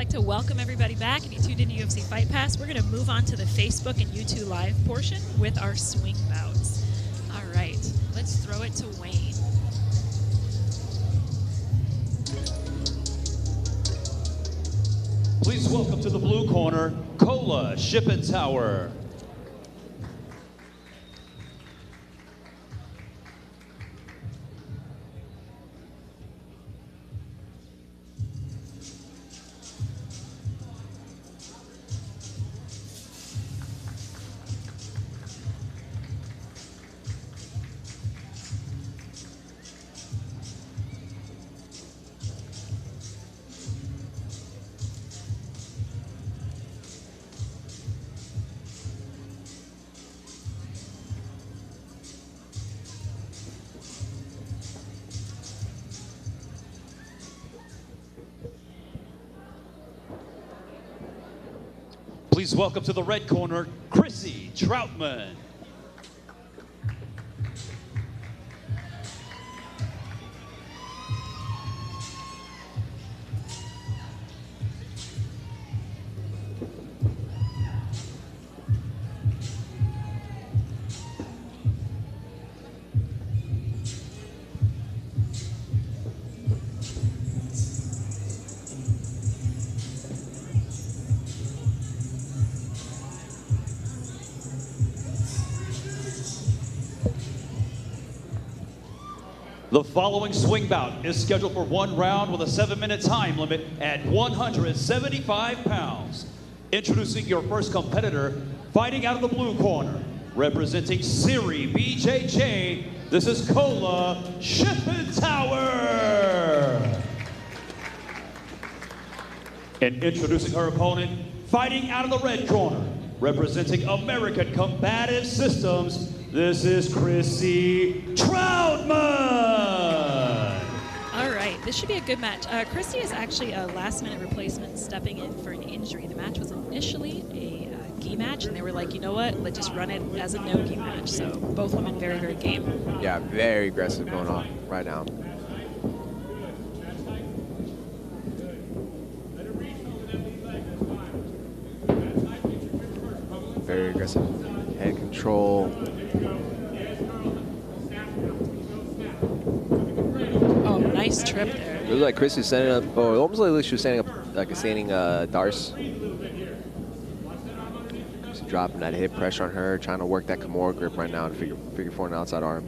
like to welcome everybody back. If you tuned into UFC Fight Pass, we're going to move on to the Facebook and YouTube Live portion with our swing bouts. All right, let's throw it to Wayne. Please welcome to the blue corner, Kola Shippentauer. Please welcome to the red corner, Chrissy Troudman. The following swing bout is scheduled for 1 round with a 7-minute time limit at 175 pounds. Introducing your first competitor, fighting out of the blue corner, representing Siri BJJ, this is Kola Shippentauer. And introducing her opponent, fighting out of the red corner, representing American Combative Systems, this is Chrissy Troudman. All right, this should be a good match. Chrissy is actually a last-minute replacement stepping in for an injury. The match was initially a gi match, and they were like, you know what, let's just run it as a no-gi match. So both women very, very game. Yeah, very aggressive going on right now. Very aggressive head control. Oh, nice trip there. It was like Chrissy's standing up, or almost like she was standing up like a standing Darce. Just dropping that hip pressure on her, trying to work that Kimura grip right now and figure four an outside arm.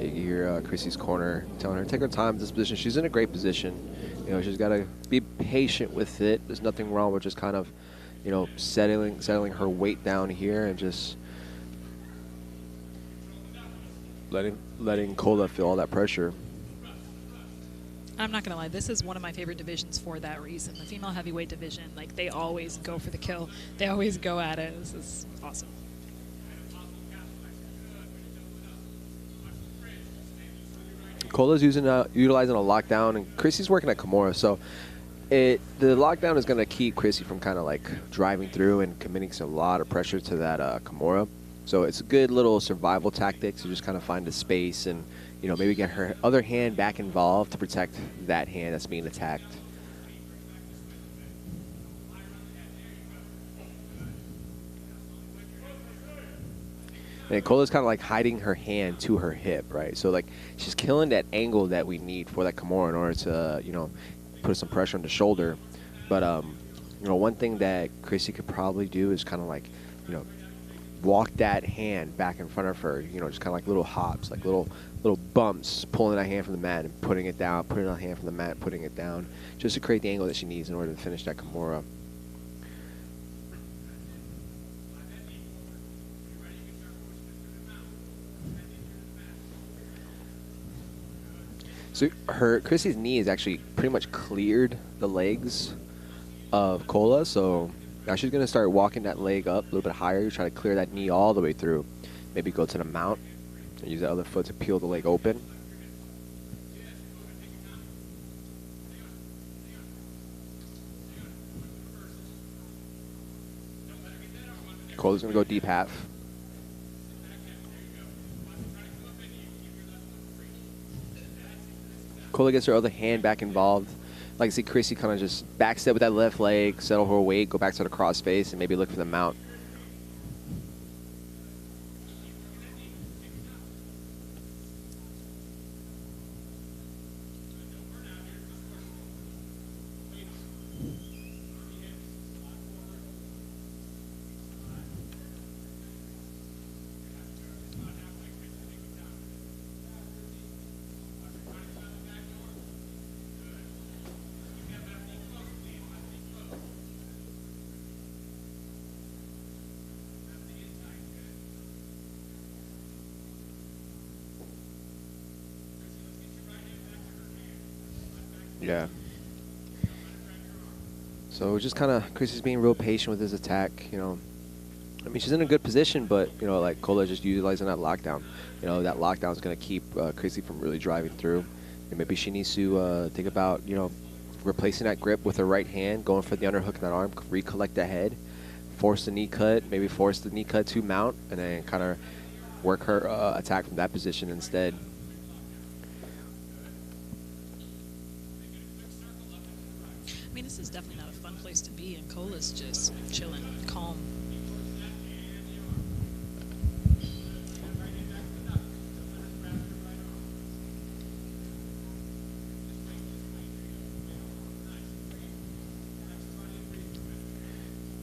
You hear Chrissy's corner telling her, take her time in this position. She's in a great position. You know, she's got to be patient with it. There's nothing wrong with just kind of, you know, settling her weight down here and just letting Kola feel all that pressure. I'm not gonna lie, this is one of my favorite divisions for that reason. The female heavyweight division, like, they always go for the kill. They always go at it. This is awesome. Kola's utilizing a lockdown, and Chrissy's working at Kimura, so the lockdown is going to keep Chrissy from kind of like driving through and committing a lot of pressure to that Kimura. So it's a good little survival tactic to just kind of find a space and, you know, maybe get her other hand back involved to protect that hand that's being attacked. And Kola's kind of like hiding her hand to her hip, right? So like she's killing that angle that we need for that Kimura in order to, you know, put some pressure on the shoulder. But, you know, one thing that Chrissy could probably do is kind of like, you know, walk that hand back in front of her, you know, just kind of like little hops, like little bumps, pulling that hand from the mat and putting it down, putting that hand from the mat, putting it down, just to create the angle that she needs in order to finish that Kimura. So Chrissy's knee is actually pretty much cleared the legs of Kola, so now she's going to start walking that leg up a little bit higher, try to clear that knee all the way through. Maybe go to the mount and use that other foot to peel the leg open. Kola's going to go deep half. Cola gets her other hand back involved. Like I see Chrissy kind of just backstep with that left leg, settle her weight, go back to the cross face, and maybe look for the mount. Yeah. So just kind of Chrissy's being real patient with his attack, you know. I mean, she's in a good position, but, you know, like Cola just utilizing that lockdown. You know, that lockdown is going to keep Chrissy from really driving through. And maybe she needs to think about, you know, replacing that grip with her right hand, going for the underhook in that arm, recollect that head, force the knee cut, maybe force the knee cut to mount, and then kind of work her attack from that position instead. I mean, this is definitely not a fun place to be, and Cola's just chilling, calm.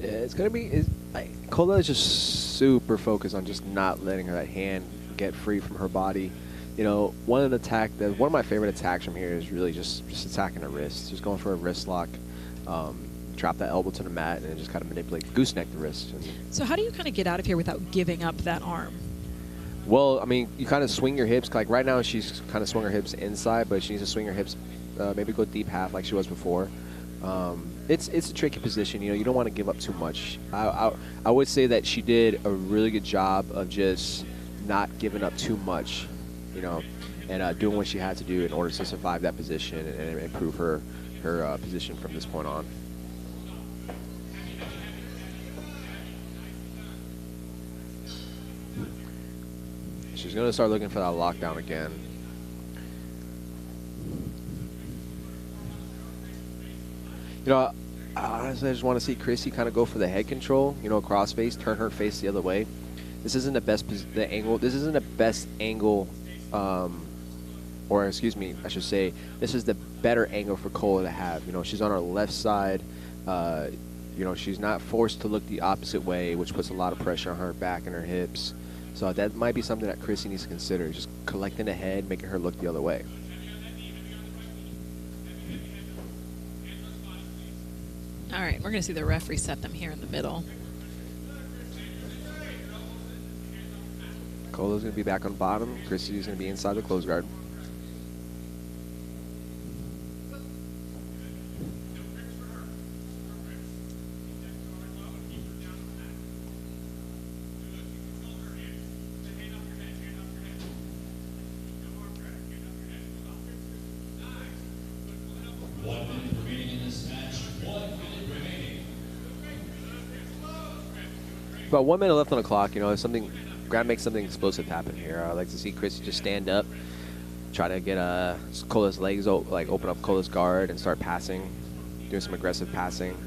Yeah, it's gonna be. Cola is just super focused on just not letting her that hand get free from her body. You know, one of my favorite attacks from here is really just attacking the wrist, just going for a wrist lock, drop that elbow to the mat, and then just kind of manipulate, gooseneck the wrist. So how do you kind of get out of here without giving up that arm? Well, I mean, you kind of swing your hips. Like right now, she's kind of swung her hips inside, but she needs to swing her hips, maybe go deep half like she was before. It's a tricky position. You know, you don't want to give up too much. I would say that she did a really good job of just not giving up too much, you know, and doing what she had to do in order to survive that position and improve her position from this point on. She's going to start looking for that lockdown again. You know, honestly, I just want to see Chrissy kind of go for the head control, you know, cross face, turn her face the other way. This isn't the best angle. This isn't the best angle, or excuse me, I should say, this is the better angle for Cola to have. You know, she's on her left side. You know, she's not forced to look the opposite way, which puts a lot of pressure on her back and her hips. So that might be something that Chrissy needs to consider, just collecting the head, making her look the other way. All right, we're going to see the referee set them here in the middle. Cola's going to be back on bottom. Chrissy's going to be inside the close guard. About 1 minute left on the clock. You know, gotta make something explosive happen here. I'd like to see Chrissy just stand up, try to get Cola's legs open up Cola's guard and start passing, doing some aggressive passing.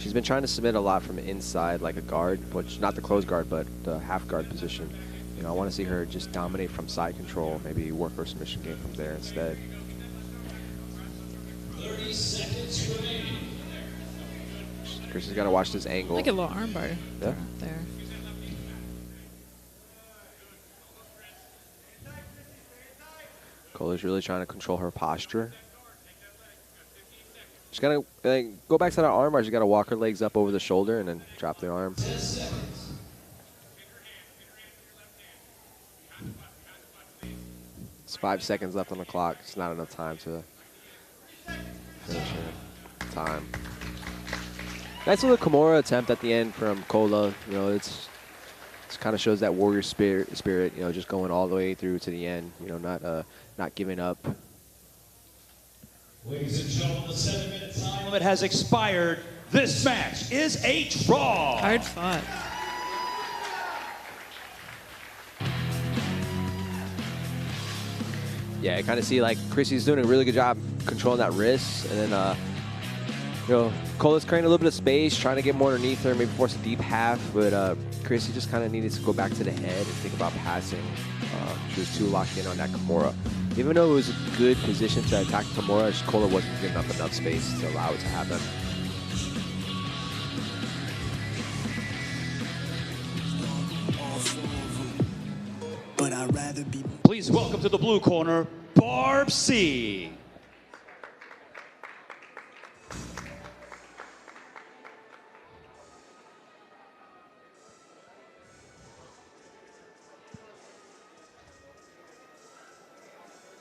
She's been trying to submit a lot from the inside, like a guard, which not the close guard, but the half guard position. You know, I want to see her just dominate from side control, maybe work her submission game from there instead. 30 seconds remaining. Chrissy's got to watch this angle. Like a little armbar Yeah. there. Cola's really trying to control her posture. She's got to go back to that armbar. She's got to walk her legs up over the shoulder and then drop the arm. 10 seconds. It's 5 seconds left on the clock. It's not enough time to finish it. Time. Nice little Kimura attempt at the end from Cola. You know, it kind of shows that warrior spirit. You know, just going all the way through to the end. You know, not giving up. Ladies and gentlemen, the 7-minute time limit has expired. This match is a draw. Hard fought. Yeah, I kind of see like Chrissy's doing a really good job controlling that wrist, and then you know, Cola's creating a little bit of space, trying to get more underneath her, maybe force a deep half, but Chrissy just kind of needed to go back to the head and think about passing. She was too locked in on that Kimura. Even though it was a good position to attack Kimura, Cola wasn't giving up enough space to allow it to happen. But I'd rather be. Please welcome to the blue corner, Barb C.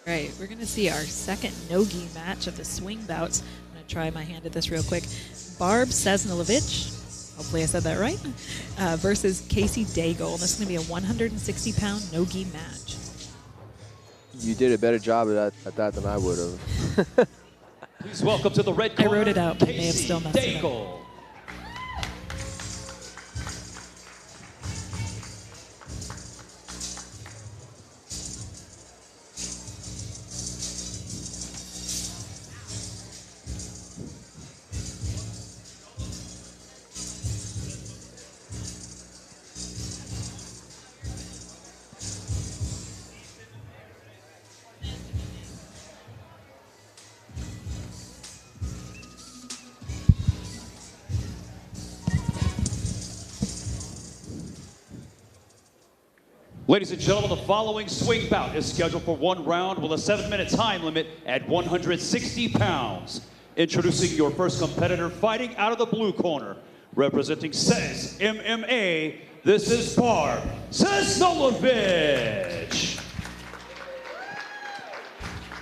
All right, we're going to see our second no-gi match of the swing bouts. I'm going to try my hand at this real quick. Barb Sesnilovich, hopefully I said that right, versus Casey Daigle. And this is going to be a 160-pound no-gi match. You did a better job at that than I would have. Please welcome to the red corner, I wrote it out, but may have Casey still messed it up. Daigle. Ladies and gentlemen, the following swing bout is scheduled for 1 round with a 7-minute time limit at 160 pounds. Introducing your first competitor fighting out of the blue corner, representing SES MMA, this is Barb Sesnilovich.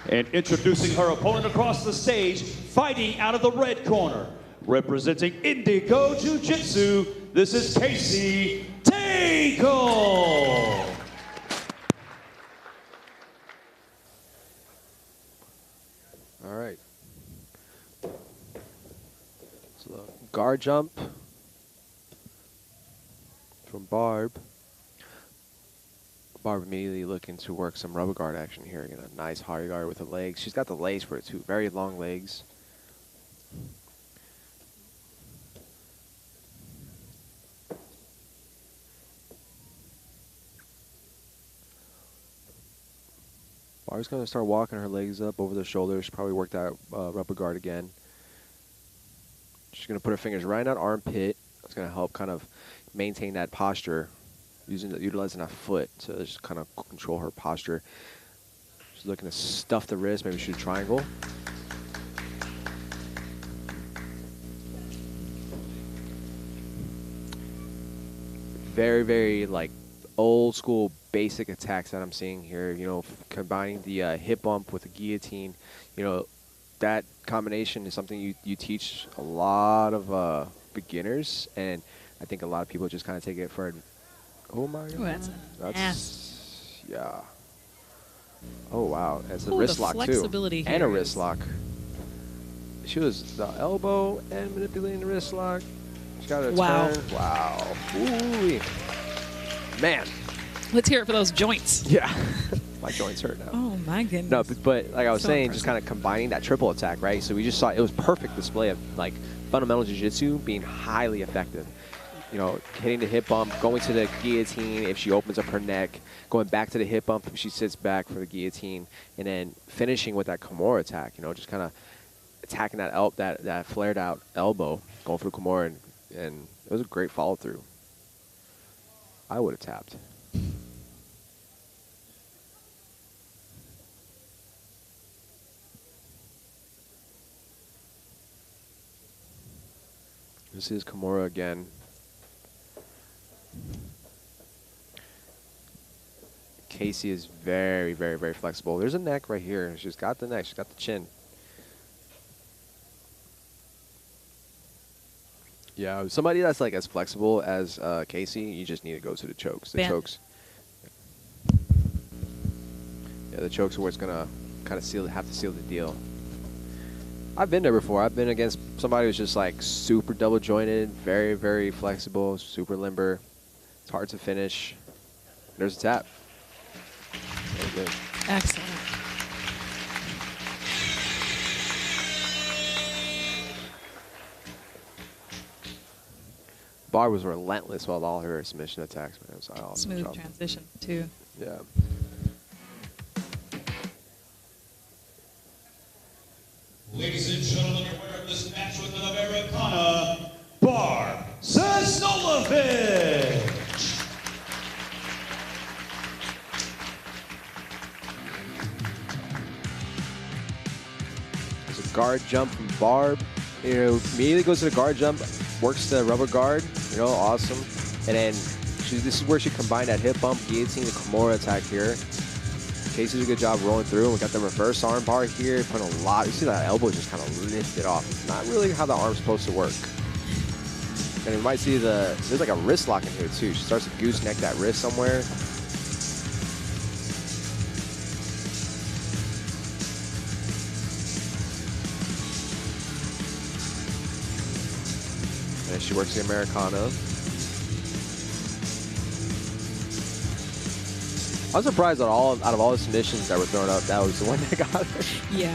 And introducing her opponent across the stage, fighting out of the red corner, representing Indigo Jiu-Jitsu, this is Casey Daigle. All right. So guard jump from Barb. Barb immediately looking to work some rubber guard action here. Get a nice hard guard with the legs. She's got the legs for it too. Very long legs. Barb's going to start walking her legs up over the shoulders. Probably work that rubber guard again. She's going to put her fingers right in that armpit. That's going to help kind of maintain that posture, utilizing that foot to just kind of control her posture. She's looking to stuff the wrist, maybe shoot a triangle. Very, very like old school basic attacks that I'm seeing here, you know, combining the hip bump with the guillotine. You know, that combination is something you teach a lot of beginners, and I think a lot of people just kind of take it for oh my god, that's yeah. Oh wow, it's a wrist lock too, and a wrist lock. She was the elbow and manipulating the wrist lock. She got a turn. Wow. Ooh, man. Let's hear it for those joints. Yeah. My joints hurt now. Oh, my goodness. No, but like I was saying, impressive. just kind of combining that triple attack, right? So we just saw it was perfect display of like fundamental jiu-jitsu being highly effective. You know, hitting the hip bump, going to the guillotine if she opens up her neck, going back to the hip bump if she sits back for the guillotine, and then finishing with that Kimura attack, you know, just kind of attacking that flared out elbow, going for the Kimura, and it was a great follow through. I would have tapped. This is Kimura again. Casey is very, very, very flexible. There's a neck right here. She's got the neck. She's got the chin. Yeah, somebody that's like as flexible as Casey, you just need to go to the chokes. The chokes. Yeah, the chokes are what's gonna kind of have to seal the deal. I've been there before. I've been against somebody who's just like super double jointed, very, very flexible, super limber. It's hard to finish. There's a tap. Very good. Excellent. Barb was relentless with all her submission attacks, man. It was awesome. Smooth transition, too. Yeah. Ladies and gentlemen, your winner of this match with an Americana, Barb Sesnolovich. There's a guard jump from Barb. You know, immediately goes to the guard jump, works the rubber guard. You know, awesome. And then this is where she combined that hip bump, guillotine, the Kimura attack here. Casey did a good job rolling through. We got the reverse arm bar here, putting a lot. You see that elbow just kind of lifted off. It's not really how the arm's supposed to work. And you might see there's like a wrist lock in here too. She starts to gooseneck that wrist somewhere. And she works the Americana. I was surprised that out of all the submissions that were thrown up, that was the one that got her. Yeah.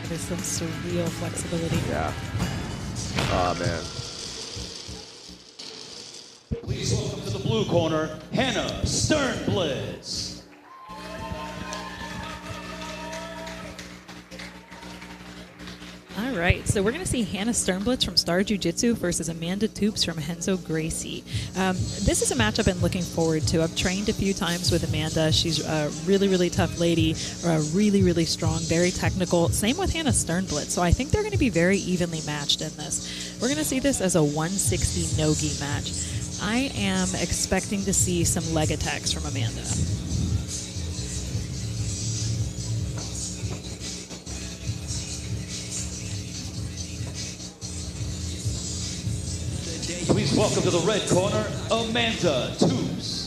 There's some surreal flexibility. Yeah. Oh, man. Please welcome to the blue corner, Hannah Sternbliss. All right, so we're going to see Hannah Sternbliss from Star Jiu Jitsu versus Amanda Toops from Henzo Gracie. This is a match I've been looking forward to. I've trained a few times with Amanda. She's a really, really tough lady, really, really strong, very technical. Same with Hannah Sternbliss. So I think they're going to be very evenly matched in this. We're going to see this as a 160 no-gi match. I am expecting to see some leg attacks from Amanda. Please welcome to the red corner, Amanda Toops.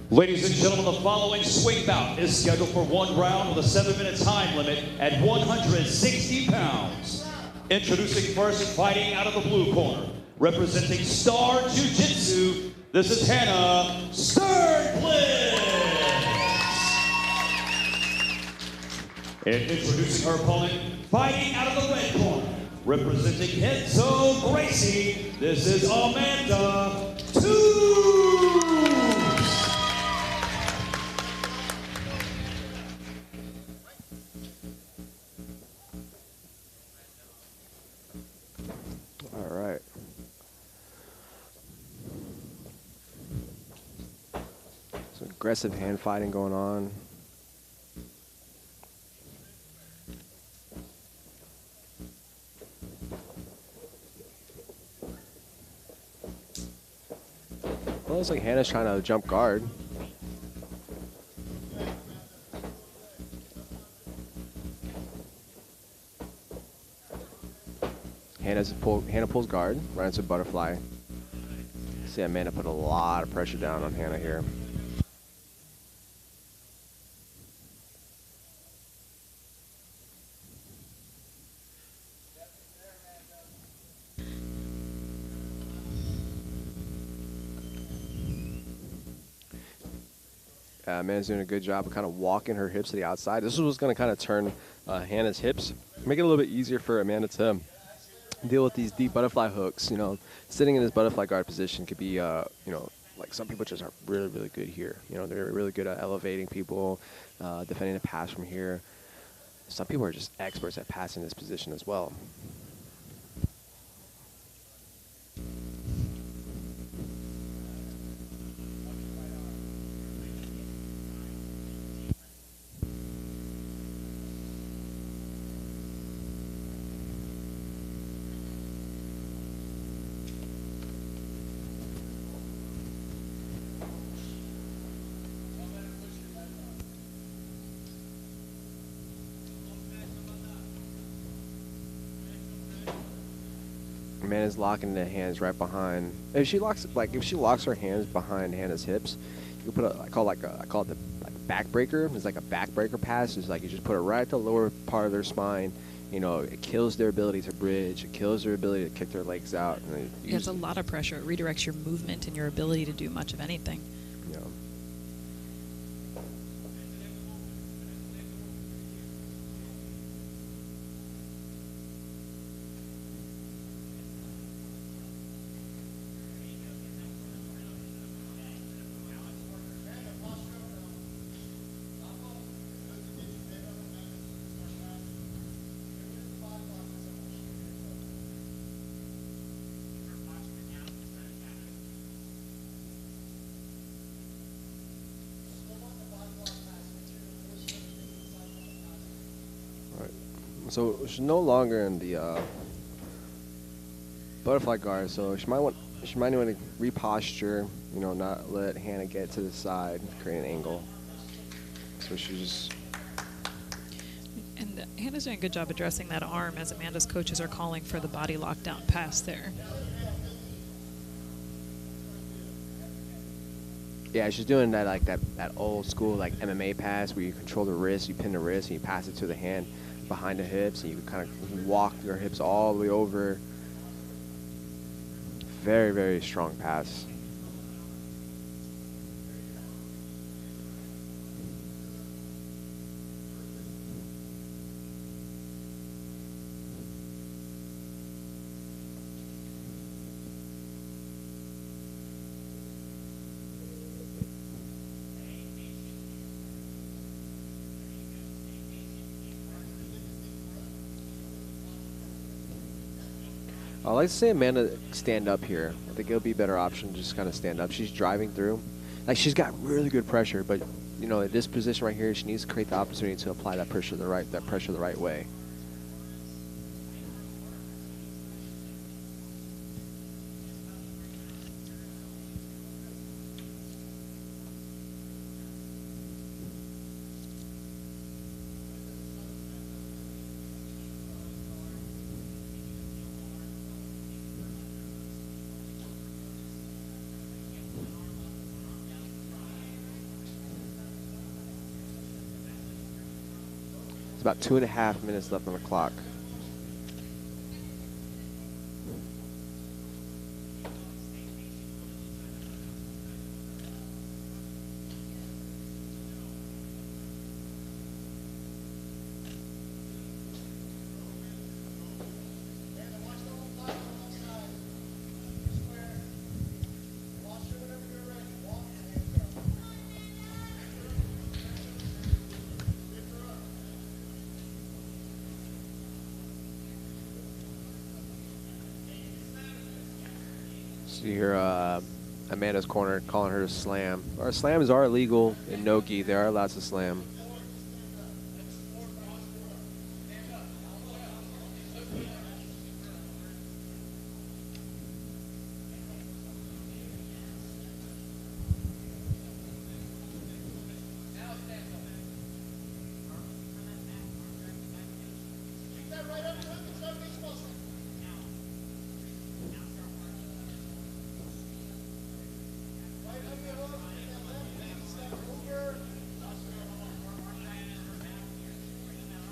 Ladies and gentlemen, the following swing bout is scheduled for 1 round with a 7-minute time limit at 160 pounds. Introducing first, fighting out of the blue corner, representing Star Jiu Jitsu, this is Hannah Sternbliss. And introducing her opponent, fighting out of the red corner, representing Henzo Gracie, this is Amanda Toops. Aggressive hand fighting going on. Well, looks like Hannah's trying to jump guard. Hannah pulls guard, right into butterfly. See Amanda put a lot of pressure down on Hannah here. Amanda's doing a good job of kind of walking her hips to the outside. This is what's going to kind of turn Hannah's hips, make it a little bit easier for Amanda to deal with these deep butterfly hooks. You know, sitting in this butterfly guard position could be, you know, like some people just are really, really good here. You know, they're really good at elevating people, defending the pass from here. Some people are just experts at passing this position as well. Amanda's locking the hands right behind. If she locks her hands behind Hannah's hips, you put I call it the backbreaker. It's like a backbreaker pass. It's like you just put it right at the lower part of their spine. You know, it kills their ability to bridge. It kills their ability to kick their legs out. And it's a lot of pressure. It redirects your movement and your ability to do much of anything. Yeah. So she's no longer in the butterfly guard, so she might want to reposture, you know, not let Hannah get to the side, create an angle. So she's just. And Hannah's doing a good job addressing that arm as Amanda's coaches are calling for the body lockdown pass there. Yeah, she's doing that like that old school like MMA pass where you control the wrist, you pin the wrist, and you pass it to the hand behind the hips, and you kind of walk your hips all the way over. Very, very strong pass. I like to say Amanda stand up here. I think it'll be a better option to just kind of stand up. She's driving through. Like, she's got really good pressure, but, you know, at this position right here, she needs to create the opportunity to apply that pressure the right way. About 2.5 minutes left on the clock. You hear Amanda's corner calling her to slam. Our slams are illegal in no-gi. They are allowed to slam.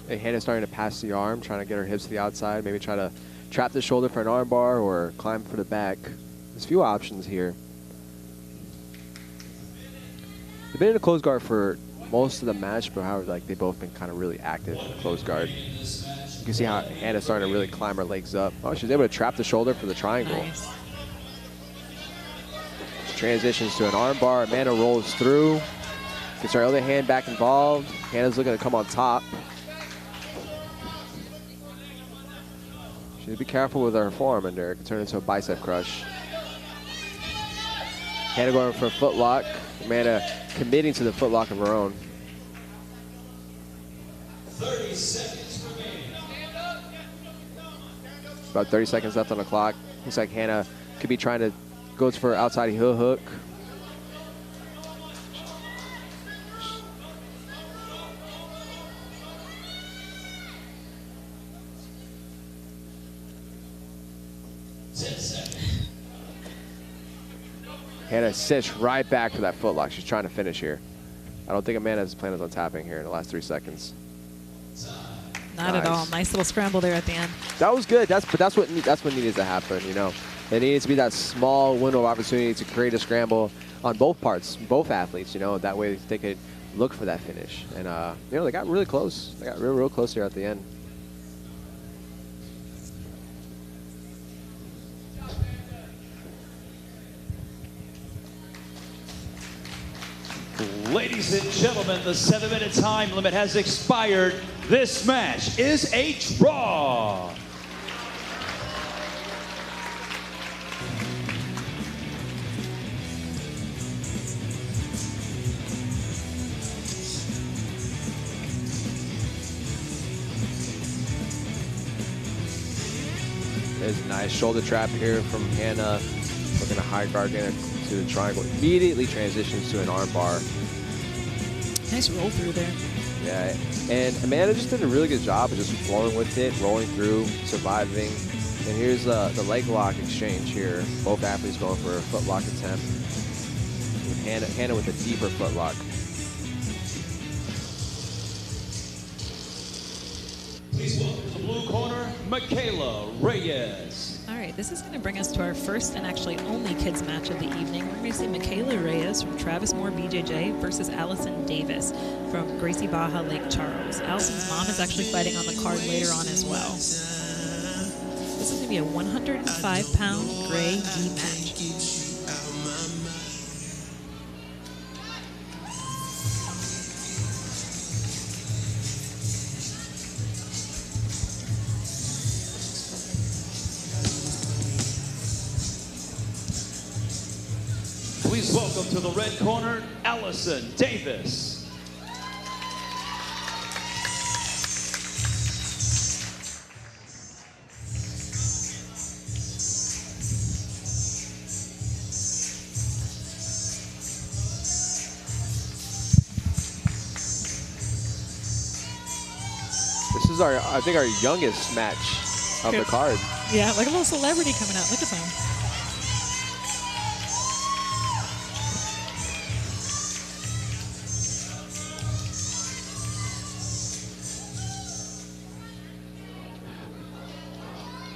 Hannah's starting to pass the arm, trying to get her hips to the outside, maybe try to trap the shoulder for an arm bar or climb for the back. There's a few options here. They've been in a closed guard for most of the match, but however, like, they've both been kind of really active in the closed guard. You can see how Hannah's starting to really climb her legs up. Oh, she's able to trap the shoulder for the triangle. Nice. She transitions to an arm bar. Amanda rolls through. Gets her other hand back involved. Hannah's looking to come on top. She needs to be careful with her forearm under. It can turn into a bicep crush. Hannah going for a foot lock. Amanda committing to the foot lock of her own. 30 seconds remaining. About 30 seconds left on the clock. Looks like Hannah could be trying to go for outside heel hook. Hannah sits right back to that footlock. She's trying to finish here. I don't think Amanda's planning on tapping here in the last 3 seconds. Not at all. Nice little scramble there at the end. That was good. That's what needed to happen. You know, there needed to be that small window of opportunity to create a scramble on both parts, both athletes. You know, that way they could look for that finish. And you know, they got really close. They got real close here at the end. Ladies and gentlemen, the 7-minute time limit has expired. This match is a draw. There's a nice shoulder trap here from Hannah. Looking to high guard Hannah to the triangle. Immediately transitions to an arm bar. Nice roll through there. Yeah, and Amanda just did a really good job of just flowing with it, rolling through, surviving. And here's the leg lock exchange here. Both athletes going for a foot lock attempt. With Hannah with a deeper foot lock. Please welcome to the blue corner, Michaela Reyes. All right, this is going to bring us to our first and actually only kids match of the evening. We're going to see Michaela Reyes from Travis Moore Bjj versus Allison Davis from Gracie Baja Lake Charles. Allison's mom is actually fighting on the card later on as well. This is going to be a 105-pound gray gi match. Please welcome to the red corner, Allison Davis. This is I think our youngest match of the card. Yeah, like a little celebrity coming out. Look at them.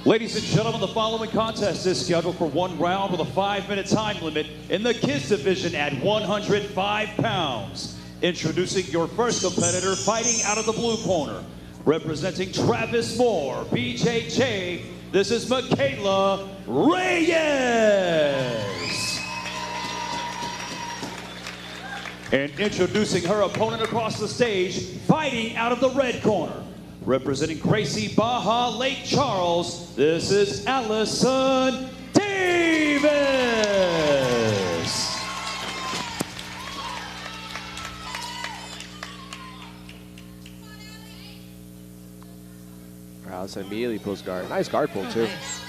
Ladies and gentlemen, the following contest is scheduled for 1 round with a 5-minute time limit in the kids division at 105 pounds. Introducing your first competitor fighting out of the blue corner. Representing Travis Moore Bjj, this is Michaela Reyes. And introducing her opponent across the stage, fighting out of the red corner. Representing Gracie Baja Lake Charles, this is Allison Davis. Allison immediately pulls guard. Nice guard pull too. Nice.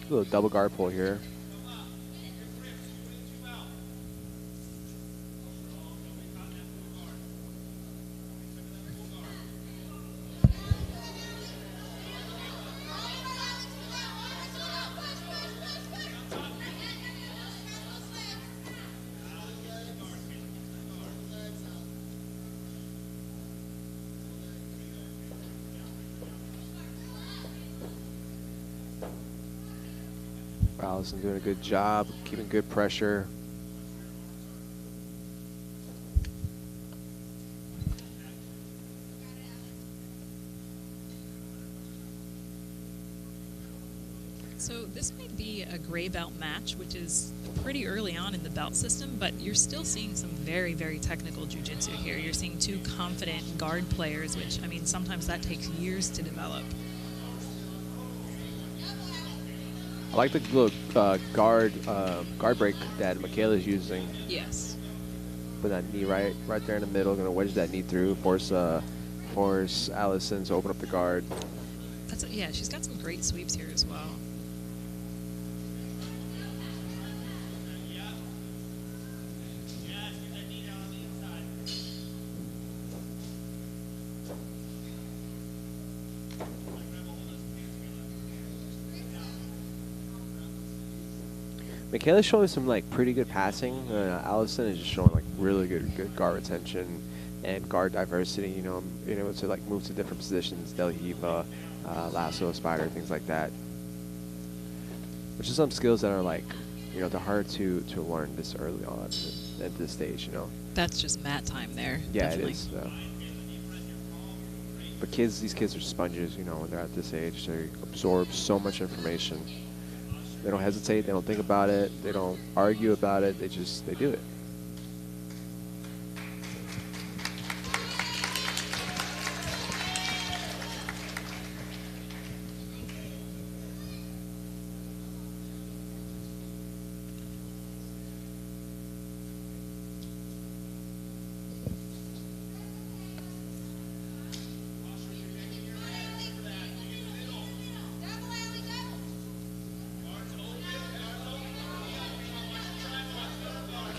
A little double guard pull here. Allison doing a good job, keeping good pressure. So this might be a gray belt match, which is pretty early on in the belt system, but you're still seeing some very, very technical jiu-jitsu here. You're seeing two confident guard players, which, I mean, sometimes that takes years to develop. I like the little guard break that Michaela's using. Yes. Put that knee right there in the middle. Gonna wedge that knee through, force Allison to open up the guard. Yeah, she's got some great sweeps here as well. Michaela's showing some like pretty good passing. Allison is just showing like really good guard retention and guard diversity. You know, being able to like move to different positions, Del Hiva, lasso, spider, things like that. Which is some skills that are like, you know, they're hard to learn this early on at this stage. You know. That's just mat time there. Yeah, definitely. it is. But these kids are sponges. You know, when they're at this age, they absorb so much information. They don't hesitate. They don't think about it. They don't argue about it. They do it.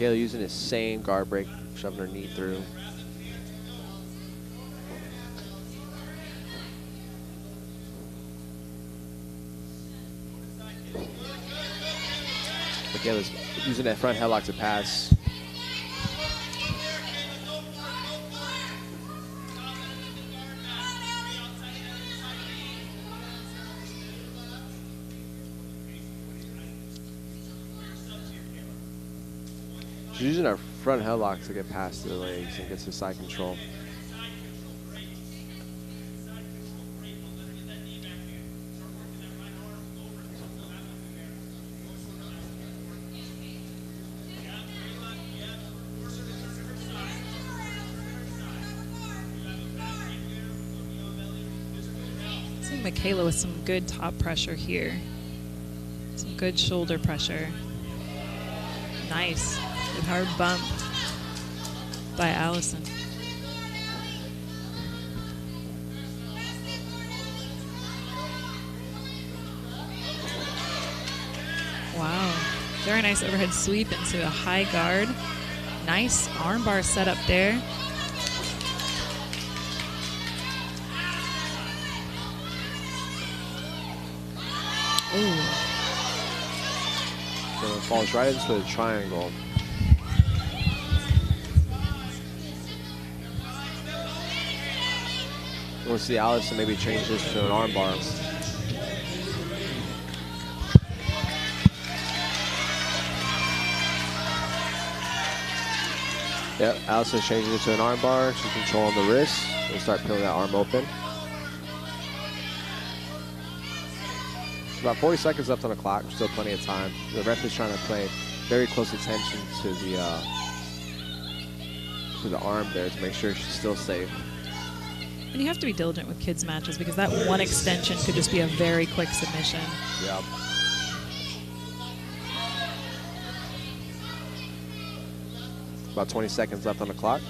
Michaela using his same guard break, shoving her knee through. Michaela's using that front headlock to pass. She's using her front headlock to get past the legs and get to side control. Seeing Michaela with some good top pressure here. Some good shoulder pressure. Nice. Good hard bump by Allison. Wow. Very nice overhead sweep into a high guard. Nice armbar setup there. Ooh. So it falls right into the triangle. We'll see Allison maybe change this to an armbar. Yep, Allison's changing it to an armbar. She's controlling the wrist. We'll start peeling that arm open. About 40 seconds left on the clock. Still plenty of time. The ref is trying to play very close attention to the arm there to make sure she's still safe. And you have to be diligent with kids' matches because that one extension could just be a very quick submission. Yep. About 20 seconds left on the clock.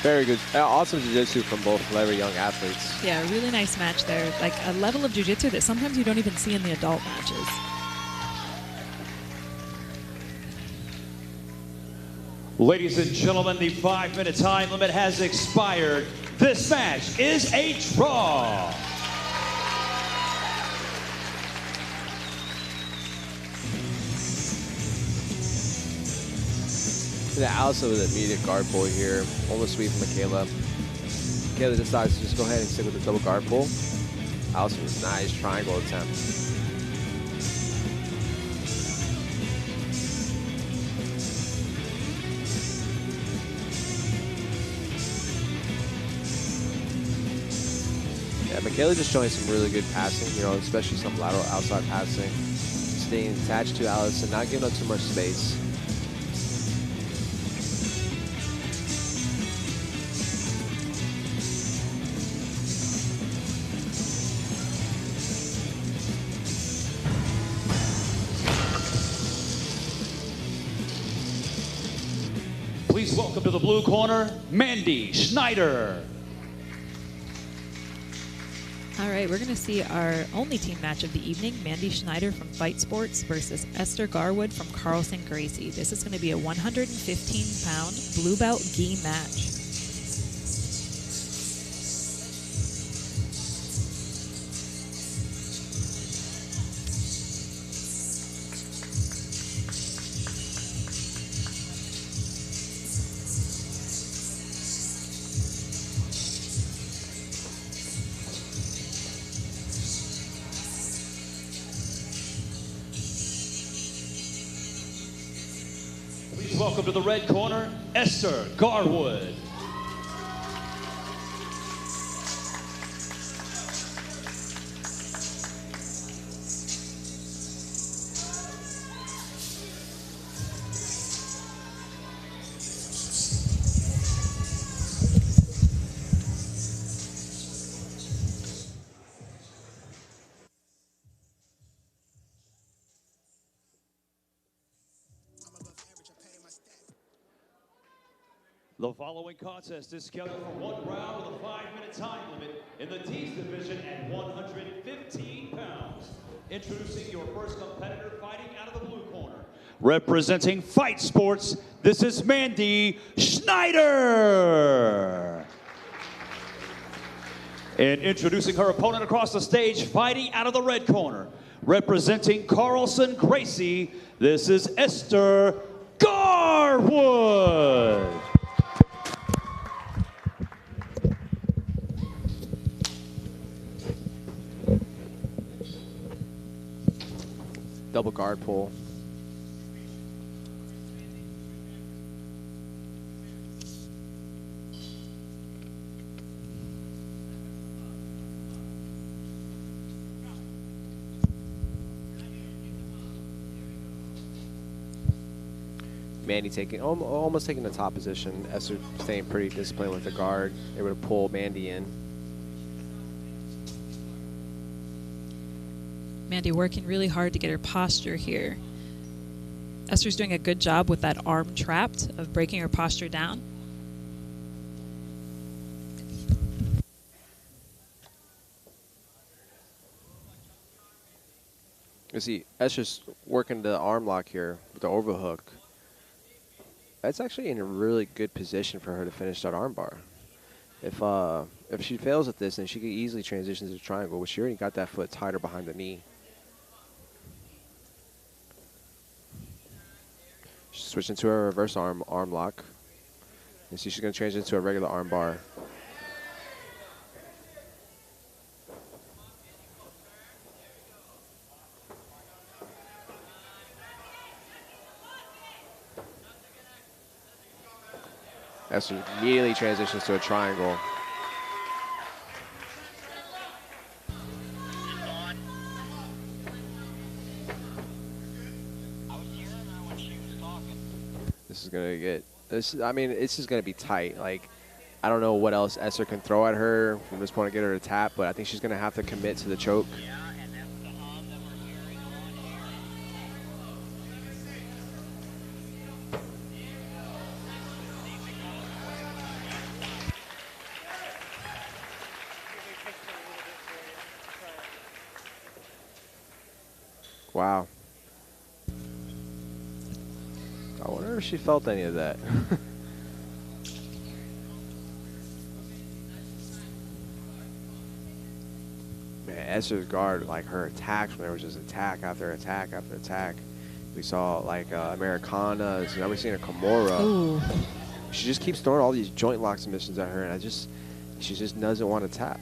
Very good. Awesome jiu-jitsu from both very young athletes. Yeah, a really nice match there. Like a level of jiu-jitsu that sometimes you don't even see in the adult matches. Ladies and gentlemen, the 5-minute time limit has expired. This match is a draw. Yeah, Allison with an immediate guard pull here. Almost sweep from Michaela. Michaela decides to just go ahead and stick with the double guard pull. Allison with a nice triangle attempt. Yeah, Michaela just showing some really good passing, you know, especially some lateral outside passing. Staying attached to Allison, not giving up too much space. Please Please welcome to the blue corner, Mandy Schneider. All right, we're going to see our only team match of the evening, Mandy Schneider from Fight Sports versus Esther Garwood from Carlson Gracie. This is going to be a 115-pound blue belt gi match. Welcome to the red corner, Esther Garwood. The following contest is scheduled for one round with a 5-minute time limit in the D's division at 115 pounds. Introducing your first competitor fighting out of the blue corner. Representing Fight Sports, this is Mandy Schneider. And introducing her opponent across the stage, fighting out of the red corner. Representing Carlson Gracie, this is Esther Garwood. Double guard pull. Mandy taking almost taking the top position. Esther staying pretty disciplined with the guard. Able to pull Mandy in. Mandy working really hard to get her posture here. Esther's doing a good job with that arm trapped of breaking her posture down. You see, Esther's working the arm lock here with the overhook. That's actually in a really good position for her to finish that arm bar. If she fails at this, then she could easily transition to the triangle, but she already got that foot tighter behind the knee. She's switching to a reverse arm lock. You see she's going to transition to a regular arm bar. Esther immediately transitions to a triangle. This is gonna get this. I mean, this is gonna be tight. Like, I don't know what else Esther can throw at her from this point to get her to tap, but I think she's gonna have to commit to the choke. Wow. I wonder if she felt any of that. Man, Esther's guard, like her attacks, when there was just attack after attack after attack. We saw like Americanas, now we're seeing a Kimura. Ooh. She just keeps throwing all these joint lock submissions at her, and she just doesn't want to tap.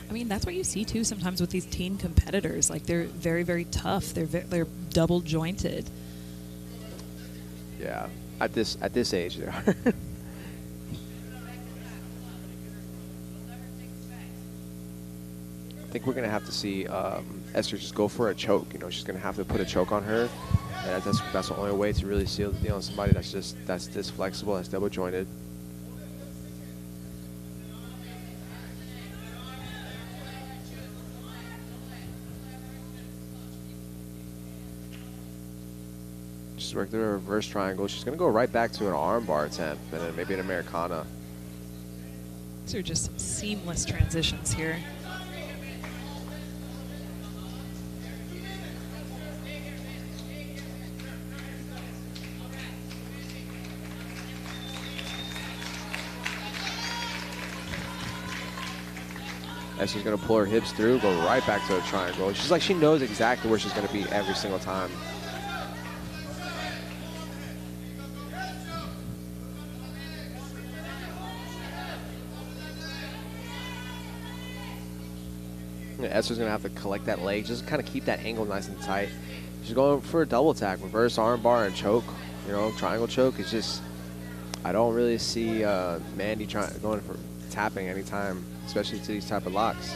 I mean, that's what you see too sometimes with these teen competitors. Like, they're very, very tough. They're double jointed. Yeah, at this age they are. I think we're gonna have to see Esther just go for a choke. You know, she's gonna have to put a choke on her, and that's the only way to really seal the deal on somebody that's this flexible, that's double jointed. She's worked through a reverse triangle. She's going to go right back to an armbar attempt and then maybe an Americana. These are just seamless transitions here. She's going to pull her hips through, go right back to a triangle. She's like, she knows exactly where she's going to be every single time. Esther's going to have to collect that leg, just kind of keep that angle nice and tight. She's going for a double attack, reverse armbar and choke. You know, triangle choke is just, I don't really see Mandy going for tapping anytime, especially to these type of locks.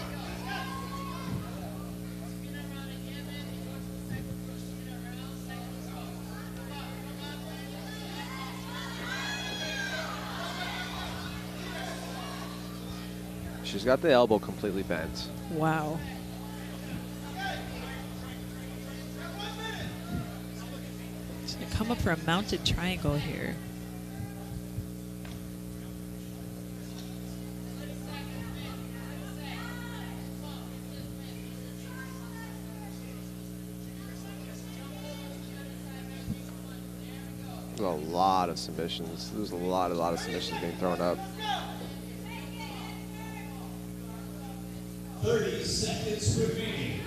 She's got the elbow completely bent. Wow. She's going to come up for a mounted triangle here. There's a lot of submissions. There's a lot of submissions being thrown up. 30 seconds remaining.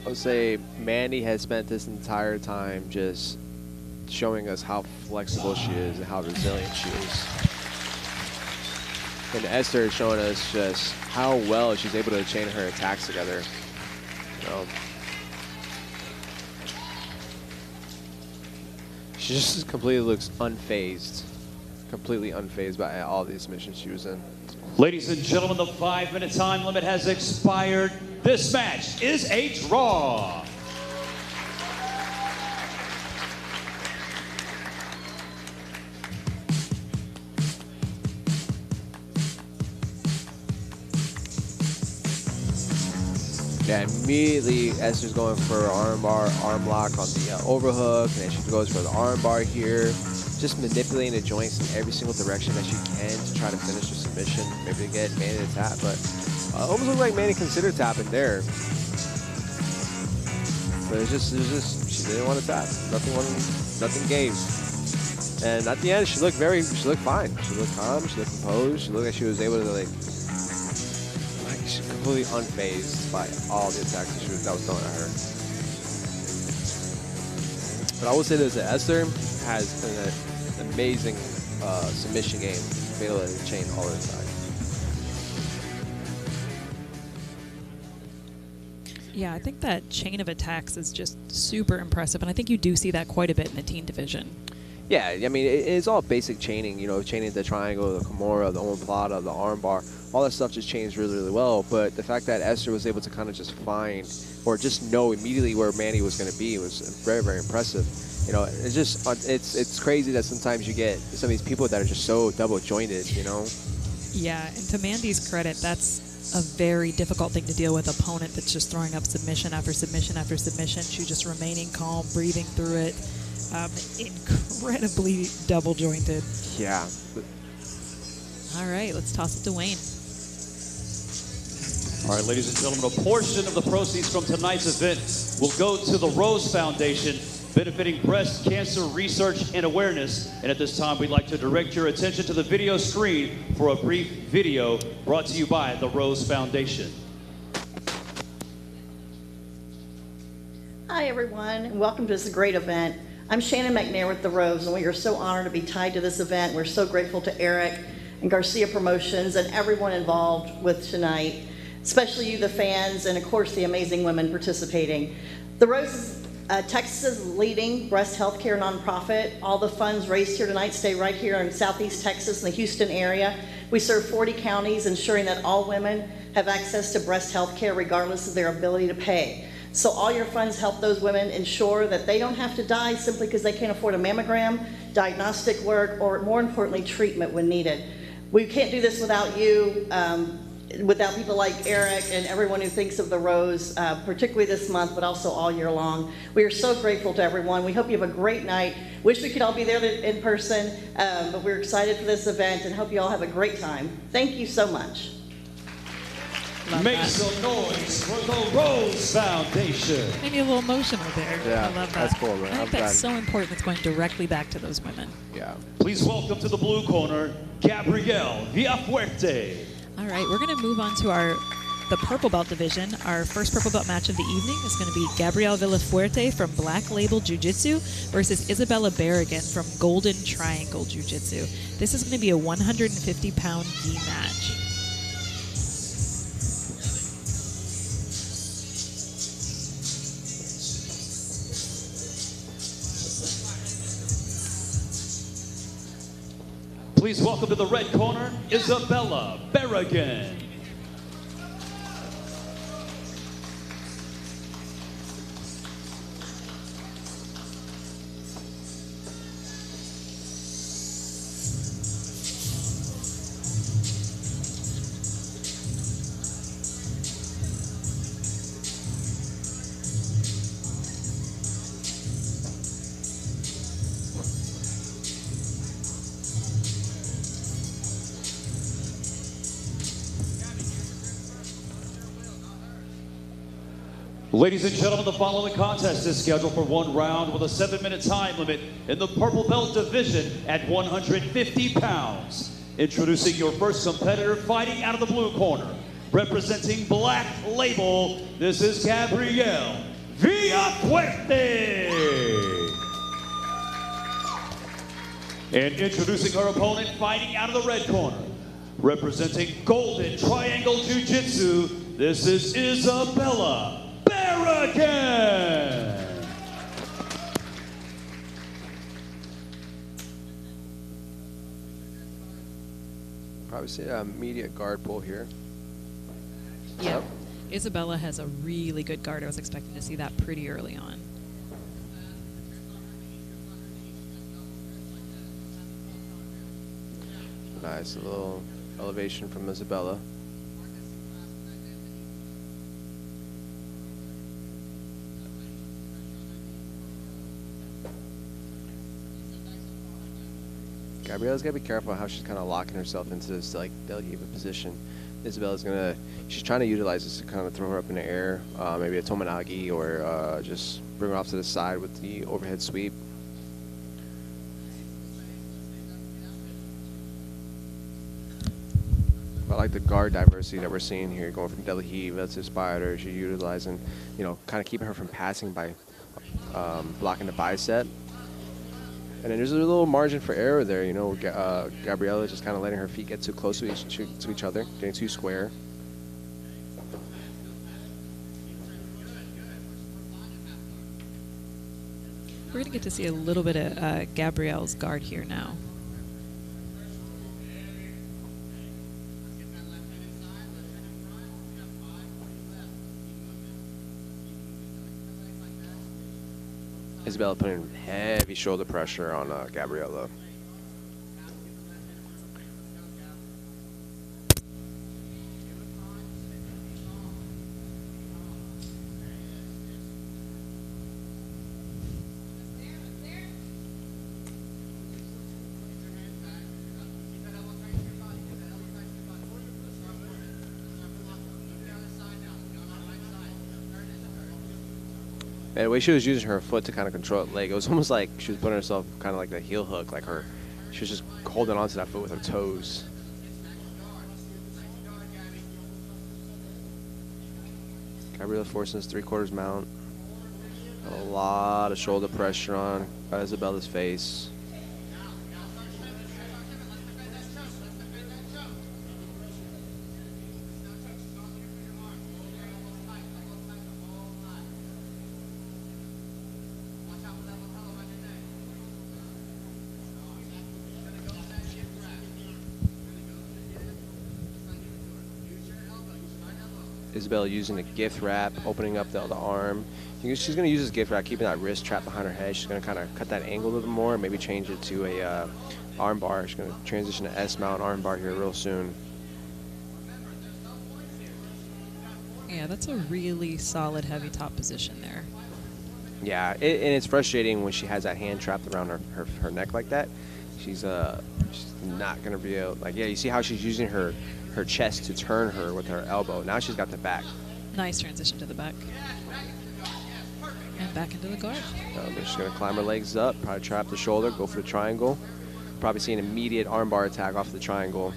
I would say Mandy has spent this entire time just showing us how flexible she is and how resilient she is. And Esther is showing us just how well she's able to chain her attacks together. She just completely looks unfazed. Completely unfazed by all these missions she was in. Ladies and gentlemen, the 5-minute time limit has expired. This match is a draw. Yeah, immediately Esther's going for an arm lock on the overhook, and then she goes for the arm bar here. Just manipulating the joints in every single direction that she can to try to finish the submission, maybe to get Mandy to tap, but almost looked like Mandy considered tapping there. But it's just she didn't want to tap. Nothing gave. And at the end, she looked fine. She looked calm, she looked composed, she looked like she was able to she's completely unfazed by all the attacks that was thrown at her. But I would say this, that Esther has an amazing submission game, being able to chain all the time. Yeah, I think that chain of attacks is just super impressive, and I think you do see that quite a bit in the teen division. Yeah, I mean, it's all basic chaining, you know, chaining the triangle, the Kimura, the omoplata, the armbar, all that stuff just chains really, really well. But the fact that Esther was able to kind of just find or just know immediately where Mandy was going to be was very, very impressive. You know, it's crazy that sometimes you get some of these people that are just so double jointed, you know? Yeah, and to Mandy's credit, that's a very difficult thing to deal with, opponent that's just throwing up submission after submission after submission. She's just remaining calm, breathing through it. Incredibly double jointed. Yeah. All right, let's toss it to Wayne. All right, ladies and gentlemen, a portion of the proceeds from tonight's event will go to the Rose Foundation, benefiting breast cancer research and awareness. And at this time, we'd like to direct your attention to the video screen for a brief video brought to you by the Rose Foundation. Hi, everyone, and welcome to this great event. I'm Shannon McNair with the Rose, and we are so honored to be tied to this event. We're so grateful to Eric and Garcia Promotions and everyone involved with tonight, especially you, the fans, and of course, the amazing women participating. The Rose is Texas' leading breast healthcare nonprofit. All the funds raised here tonight stay right here in Southeast Texas in the Houston area. We serve 40 counties, ensuring that all women have access to breast healthcare regardless of their ability to pay. So all your funds help those women ensure that they don't have to die simply because they can't afford a mammogram, diagnostic work, or more importantly, treatment when needed. We can't do this without you, without people like Eric and everyone who thinks of the Rose, particularly this month, but also all year long. We are so grateful to everyone. We hope you have a great night. Wish we could all be there in person, but we're excited for this event and hope you all have a great time. Thank you so much. Make some noise for the Rose Foundation. Maybe a little emotional there. Yeah, I love that. that's cool, man. I I'm think that's glad. so important. It's going directly back to those women. Yeah. Please welcome to the blue corner, Gabrielle Villafuerte. All right, we're going to move on to the purple belt division. Our first purple belt match of the evening is going to be Gabrielle Villafuerte from Black Label Jiu-Jitsu versus Isabella Berrigan from Golden Triangle Jiu-Jitsu. This is going to be a 150-pound gi match. Please welcome to the red corner, Isabella Berrigan. Ladies and gentlemen, the following contest is scheduled for one round with a 7-minute time limit in the purple belt division at 150 pounds. Introducing your first competitor fighting out of the blue corner. Representing Black Label, this is Gabrielle Villafuerte. And introducing her opponent fighting out of the red corner. Representing Golden Triangle Jiu-Jitsu, this is Isabella Berrigan. Probably see a immediate guard pull here. Yeah. Yep. Isabella has a really good guard. I was expecting to see that pretty early on. Nice little elevation from Isabella. Gabriella's gotta be careful how she's kind of locking herself into this like delicate position. Isabella's she's trying to utilize this to kind of throw her up in the air, maybe a Tomanagi, or just bring her off to the side with the overhead sweep. I like the guard diversity that we're seeing here, going from Dela Heave to Spider. She's utilizing, kind of keeping her from passing by blocking the bicep. And then there's a little margin for error there, Gabriella just kind of letting her feet get too close to each other, getting too square. We're going to get to see a little bit of Gabrielle's guard here now. Isabella putting heavy shoulder pressure on Gabriella. And the way she was using her foot to kind of control that leg, it was almost like she was putting herself kind of like the heel hook, like she was just holding on to that foot with her toes. Gabriella forcing this 3/4 mount. Got a lot of shoulder pressure on Isabella's face. Isabella using a gift wrap, opening up the arm. She's going to use this gift wrap, keeping that wrist trapped behind her head. She's going to kind of cut that angle a little bit more, maybe change it to a arm bar. She's going to transition to S-mount arm bar here real soon. Yeah, that's a really solid heavy top position there. Yeah, and it's frustrating when she has that hand trapped around her neck like that. She's not going to be able, like, yeah, you see how she's using her chest to turn her with her elbow. Now she's got the back. Nice transition to the back. And back into the guard. She's going to climb her legs up, probably trap the shoulder, go for the triangle. Probably see an immediate armbar attack off the triangle.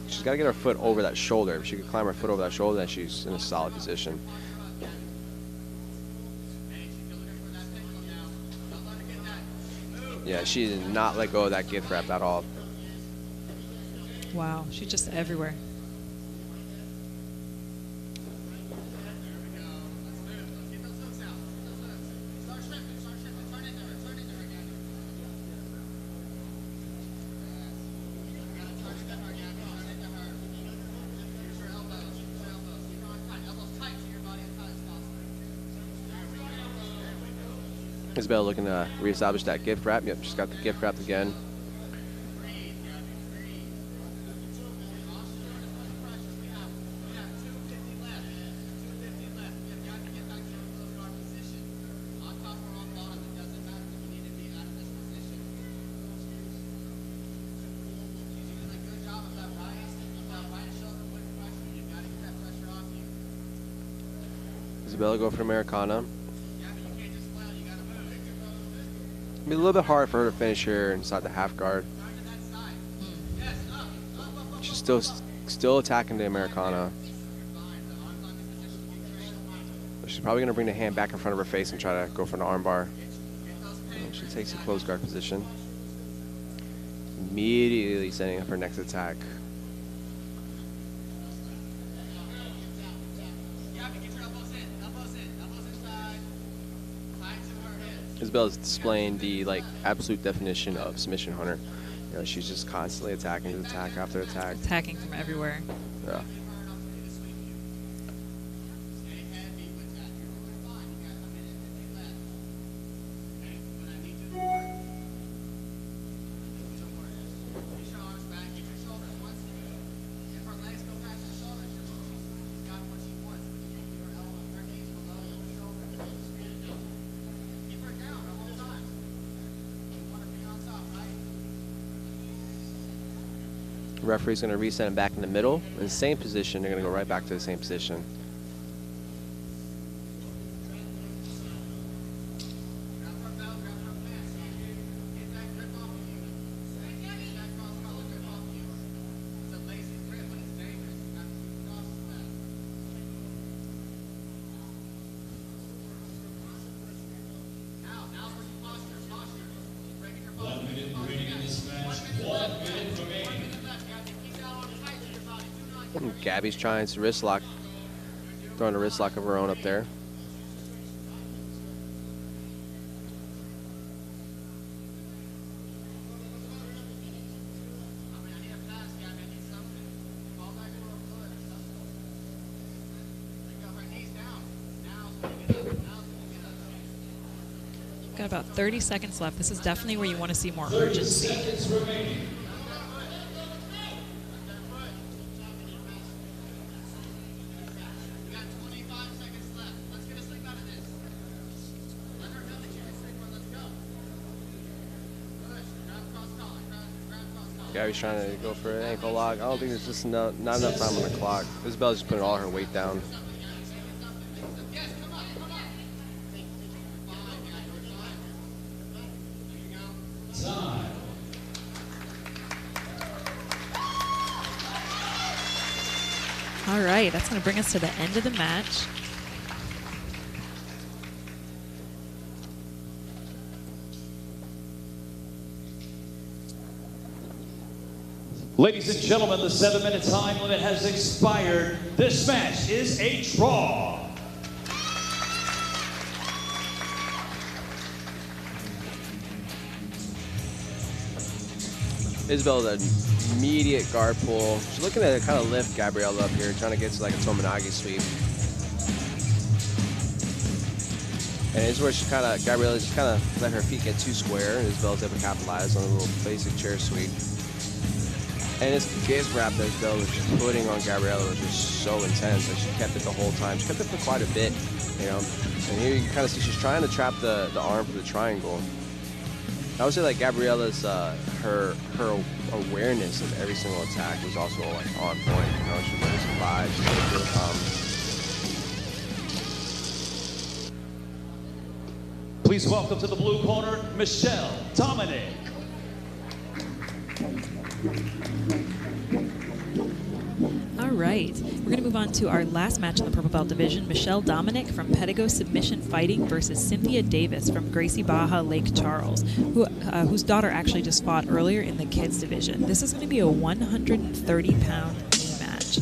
She's got to get her foot over that shoulder. If she can climb her foot over that shoulder, then she's in a solid position. Yeah, she did not let go of that gift wrap at all. Wow, she's just everywhere. Isabella looking to reestablish that gift wrap. Yep, she's got the gift wrap again. Isabella go for Americana. Be a little bit hard for her to finish here inside the half guard. She's still attacking the Americana. She's probably going to bring the hand back in front of her face and try to go for an armbar. She takes a closed guard position. Immediately setting up her next attack. Isabella's displaying the absolute definition of submission hunter. You know, she's just constantly attacking, attack after attack. Attacking from everywhere. Yeah. Referee's going to reset him back in the middle. In the same position, they're going to go right back to the same position. Gabby's trying to wrist lock, throwing a wrist lock of her own up there. Got about 30 seconds left. This is definitely where you want to see more urgency. Gabby's trying to go for an ankle lock. I don't think there's just not enough time on the clock. Isabella's just putting all her weight down. All right, that's going to bring us to the end of the match. Ladies and gentlemen, the 7-minute time limit has expired. This match is a draw. Isabel's an immediate guard pull. She's looking to kind of lift Gabriella up here, trying to get to like a Tomonagi sweep. And it's where she kind of, Gabriella just kind of let her feet get too square, and Isabel's able to capitalize on a little basic chair sweep. And this giz wrap that Isabel was just putting on Gabriella was just so intense, and she kept it the whole time. She kept it for quite a bit, you know. And here you can kind of see she's trying to trap the arm for the triangle. I would say like Gabriella's her awareness of every single attack was also like on point. You know, she was really surprised. She was really calm. Please welcome to the blue corner, Michelle Dominic. All right, we're going to move on to our last match in the purple belt division. Michelle Dominic from Pedigo Submission Fighting versus Cynthia Davis from Gracie Baja Lake Charles, whose daughter actually just fought earlier in the kids division. This is going to be a 130-pound knee match.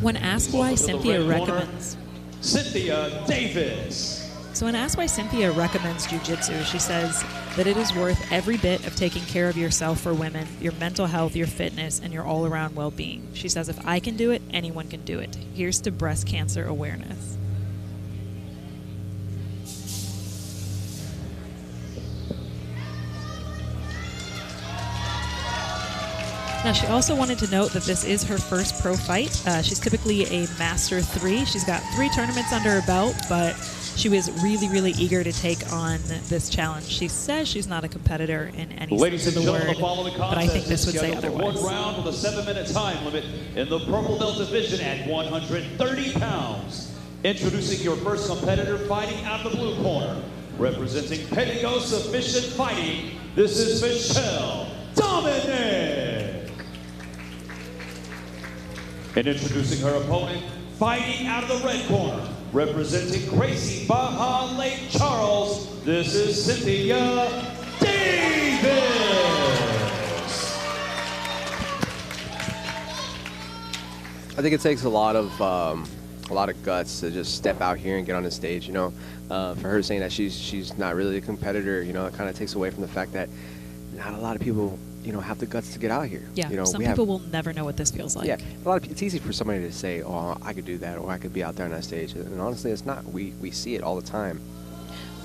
When asked why Cynthia recommends... Cynthia Davis. So when asked why Cynthia recommends jiu-jitsu, she says that it is worth every bit of taking care of yourself for women, your mental health, your fitness, and your all-around well-being. She says, if I can do it, anyone can do it. Here's to breast cancer awareness. Now, she also wanted to note that this is her first pro fight. She's typically a Master 3. She's got 3 tournaments under her belt, but she was really, really eager to take on this challenge. She says she's not a competitor in any sense of the word, but I think this would say otherwise. One round with a 7-minute time limit in the purple belt division at 130 pounds. Introducing your first competitor fighting out of the blue corner. Representing Pedigo Submission Fighting, this is Michelle Dominic. And introducing her opponent, fighting out of the red corner, representing Gracie Baja Lake Charles, this is Cynthia Davis. I think it takes a lot of guts to just step out here and get on the stage. You know, for her saying that she's not really a competitor, you know, it kind of takes away from the fact that not a lot of people, you know, have the guts to get out here. Yeah, you know, some people will never know what this feels like. Yeah, it's easy for somebody to say, oh, I could do that, or I could be out there on that stage. And honestly, it's not. We see it all the time.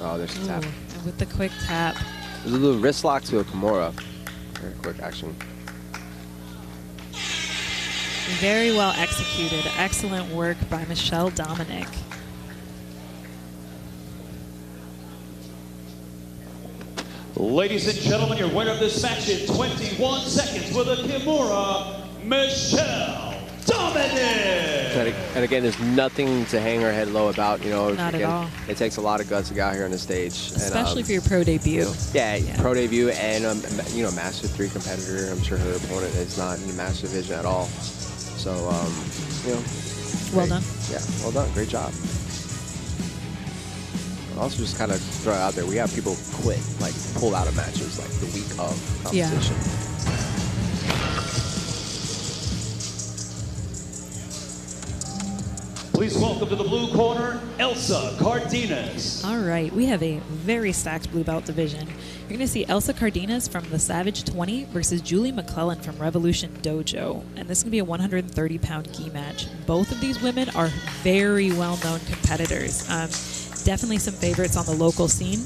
Oh, there's a tap. And with the quick tap. There's a little wrist lock to a Kimura. Very quick action. Very well executed. Excellent work by Michelle Dominic. Ladies and gentlemen, your winner of this match in 21 seconds with a Kimura, Michelle Dominic. And again, there's nothing to hang her head low about. You know, not again, at all. It takes a lot of guts to get out here on the stage, especially for your pro debut. Yeah, pro debut, and you know, Master 3 competitor. I'm sure her opponent is not in the Master division at all. So, you know, well done. Yeah, well done. Great job. Also, just kind of throw it out there, we have people quit, like pull out of matches, like the week of competition. Yeah. Please welcome to the blue corner, Elsa Cardenas. All right, we have a very stacked blue belt division. You're going to see Elsa Cardenas from the Savage 20 versus Julie McClellan from Revolution Dojo. And this is going to be a 130-pound gi match. Both of these women are very well-known competitors. Definitely some favorites on the local scene.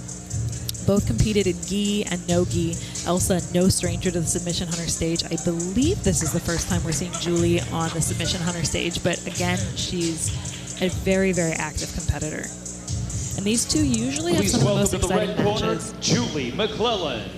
Both competed in gi and no gi. Elsa, no stranger to the Submission Hunter stage. I believe this is the first time we're seeing Julie on the Submission Hunter stage, but again, she's a very, very active competitor. And these two usually have some of the most exciting matches. Julie McClellan.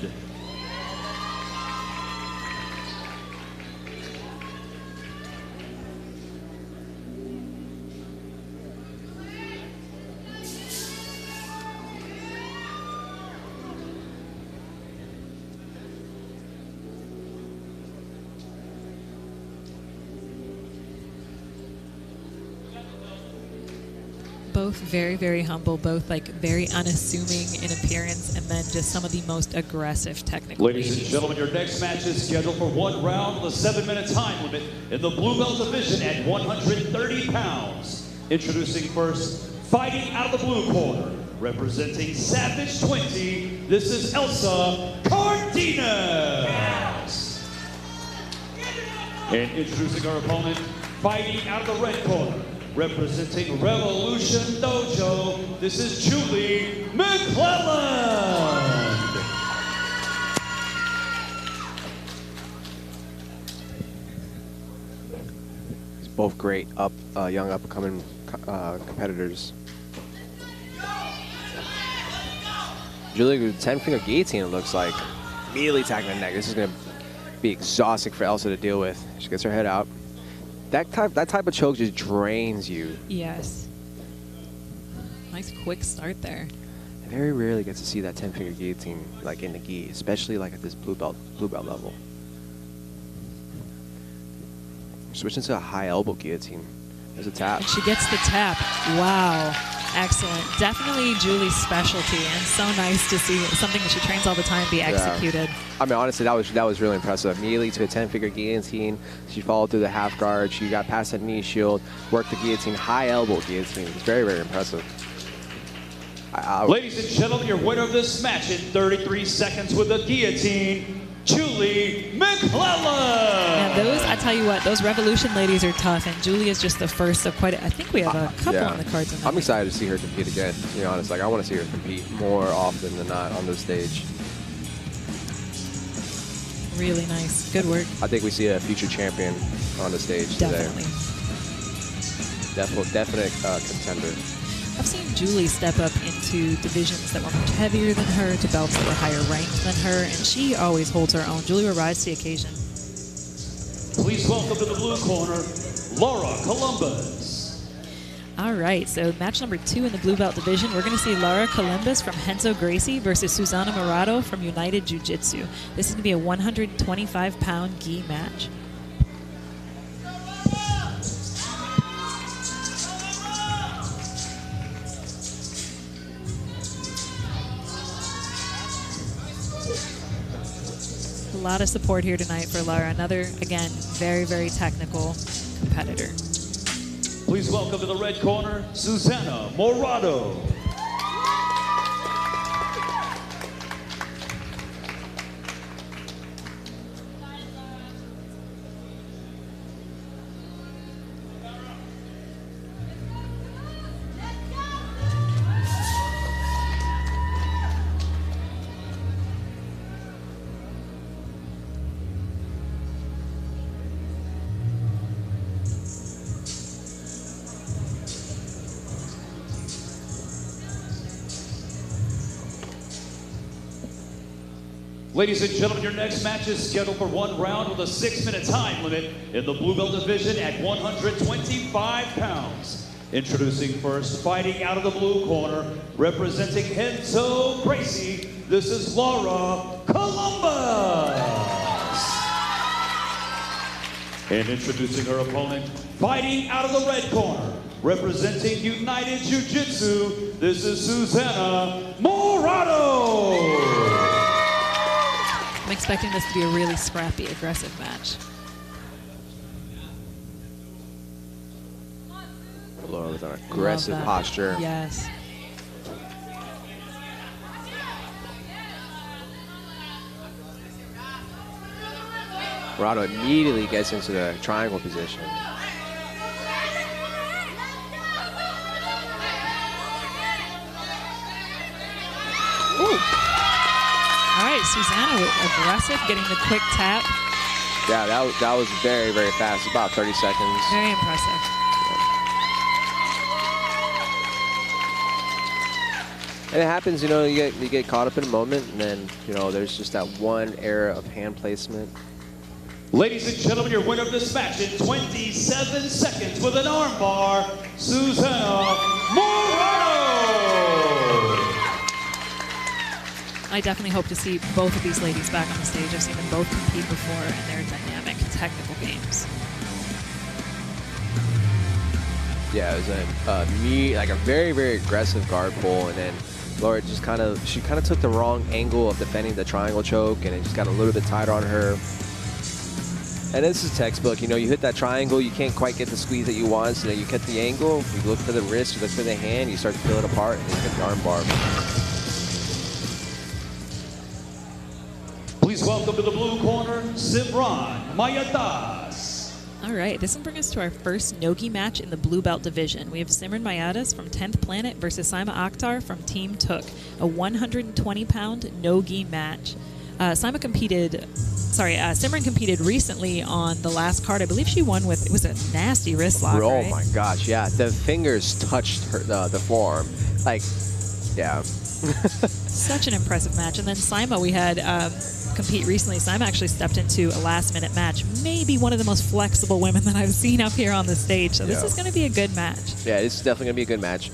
Both very, very humble, both like very unassuming in appearance, and then just some of the most aggressive technical Ladies and gentlemen, your next match is scheduled for 1 round with a 7-minute time limit in the blue belt division at 130 pounds. Introducing first, fighting out of the blue corner, representing Savage 20, this is Elsa Cardenas. And introducing our opponent, fighting out of the red corner, representing Revolution Dojo, this is Julie McClellan. Both great young up-and-coming competitors. Julie with 10-finger guillotine, it looks like. Immediately attacking the neck. This is going to be exhausting for Elsa to deal with. She gets her head out. That type of choke just drains you. Yes. Nice quick start there. I very rarely get to see that 10-finger guillotine like in the gi, especially like at this blue belt level. Switching to a high elbow guillotine. There's a tap. And she gets the tap. Wow. Excellent. Definitely Julie's specialty, and so nice to see something that she trains all the time be executed. Yeah. I mean, honestly, that was really impressive. Immediately to a 10-finger guillotine. She followed through the half guard. She got past that knee shield, worked the guillotine, high elbow guillotine. It's very, very impressive. Ladies and gentlemen, your winner of this match in 33 seconds with the guillotine, Julie McClellan. And those, I tell you what, those Revolution ladies are tough, and Julie is just the first of quite I think we have a couple on the cards. I'm excited to see her compete again, to be honest. Like, I want to see her compete more often than not on this stage. Really nice. Good work. I think we see a future champion on the stage Definitely. today. Definite contender. I've seen Julie step up into divisions that were much heavier than her, to belts that were higher ranked than her, and she always holds her own. Julie will rise to the occasion. Please welcome to the blue corner, Laura Columbus. All right, so match number 2 in the blue belt division, we're going to see Laura Columbus from Henzo Gracie versus Susana Morado from United Jiu Jitsu. This is going to be a 125-pound gi match. A lot of support here tonight for Laura. Another, again, very, very technical competitor. Please welcome to the red corner, Susana Morado. Ladies and gentlemen, your next match is scheduled for 1 round with a 6-minute time limit in the blue belt division at 125 pounds. Introducing first, fighting out of the blue corner, representing Henzo Gracie, this is Laura Columbus. And introducing her opponent, fighting out of the red corner, representing United Jiu Jitsu, this is Susana Morado. I'm expecting this to be a really scrappy, aggressive match. Laura with an aggressive posture. Yes. Morado immediately gets into the triangle position. Ooh. All right, Susana aggressive, getting the quick tap. Yeah, that was very, very fast. About 30 seconds. Very impressive. And it happens, you know, you get caught up in a moment, and then, you know, there's just that one error of hand placement. Ladies and gentlemen, your winner of this match in 27 seconds with an armbar, Susana Morado. I definitely hope to see both of these ladies back on the stage. I've seen them both compete before, and they're dynamic, technical games. Yeah, it was like a very, very aggressive guard pull, and then Laura just kind of took the wrong angle of defending the triangle choke, and it just got a little bit tighter on her. And this is textbook, you know, you hit that triangle, you can't quite get the squeeze that you want, so then you cut the angle, you look for the wrist, you look for the hand, you start to peel it apart, and you get the arm bar. Please welcome to the blue corner, Simran Mayadas. All right, this will bring us to our first Nogi match in the blue belt division. We have Simran Mayadas from 10th Planet versus Saima Akhtar from Team Took, a 120-pound Nogi match. Simran competed recently on the last card. I believe she won with, it was a nasty wrist lock, Oh right? my gosh, yeah. The fingers touched her, the forearm. Like, yeah. Such an impressive match. And then Saima, we had compete recently. Saima actually stepped into a last-minute match. Maybe one of the most flexible women that I've seen up here on the stage. So this is going to be a good match. Yeah, it's definitely going to be a good match.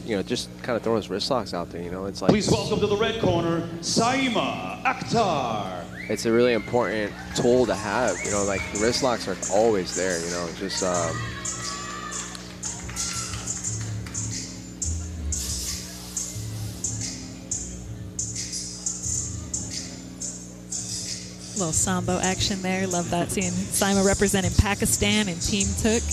You know, just kind of throw those wrist locks out there, you know. It's like, Please welcome to the red corner, Saima Akhtar. it's a really important tool to have, you know, like the wrist locks are always there, you know, just little sambo action there. Love that. Seeing Saima representing Pakistan and Team Took.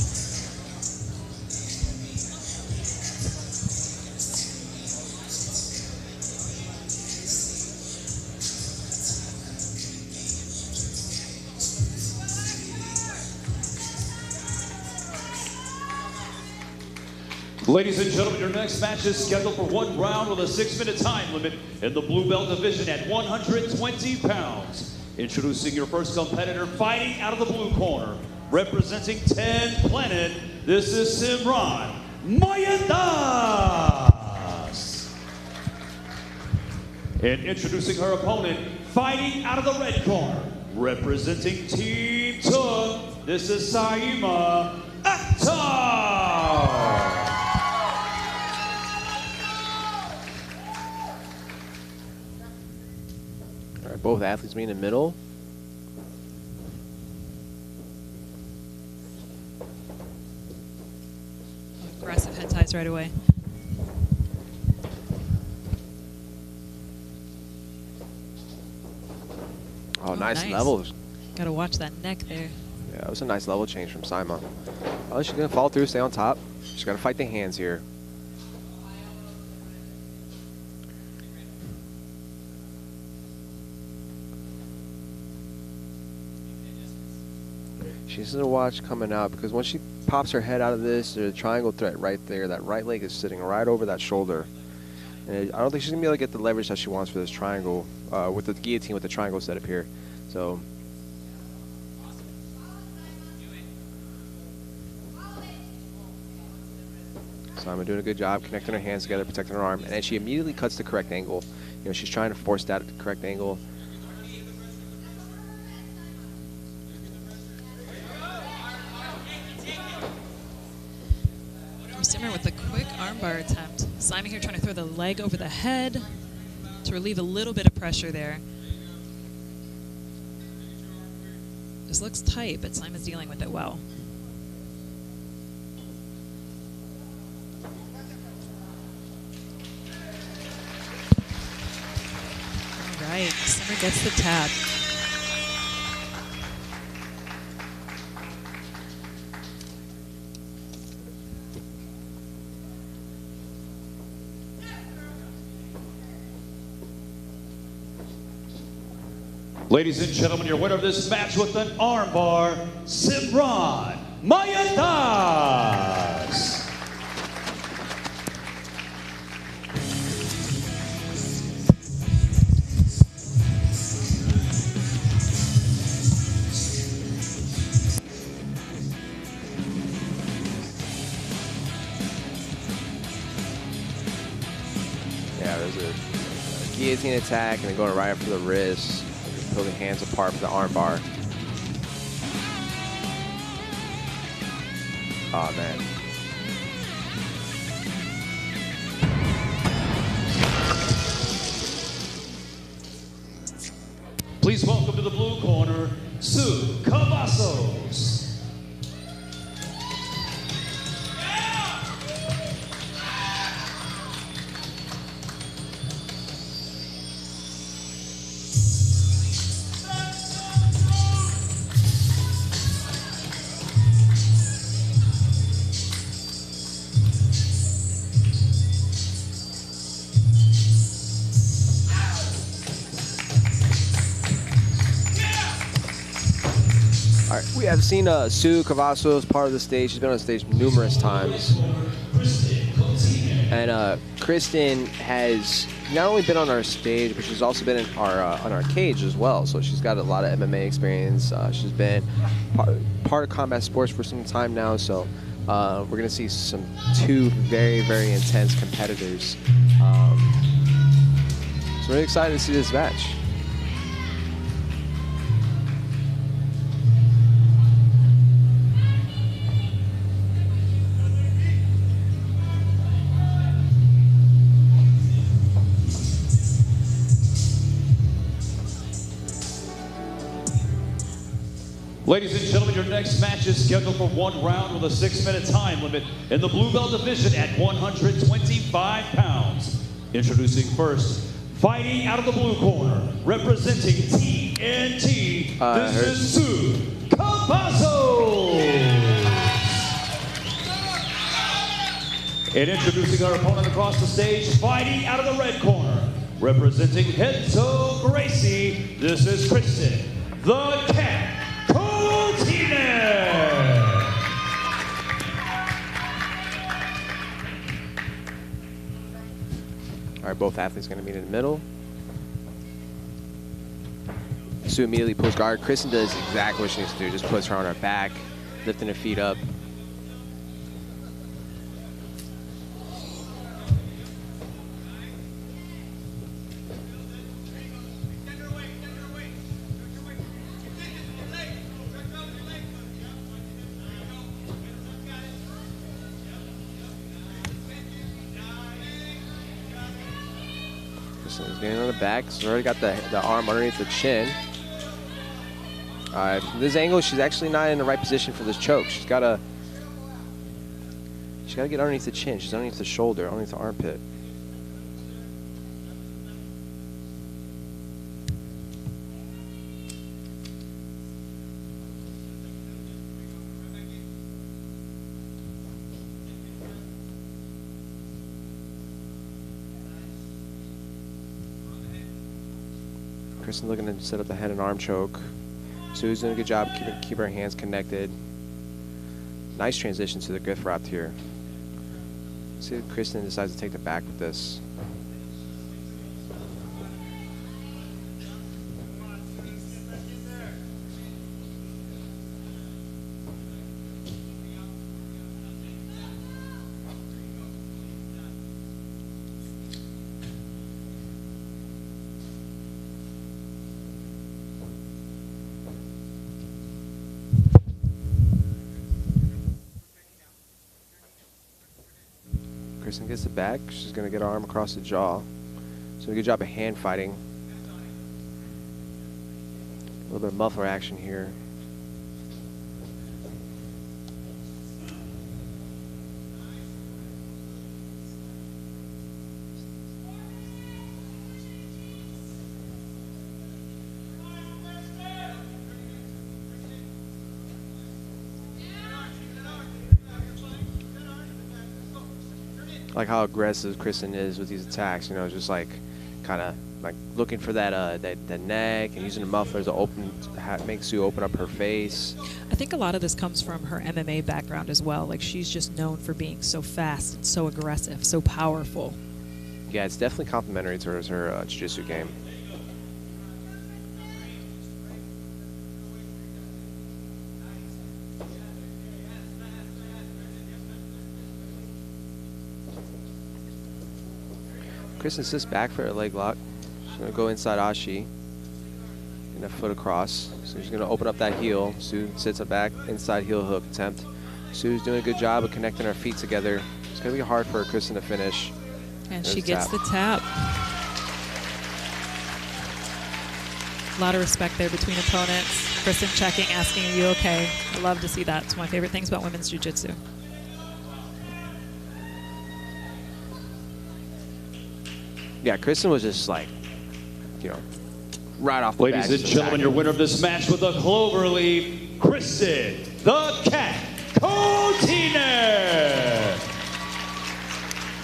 Ladies and gentlemen, your next match is scheduled for 1 round with a 6-minute time limit in the blue belt division at 120 pounds. Introducing your first competitor, fighting out of the blue corner, representing 10th Planet, this is Simran Mayadas. And introducing her opponent, fighting out of the red corner, representing Team Took, this is Saima Akhtar. all right, both athletes meet in the middle. Aggressive head ties right away. Oh, nice nice. levels. Got to watch that neck there. Yeah, that was a nice level change from Saima. Oh, she's going to follow through, stay on top. She's got to fight the hands here. She needs to watch coming out because once she pops her head out of this, there's a triangle threat right there. That right leg is sitting right over that shoulder. And I don't think she's going to be able to get the leverage that she wants for this triangle with the guillotine with the triangle set up here. So Saima doing a good job connecting her hands together, protecting her arm, and then she immediately cuts the correct angle. You know, she's trying to force that at the correct angle. Simmer with the quick armbar attempt. Saima here trying to throw the leg over the head to relieve a little bit of pressure there. This looks tight, but Saima's dealing with it well. All right, Simmer gets the tap. Ladies and gentlemen, your winner of this match with an armbar, Simran Mayadas. Yeah, there's a guillotine attack and then going right up for the wrist. Pull the hands apart for the armbar. Oh man. Please welcome to the blue corner, Sue Cavazos. All right, we have seen Sue Cavazos part of the stage. She's been on the stage numerous times. And Kristen has not only been on our stage, but she's also been in our on our cage as well. So she's got a lot of MMA experience. She's been part of combat sports for some time now. So we're going to see two very, very intense competitors. So we're really excited to see this match. Ladies and gentlemen, your next match is scheduled for 1 round with a 6-minute time limit in the blue belt division at 125 pounds. Introducing first, fighting out of the blue corner, representing TNT, this is Sue Cavazos. And introducing our opponent across the stage, fighting out of the red corner, representing Henzo Gracie, this is Kristen, the Cat. All right, both athletes going to meet in the middle. Sue immediately pulls guard. Kristen does exactly what she needs to do. Just puts her on her back, lifting her feet up. He's getting on the back. She's already got the arm underneath the chin. From this angle, she's actually not in the right position for this choke. She's got to get underneath the chin. She's underneath the shoulder, underneath the armpit. Kristen looking to set up the head and arm choke. Sue's doing a good job keep her hands connected. Nice transition to the grip wrap here. See if Kristen decides to take the back with this. Kristen gets the back. She's going to get her arm across the jaw. So a good job of hand fighting. A little bit of muffler action here. I like how aggressive Kristen is with these attacks, you know, just like kind of like looking for that neck and using the muffler to make Sue open up her face. I think a lot of this comes from her MMA background as well. Like, she's just known for being so fast and so aggressive, so powerful. Yeah, it's definitely complimentary to her jiu-jitsu game. Kristen sits back for a leg lock. She's going to go inside Ashi. And a foot across. So she's going to open up that heel. Sue sits up back, inside heel hook attempt. Sue's doing a good job of connecting her feet together. It's going to be hard for Kristen to finish. And There's she gets the tap. A lot of respect there between opponents. Kristen checking, asking, are you okay? I love to see that. It's one of my favorite things about women's jiu-jitsu. Yeah, Kristen was just like, you know, right off the bat. Ladies and gentlemen, your winner of this match with the cloverleaf, Kristen, the Cat Cardenas.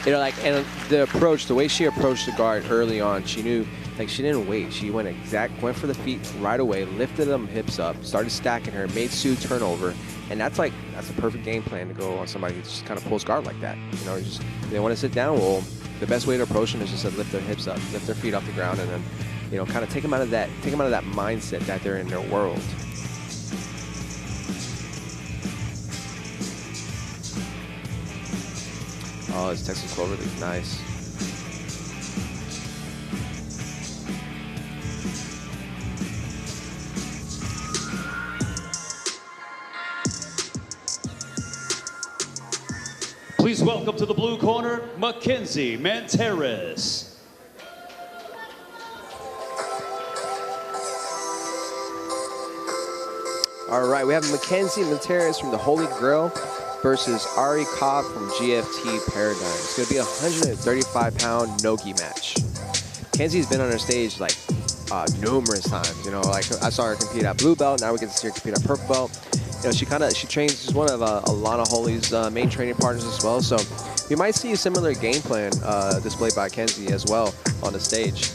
You know, like, and the approach, the way she approached the guard early on, she knew Like, she didn't wait. She went for the feet right away, lifted them hips up, started stacking her, made Sue turn over. And that's a perfect game plan to go on somebody who just kind of pulls guard like that. You know, just they want to sit down. Well, the best way to approach them is just to lift their hips up, lift their feet off the ground, and then, you know, kind of take them out of that mindset that they're in their world. Oh, this Texas Clover is nice. Please welcome to the blue corner, Mackenzie Manteris. All right, we have Mackenzie Manteris from the Holy Grail versus Ari Cobb from GFT Paradigm. It's going to be a 135-pound no-gi match. Mackenzie's been on her stage like numerous times. You know, like I saw her compete at blue belt. Now we get to see her compete at purple belt. You know, she trains. She's one of Alana Holy's main training partners as well. So we might see a similar game plan displayed by Kenzie as well on the stage.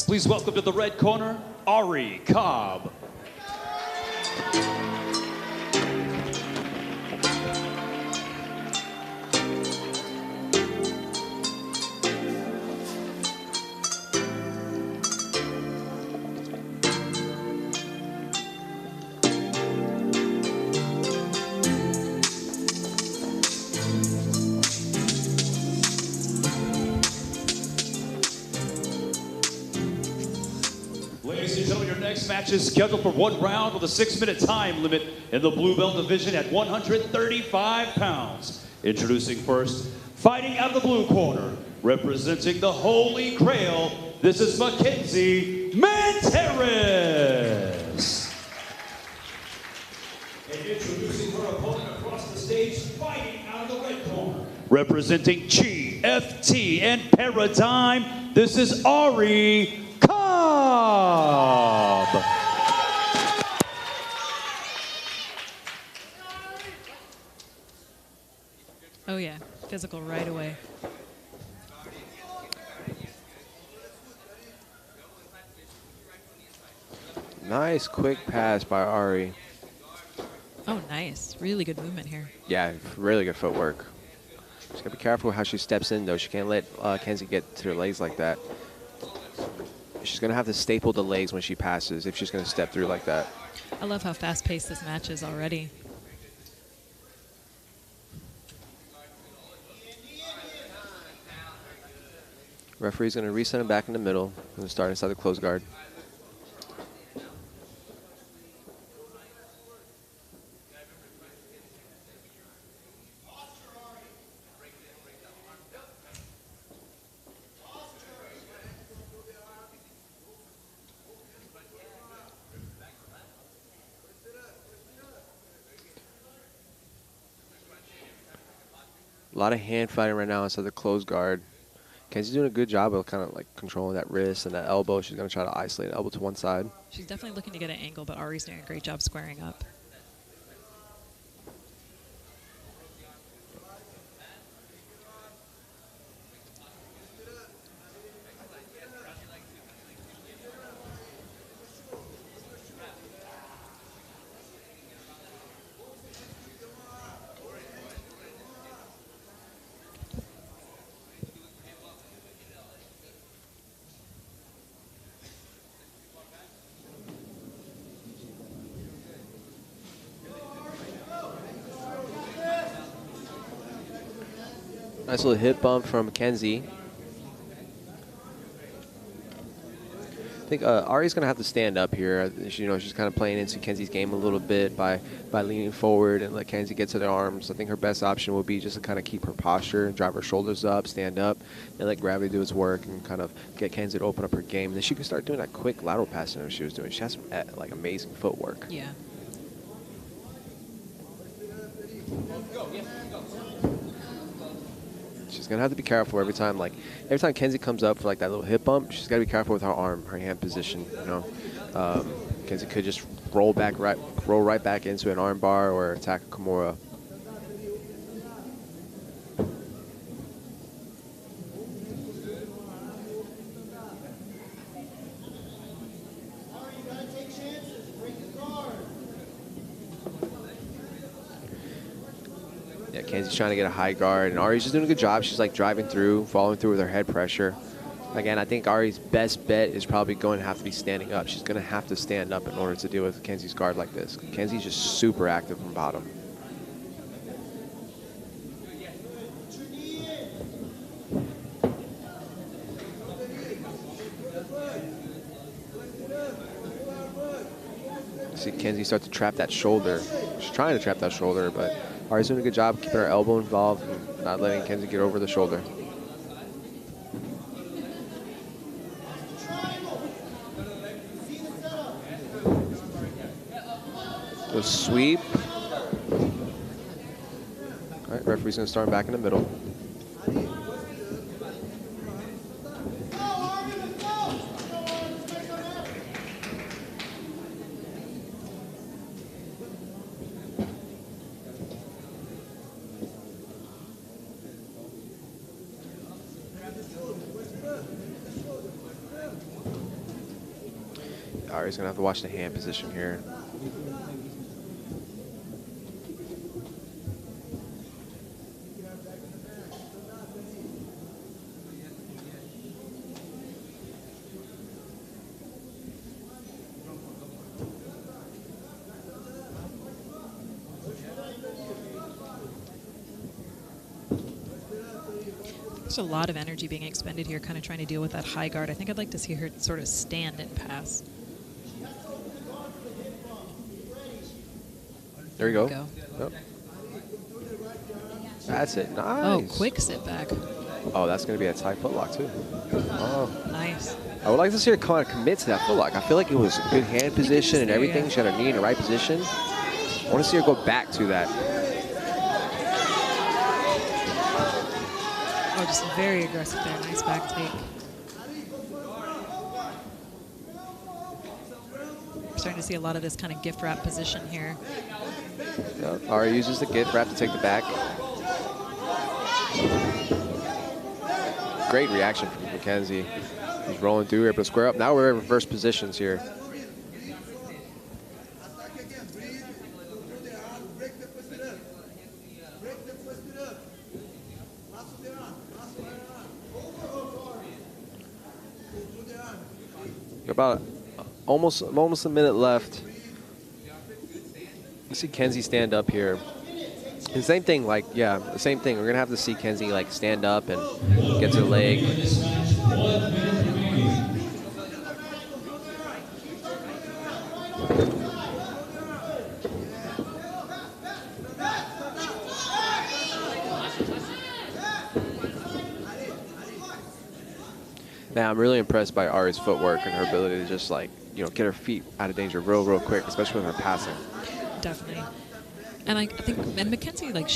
Please welcome to the red corner, Ari Cobb. Match is scheduled for 1 round with a 6-minute time limit in the blue belt division at 135 pounds. Introducing first, fighting out of the blue corner, representing the Holy Grail, this is Mackenzie Manteris. And introducing her opponent across the stage, fighting out of the red corner, representing GFT and Paradigm, this is Ari Cobb. Oh yeah, physical right away. Nice quick pass by Ari. Oh, nice. Really good movement here. Yeah, really good footwork. She's got to be careful how she steps in, though. She can't let Kenzie get to her legs like that. She's going to have to staple the legs when she passes if she's going to step through like that. I love how fast-paced this match is already. Referee's going to reset him back in the middle and start inside the close guard. A lot of hand fighting right now inside the close guard. Kenzie's doing a good job of kind of like controlling that wrist and that elbow. She's going to try to isolate the elbow to one side. She's definitely looking to get an angle, but Ari's doing a great job squaring up. Nice little hip bump from Kenzie. I think Ari's going to have to stand up here. You know, she's kind of playing into Kenzie's game a little bit by leaning forward and let Kenzie get to the arms. I think her best option will be just to kind of keep her posture, drive her shoulders up, stand up, and let gravity do its work and kind of get Kenzie to open up her game. And then she can start doing that quick lateral passing that she was doing. She has some like amazing footwork. Yeah. She's gonna have to be careful every time Kenzie comes up for like that little hip bump. She's gotta be careful with her arm, her hand position. You know, Kenzie could just roll right back into an arm bar or attack a Kimura. Yeah, Kenzie's trying to get a high guard, and Ari's just doing a good job. She's like driving through, following through with her head pressure. Again, I think Ari's best bet is probably going to have to be standing up. She's going to have to stand up in order to deal with Kenzie's guard like this. Kenzie's just super active from bottom. See Kenzie start to trap that shoulder. She's trying to trap that shoulder, but Ari's doing a good job keeping her elbow involved and not letting Kenzie get over the shoulder. The sweep. All right, referee's going to start back in the middle. Ari's going to have to watch the hand position here. There's a lot of energy being expended here, kind of trying to deal with that high guard. I think I'd like to see her sort of stand and pass. There you go. Yep. That's it. Nice. Oh, quick sit back. Oh, that's going to be a tight footlock, too. Oh. Nice. I would like to see her kind of commit to that footlock. I feel like it was a good hand position and everything. She had her knee in the right position. I want to see her go back to that. Oh, just very aggressive there. Nice back take. Starting to see a lot of this kind of gift wrap position here. Yep. Ari uses the gift wrap to take the back. Great reaction from Mackenzie. He's rolling through, able to square up. Now we're in reverse positions here. About almost a minute left. You see Kenzie stand up here. And same thing, like, yeah, the same thing. We're going to have to see Kenzie, like, stand up and get to the leg. Now, I'm really impressed by Ari's footwork and her ability to just, like, you know, get her feet out of danger real quick, especially with her passing. Definitely. And I think, and Mackenzie, like,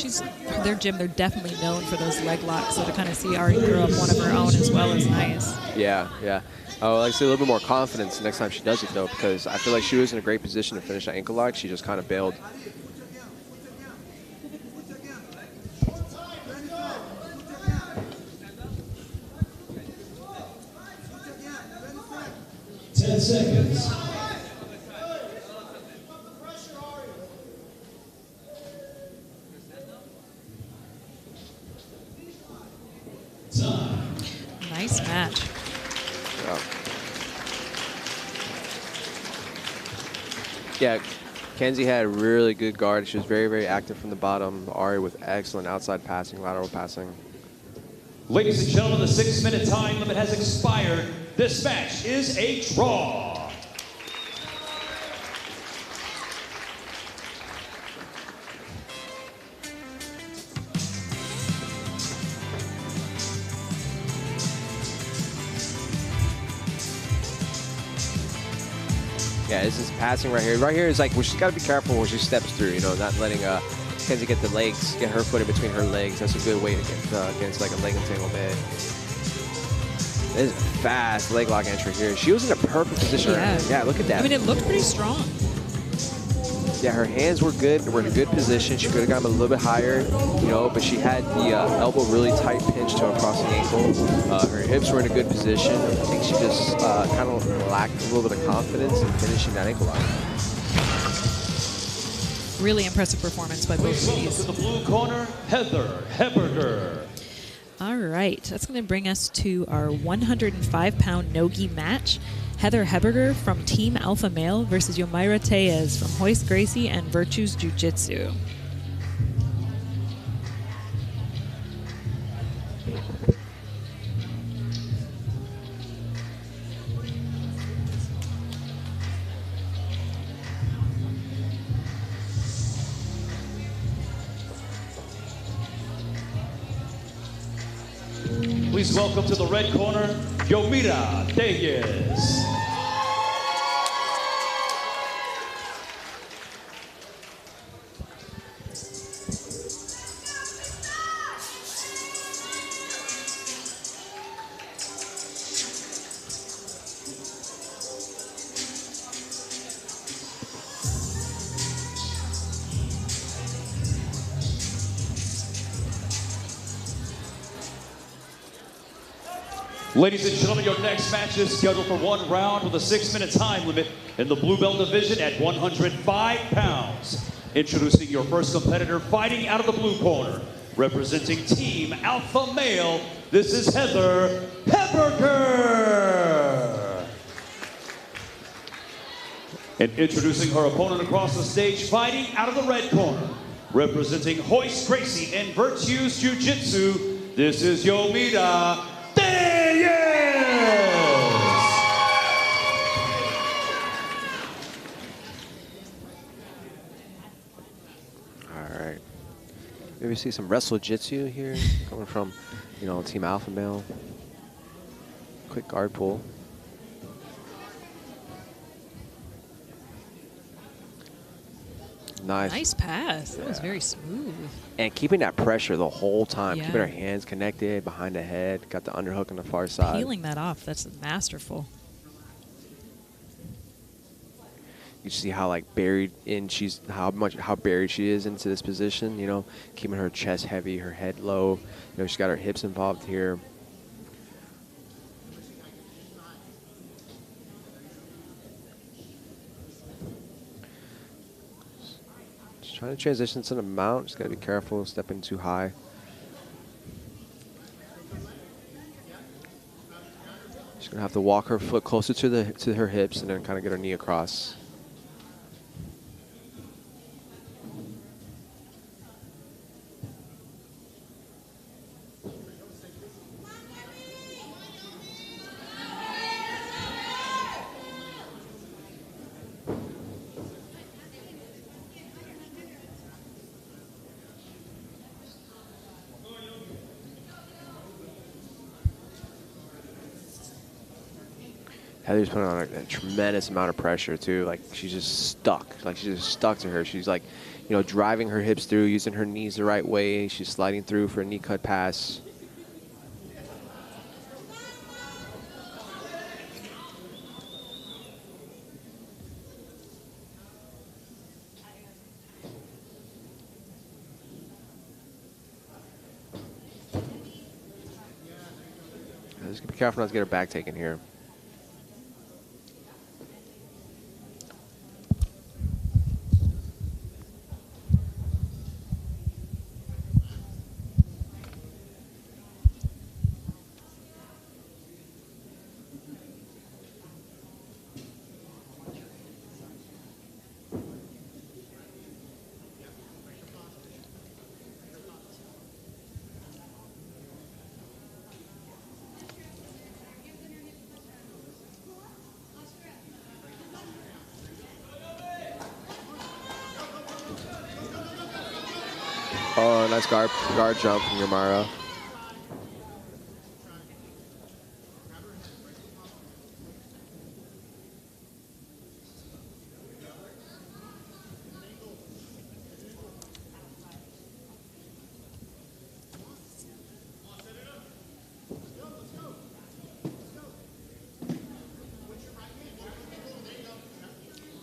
their gym, they're definitely known for those leg locks. So to kind of see Ari throw up one of her own as well is nice. Yeah, yeah. I would like to see a little bit more confidence the next time she does it, though, because I feel like she was in a great position to finish that ankle lock. She just kind of bailed. Seconds. Time. Nice match. Yeah, Kenzie had a really good guard. She was very active from the bottom. Ari with excellent outside passing, lateral passing. Ladies and gentlemen, the 6-minute time limit has expired. This match is a draw. Yeah, this is passing right here. Right here is like, well, she's got to be careful when she steps through, you know, not letting Kenzie get the legs, get her foot in between her legs. That's a good way to get against like a leg entanglement. This is a fast leg lock entry here. She was in a perfect position. Yeah. Yeah, look at that. I mean, it looked pretty strong. Yeah, her hands were good. Were in a good position. She could have gotten a little bit higher, you know, but she had the elbow really tight pinched to across the ankle. Her hips were in a good position. I think she just kind of lacked a little bit of confidence in finishing that ankle lock. Really impressive performance by both Please welcome ladies. to the blue corner, Heather Heberger. All right, that's going to bring us to our 105-pound no-gi match. Heather Heberger from Team Alpha Male versus Yomaira Tellez from Hoist Gracie and Virtues Jiu Jitsu. Please welcome to the red corner, Yomaira Tellez. Ladies and gentlemen, your next match is scheduled for 1 round with a 6-minute time limit in the blue belt division at 105 pounds. Introducing your first competitor fighting out of the blue corner, representing Team Alpha Male, this is Heather Heberger. And introducing her opponent across the stage, fighting out of the red corner, representing Hoist Gracie and Virtues Jiu Jitsu, this is Yomaira Tellez. All right. Maybe see some wrestle jitsu here coming from, you know, Team Alpha Male. Quick guard pull. Nice. Nice pass. That was very smooth. And keeping that pressure the whole time, Yeah. keeping her hands connected behind the head, got the underhook on the far side. Peeling that off, that's masterful. You see how like buried in how buried she is into this position, you know, keeping her chest heavy, her head low. You know, she's got her hips involved here. Just trying to transition to the mount, just gotta be careful, stepping too high. She's gonna have to walk her foot closer to her hips and then kind of get her knee across. Heather's putting on a tremendous amount of pressure too. Like she's just stuck. Like she's just stuck to her. She's like, you know, driving her hips through, using her knees the right way. She's sliding through for a knee cut pass. Just be careful not to get her back taken here. Oh, nice guard jump from Yomaira.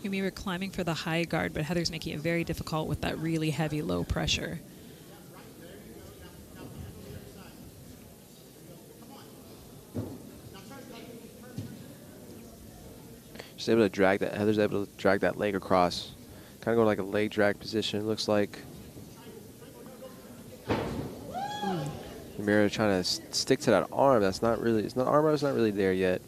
We were climbing for the high guard, but Heather's making it very difficult with that really heavy low pressure. She's able to drag that. Heather's able to drag that leg across, Kind of go like a leg drag position, it looks like. Samara trying to stick to that arm. That's not really, it's not, arm is not really there yet.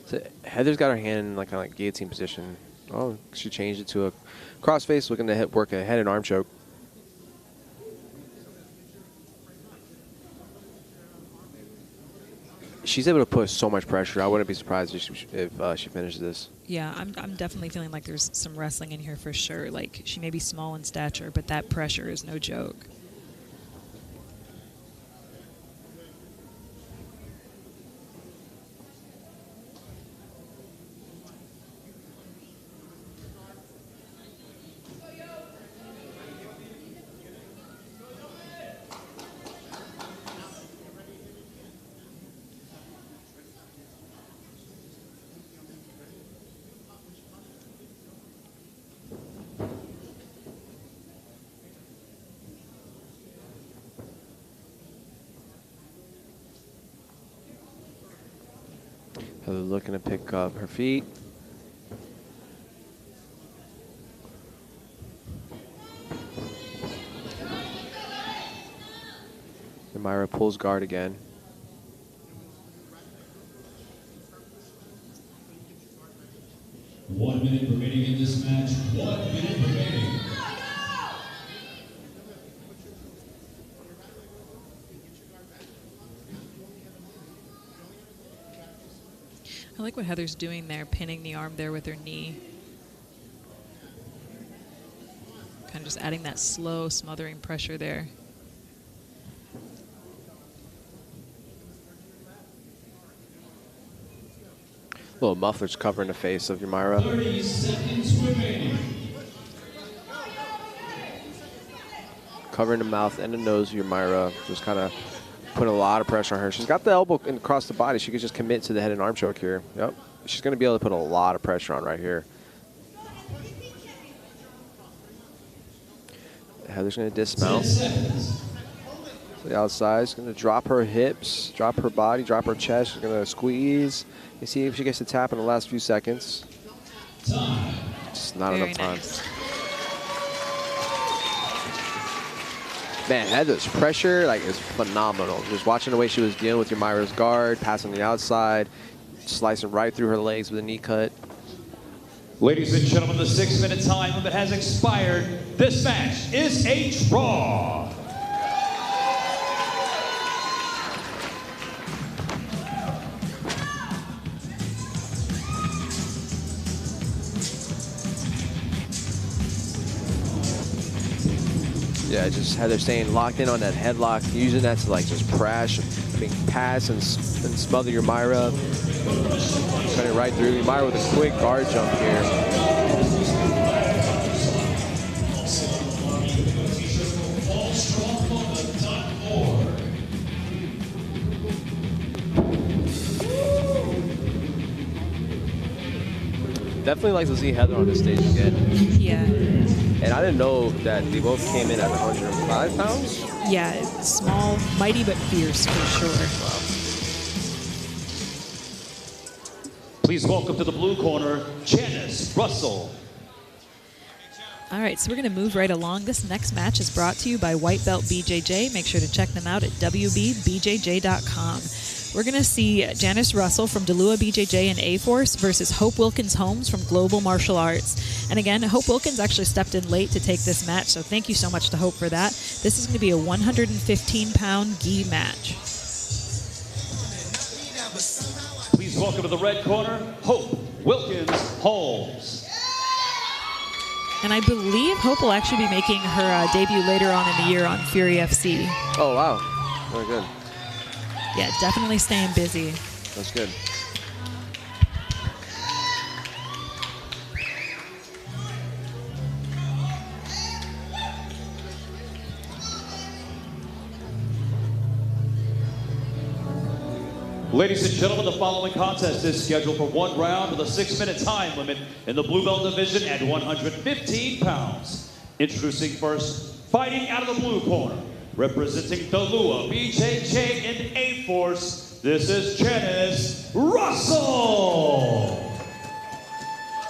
So Heather's got her hand in like kind of like guillotine position. Oh, she changed it to a crossface, looking to work a head and arm choke. She's able to put so much pressure. I wouldn't be surprised if she finishes this. Yeah, I'm definitely feeling like there's some wrestling in here for sure. Like, she may be small in stature, but that pressure is no joke. Heather looking to pick up her feet. And Myra pulls guard again. One minute remaining in this match. 1 minute remaining. I like what Heather's doing there, pinning the arm there with her knee. Kind of just adding that slow, smothering pressure there. Little mufflers covering the face of your Myra. 30 seconds remaining. Covering the mouth and the nose of your Myra. Just kind of putting a lot of pressure on her. She's got the elbow across the body. She could just commit to the head and arm choke here. Yep. She's going to be able to put a lot of pressure on right here. Heather's going to dismount. To the outside. She's going to drop her hips, drop her body, drop her chest. She's going to squeeze. You see if she gets to tap in the last few seconds. Just not enough time. Nice. Man, Heather's pressure is phenomenal. Just watching the way she was dealing with your Myra's guard, passing the outside, slicing right through her legs with a knee cut. Ladies and gentlemen, the 6-minute time limit has expired. This match is a draw. Yeah, just Heather staying locked in on that headlock, using that to just pass and smother your Myra. Cutting right through your Myra with a quick guard jump here. Definitely like to see Heather on this stage again. Yeah. And I didn't know that they both came in at 105 pounds. Yeah, it's small, mighty, but fierce for sure. Wow. Please welcome to the blue corner, Janice Russell. All right, so we're going to move right along. This next match is brought to you by White Belt BJJ. Make sure to check them out at wbbjj.com. We're going to see Janice Russell from Delua BJJ and A-Force versus Hope Wilkins Holmes from Global Martial Arts. And again, Hope Wilkins actually stepped in late to take this match, so thank you so much to Hope for that. This is going to be a 115-pound gi match. Please welcome to the red corner, Hope Wilkins Holmes. And I believe Hope will actually be making her debut later on in the year on Fury FC. Oh, wow. Very good. Yeah, definitely staying busy. That's good. Ladies and gentlemen, the following contest is scheduled for 1 round with a 6-minute time limit in the blue belt division at 115 pounds. Introducing first, fighting out of the blue corner, representing the Lua BJJ and A-Force, this is Janice Russell.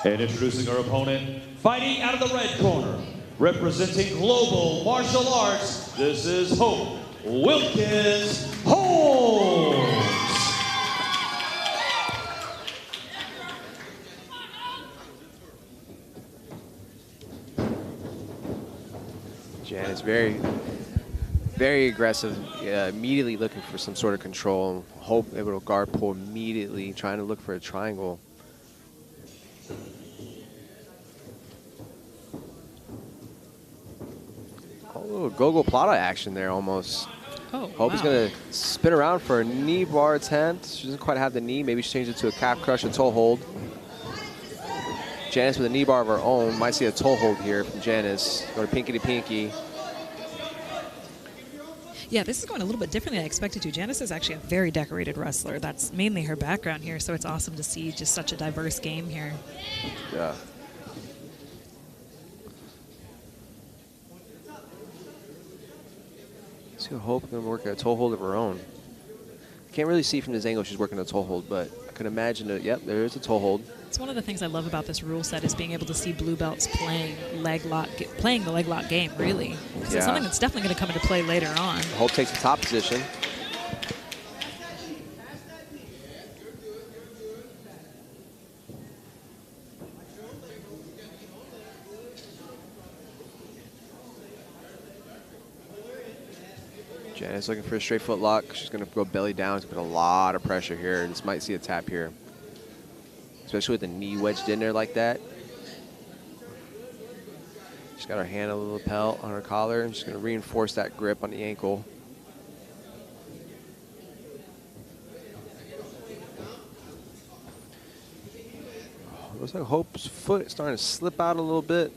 And introducing her opponent, fighting out of the red corner, representing Global Martial Arts, this is Hope Wilkins Holmes. Janice very, very aggressive, immediately looking for some sort of control. Hope able to guard pull immediately, trying to look for a triangle. A little Gogo Plata action there almost. Oh, Hope is going to spin around for a knee bar attempt. She doesn't quite have the knee. Maybe she changed it to a calf crush, a toe hold. Janice with a knee bar of her own. Might see a toe hold here from Janice. Going to pinky to pinky. Yeah, this is going a little bit differently than I expected to. Janice is actually a very decorated wrestler. That's mainly her background here, so it's awesome to see just such a diverse game here. Yeah. See, Hope going to work a toe hold of her own. Can't really see from this angle she's working a toe hold, but I can imagine that, yep, there is a toe hold. It's one of the things I love about this rule set is being able to see blue belts playing the leg lock game, really. Because it's something that's definitely going to come into play later on. Hope takes the top position. Janice looking for a straight foot lock. She's going to go belly down. She's going to put a lot of pressure here. This might see a tap here, especially with the knee wedged in there like that. She's got her hand on the lapel on her collar, and she's going to reinforce that grip on the ankle. Looks like Hope's foot is starting to slip out a little bit.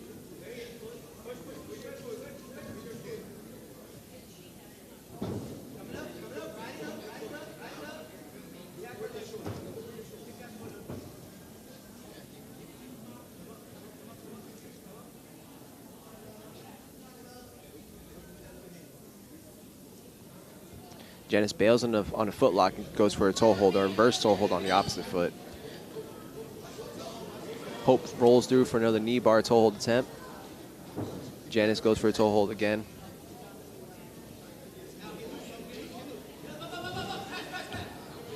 Janice bails on a foot lock and goes for a toe hold, or a reverse toe hold on the opposite foot. Hope rolls through for another knee bar toe hold attempt. Janice goes for a toe hold again.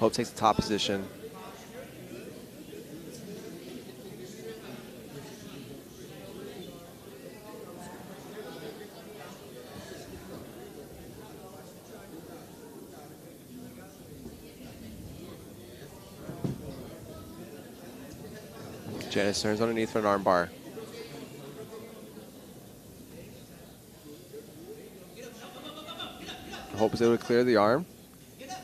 Hope takes the top position. Janice turns underneath for an arm bar. Hope is able to clear the arm. Man,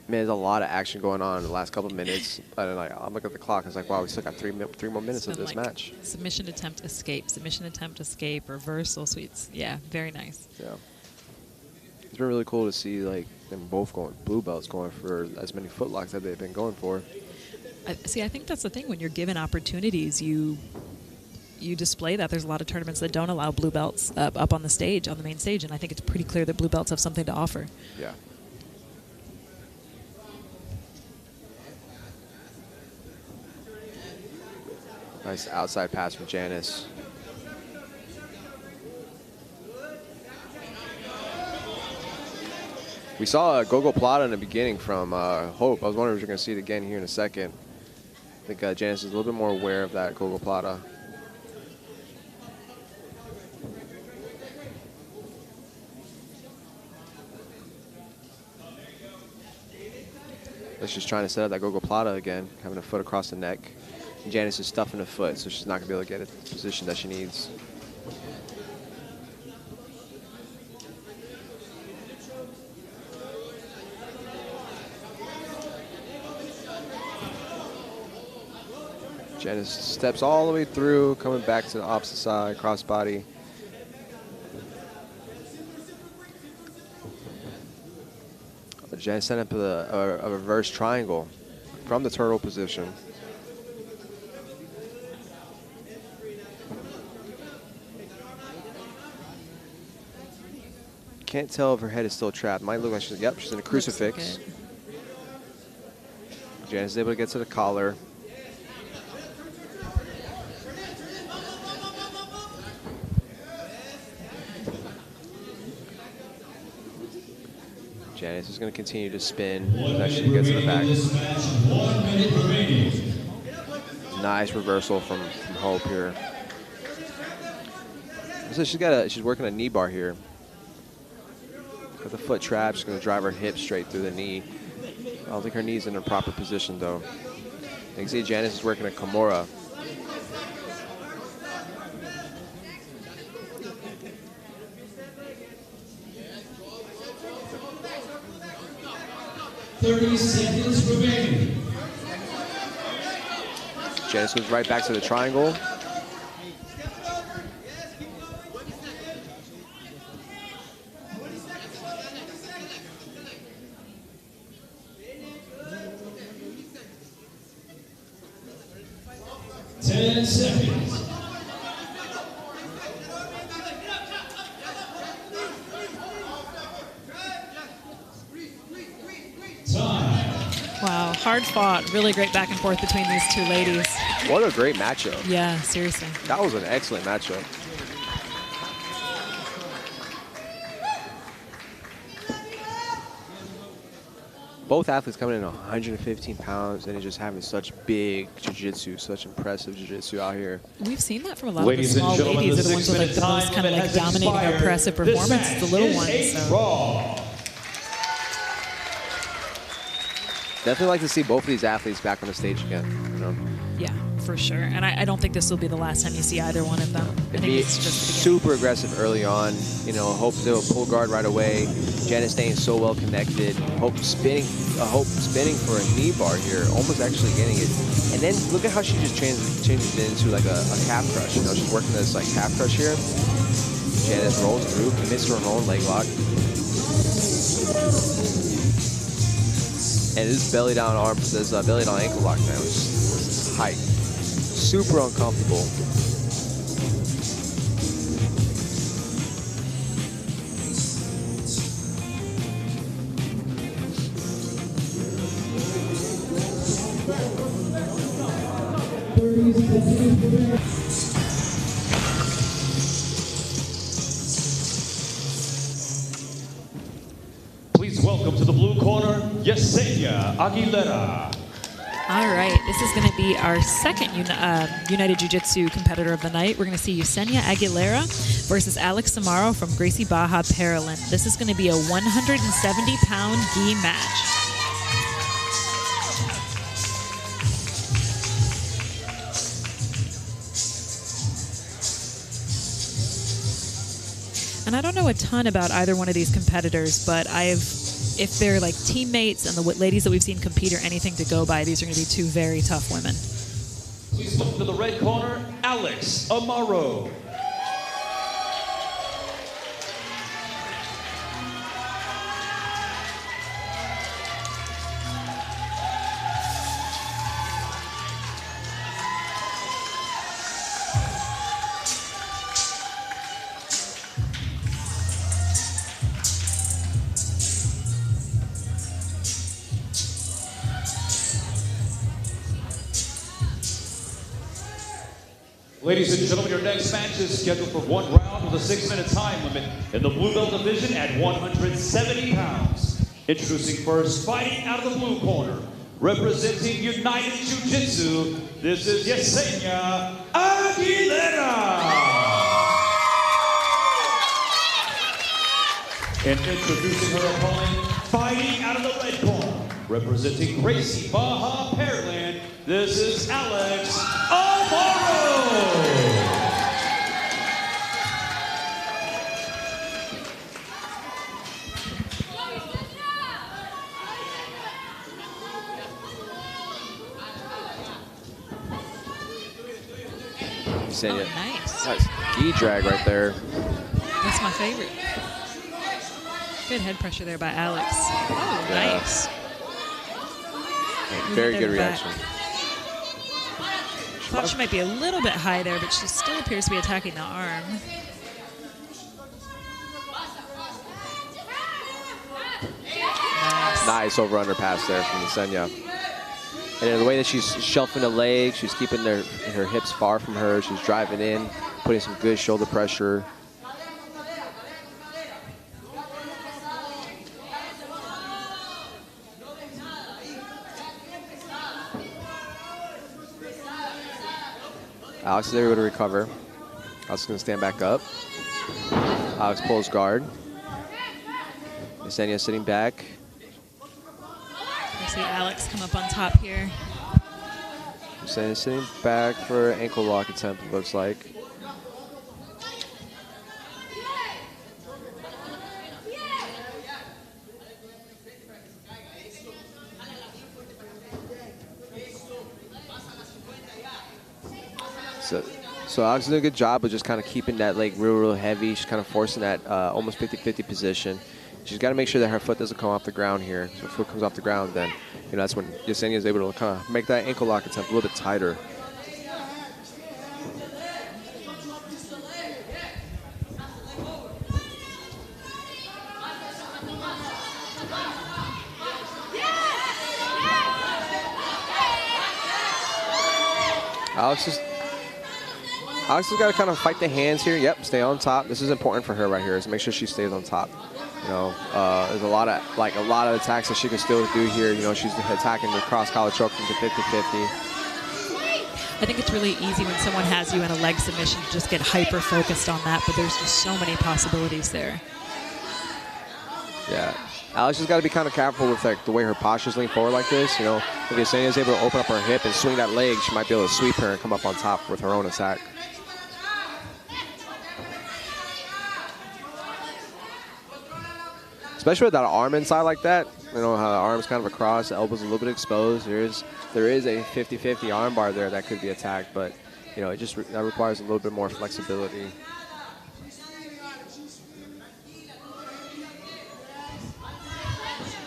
there's a lot of action going on in the last couple of minutes. I'm looking at the clock. It's like, wow, we still got three more minutes of this match. Submission attempt, escape, reversal sweeps. Yeah, very nice. Yeah. It's been really cool to see like them both going, blue belts going for as many footlocks that they've been going for. I think that's the thing. When you're given opportunities, you display that. There's a lot of tournaments that don't allow blue belts up on the stage, on the main stage, and I think it's pretty clear that blue belts have something to offer. Yeah. Nice outside pass from Janice. We saw a Gogo Plata in the beginning from Hope. I was wondering if you're going to see it again here in a second. I think Janice is a little bit more aware of that Gogo Plata. Let's just trying to set up that Gogo Plata again, having a foot across the neck. And Janice is stuffing the foot, so she's not going to be able to get it the position that she needs. Janice steps all the way through, coming back to the opposite side, crossbody. Jen set up a reverse triangle from the turtle position. Can't tell if her head is still trapped. Might look like she's, yep, she's in a crucifix. Jen is able to get to the collar. Janice is going to continue to spin as she gets to the back. 1 minute remaining. Nice reversal from Hope here. So she's working a knee bar here. Got the foot trapped. She's going to drive her hip straight through the knee. I don't think her knee's in a proper position though. You can see Janice is working a Kimura. Seconds remaining. Janice goes right back to the triangle. Seconds. Wow, hard fought. Really great back and forth between these two ladies. What a great matchup. Yeah, seriously. That was an excellent matchup. Both athletes coming in 115 pounds and just having such big jiu-jitsu, such impressive jiu-jitsu out here. We've seen that from a lot of the small ladies are the ones with like the most kind of like dominating or impressive performance. It's the little ones. So. Definitely like to see both of these athletes back on the stage again. You know? Yeah, for sure. And I don't think this will be the last time you see either one of them. I think it's just super aggressive early on. You know, Hope to pull guard right away. Janice staying so well connected. Hope spinning for a knee bar here, almost actually getting it. And then look at how she just changes it into like a calf crush. You know, she's working this like calf crush here. Janice rolls through, commits to her own leg lock. And this belly down arm, this belly down ankle lock, man, was tight. Super uncomfortable. Please welcome to the blue corner, Yesenia Aguilera. All right, this is going to be our second United Jiu-Jitsu competitor of the night. We're going to see Yesenia Aguilera versus Alex Samara from Gracie Baja Pearlan. This is going to be a 170-pound gi match. And I don't know a ton about either one of these competitors, but if they're like teammates and the ladies that we've seen compete or anything to go by, these are going to be two very tough women. Please welcome to the red corner, Alex Amaro. Ladies and gentlemen, your next match is scheduled for 1 round with a 6-minute time limit in the blue belt division at 170 pounds. Introducing first, fighting out of the blue corner, representing United Jiu-Jitsu, this is Yesenia Aguilera. And introducing her opponent, fighting out of the red corner, representing Gracie Baja Pearlan, this is Alex Amaro. Yesenia. Oh, nice. Nice gi drag right there. That's my favorite. Good head pressure there by Alex. Oh, Yeah. nice. Very good reaction. Thought she might be a little bit high there, but she still appears to be attacking the arm. Nice over-under pass there from Yesenia. And then the way that she's shelving the leg, she's keeping her hips far from her. She's driving in, putting some good shoulder pressure. Alex is able to recover. Alex is going to stand back up. Alex pulls guard. Yesenia sitting back. I see Alex come up on top here. Yesenia sitting back for an ankle lock attempt, it looks like. So Alex is doing a good job of just kind of keeping that leg real heavy. She's kind of forcing that almost 50-50 position. She's got to make sure that her foot doesn't come off the ground here. So if her foot comes off the ground, then that's when Yesenia is able to kind of make that ankle lock attempt a little bit tighter. Alex has got to kind of fight the hands here. Yep, stay on top. This is important for her right here, is make sure she stays on top. There's a lot of attacks that she can still do here. She's attacking the cross collar choke into 50-50. I think it's really easy when someone has you in a leg submission to just get hyper focused on that, but there's just so many possibilities there. Yeah. Alex has got to be kind of careful with the way her posture's leaning forward like this. If Yesenia is able to open up her hip and swing that leg, she might be able to sweep her and come up on top with her own attack. Especially with that arm inside like that, how the arm's kind of across, the elbow's a little bit exposed. There is a 50-50 arm bar there that could be attacked, but that requires a little bit more flexibility.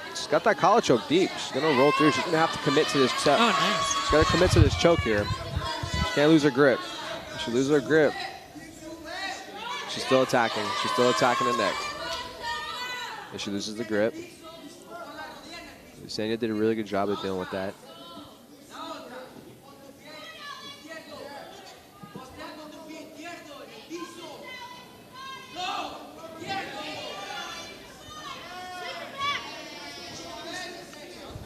She's got that collar choke deep. She's gonna roll through. She's gonna have to commit to this choke. Oh, nice. She's gotta commit to this choke here. She can't lose her grip. If she loses her grip, she's still attacking. She's still attacking the neck. And she loses the grip. Yesenia did a really good job of dealing with that.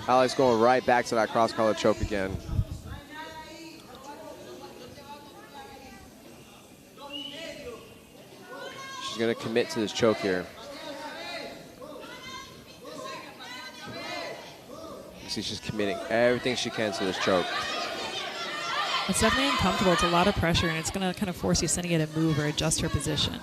Alex going right back to that cross collar choke again. She's going to commit to this choke here. See, she's committing everything she can to this choke. It's definitely uncomfortable. It's a lot of pressure, and it's going to kind of force Yesenia to move or adjust her position.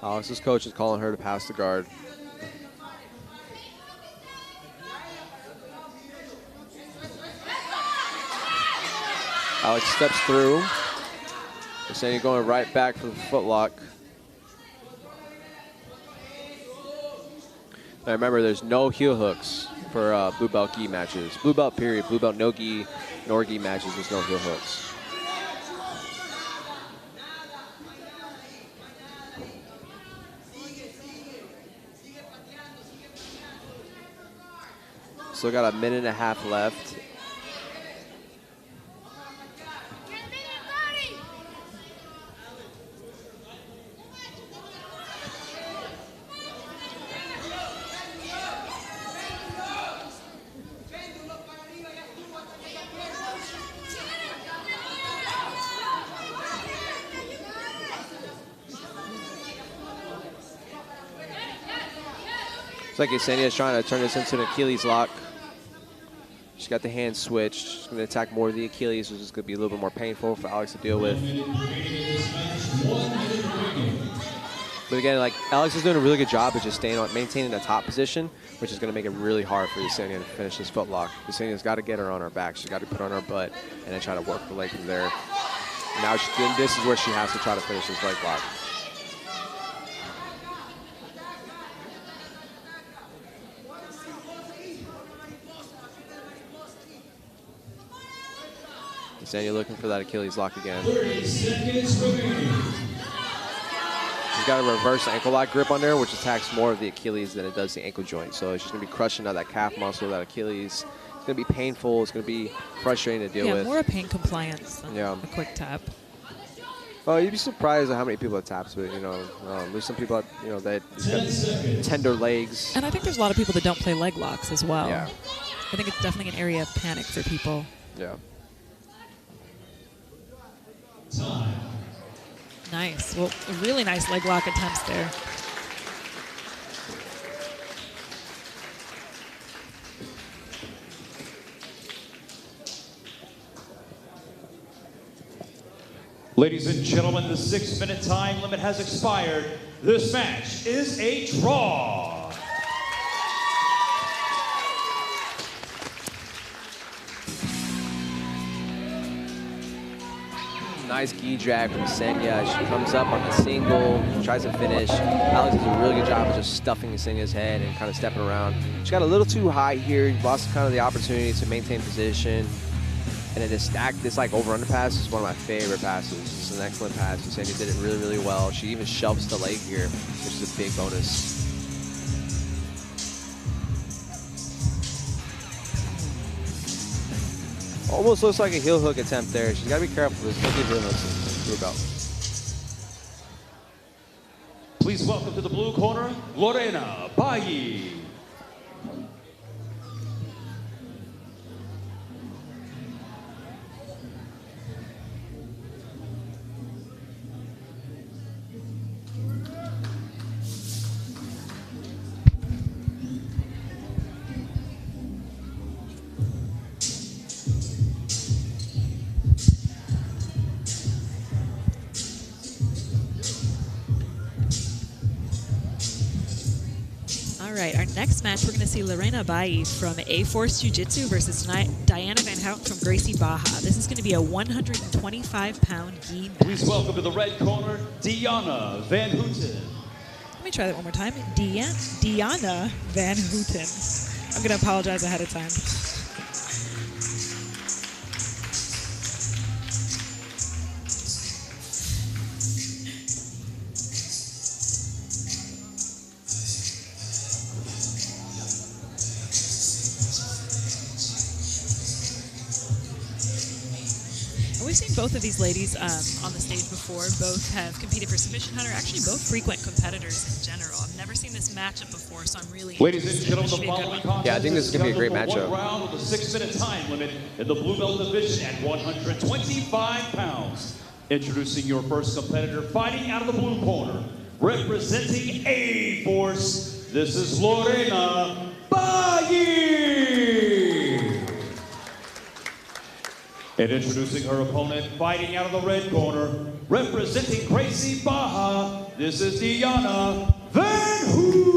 Alex's coach is calling her to pass the guard. Alex steps through. Yesenia going right back for the footlock. Now remember, there's no heel hooks for blue belt gi matches. Blue belt period. Blue belt no gi nor gi matches. There's no heel hooks. Still got a minute and a half left. Looks like Yesenia is trying to turn this into an Achilles lock. She's got the hand switched. She's going to attack more of the Achilles, which is going to be a little bit more painful for Alex to deal with. But again, Alex is doing a really good job of just maintaining the top position, which is going to make it really hard for Yesenia to finish this footlock. Yesenia's got to get her on her back. She's got to put her on her butt and then try to work the leg from there. Now this is where she has to try to finish this leg lock. Yesenia looking for that Achilles lock again. 30 seconds remaining. She's got a reverse ankle lock grip on there, which attacks more of the Achilles than it does the ankle joint. So she's going to be crushing out that calf muscle, that Achilles. It's going to be painful. It's going to be frustrating to deal with. Yeah, more a pain compliance than Yeah. a quick tap. Well, you'd be surprised at how many people it taps with. You know, there's some people that, you know, that got tender legs. And I think there's a lot of people that don't play leg locks as well. Yeah. I think it's definitely an area of panic for people. Yeah. Time. Nice. Well, a really nice leg lock attempts there. Ladies and gentlemen, the 6-minute time limit has expired. This match is a draw. Nice gi drag from Yesenia. She comes up on the single, tries to finish. Alex does a really good job of just stuffing Yesenia's head and kind of stepping around. She got a little too high here, lost kind of the opportunity to maintain position. And then this stack, this like over-under pass is one of my favorite passes. It's an excellent pass. Yesenia did it really, really well. She even shoves the leg here, which is a big bonus. Almost looks like a heel hook attempt there. She's got to be careful. There's no good heel hooks to her belt. Please welcome to the blue corner, Lorena Bayi. All right, our next match, we're going to see Lorena Bayi from A-Force Jiu-Jitsu versus Diana Van Houten from Gracie Baja. This is going to be a 125-pound gi match. Please welcome to the red corner, Diana Van Houten. Let me try that one more time. Diana Van Houten. I'm going to apologize ahead of time. We've seen both of these ladies on the stage before. Both have competed for Submission Hunter. Actually, both frequent competitors in general. I've never seen this matchup before, so I'm really Ladies and interested. gentlemen, This the should be a good following one. contest Yeah, I think this is gonna be a great scheduled for matchup. one round with a 6-minute time limit in the blue belt division at 125 pounds. Introducing your first competitor, fighting out of the blue corner, representing A-Force, this is Lorena Bayi. And introducing her opponent, fighting out of the red corner, representing Gracie Baja, this is Diana Van Houten.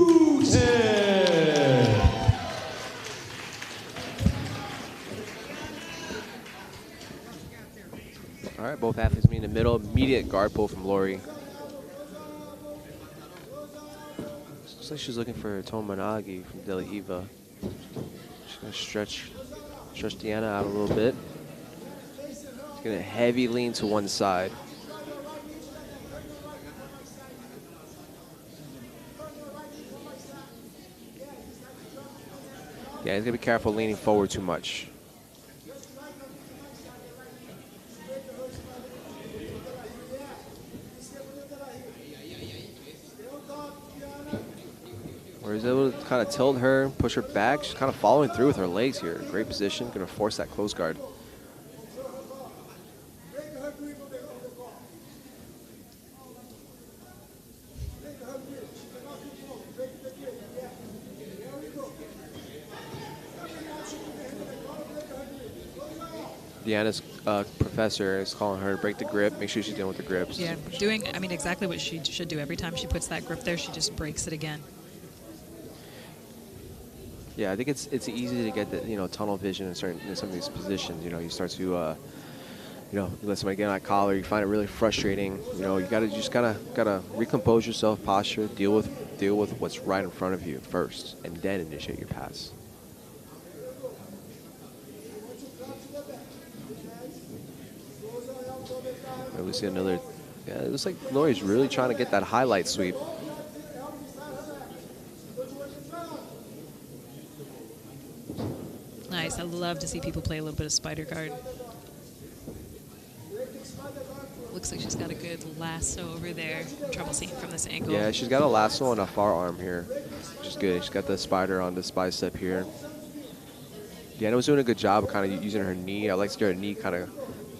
All right, both athletes meet in the middle. Immediate guard pull from Lori. Looks like she's looking for Tomanagi from De La Hiva. She's gonna stretch Diana out a little bit. She's gonna heavy lean to one side. Yeah, he's gonna be careful leaning forward too much. Where he's able to kind of tilt her, push her back. She's kind of following through with her legs here. Great position, gonna force that close guard. Deanna's professor is calling her to break the grip. Make sure she's dealing with the grips. Yeah, doing, I mean, exactly what she should do. Every time she puts that grip there, she just breaks it again. Yeah, I think it's easy to get the tunnel vision in some of these positions. You start to you know, you let somebody get on that collar, you find it really frustrating. You know, you gotta recompose yourself, posture, deal with what's right in front of you first, and then initiate your pass. We see another. Yeah, it looks like Lori's really trying to get that highlight sweep. Nice. I love to see people play a little bit of spider guard. Looks like she's got a good lasso over there. I'm trouble seeing from this angle. Yeah, she's got a lasso on a far arm here, which is good. She's got the spider on this bicep here. Deanna was doing a good job of kind of using her knee. I like to see her knee kind of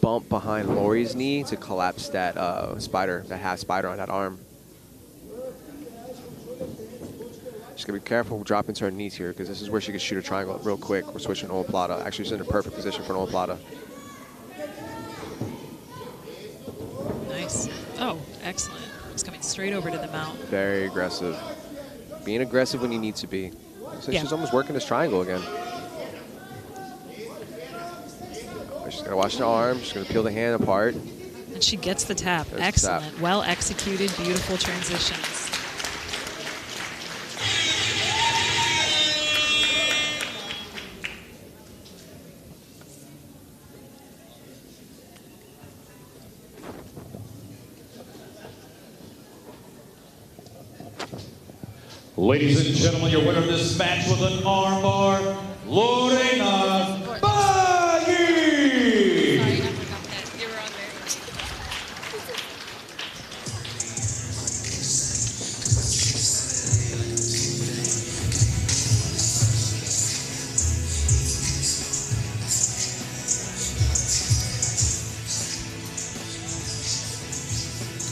bump behind Lori's knee to collapse that spider, that half spider on that arm. She's gonna be careful dropping to her knees here because this is where she can shoot a triangle real quick. We're switching to omoplata. Actually, she's in a perfect position for an omoplata. Nice. Oh, excellent. It's coming straight over to the mount. Very aggressive. Being aggressive when you need to be. So Yeah. she's almost working this triangle again. She's gonna watch the arm. She's gonna peel the hand apart. And she gets the tap. There's the Excellent. tap. Well executed, beautiful transitions. Ladies and gentlemen, your winner of this match with an armbar, Lorena Bjj. Sorry, I forgot that. You were on there.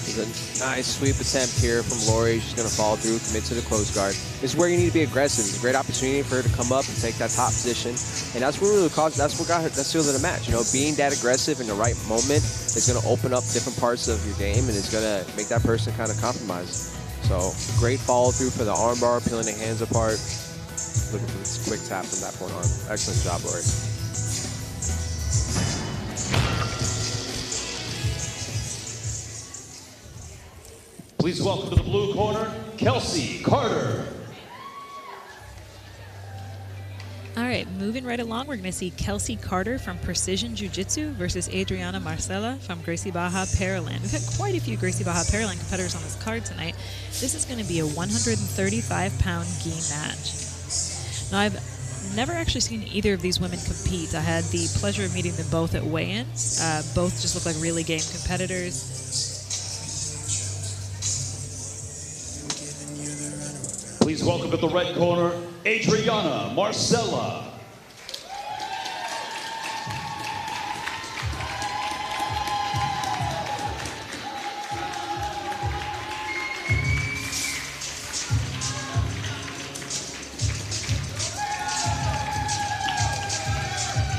There's a nice sweep attempt here from Lori. She's going to follow through, commit to the close guard. This is where you need to be aggressive. It's a great opportunity for her to come up and take that top position. And that's what really caused, that's what got her, that's the seal of the match. You know, being that aggressive in the right moment is going to open up different parts of your game and it's going to make that person kind of compromise. So great follow through for the armbar, peeling the hands apart. Looking for this quick tap from that point on. Excellent job, Lori. Please welcome to the blue corner, Kelsey Carter. All right, moving right along, we're going to see Kelsey Carter from Precision Jiu Jitsu versus Adriana Marcella from Gracie Baja Pearlan. We've had quite a few Gracie Baja Pearlan competitors on this card tonight. This is going to be a 135-pound gi match. Now, I've never actually seen either of these women compete. I had the pleasure of meeting them both at weigh-ins. Both just look like really game competitors. Please welcome to the red corner, Adriana Marcella.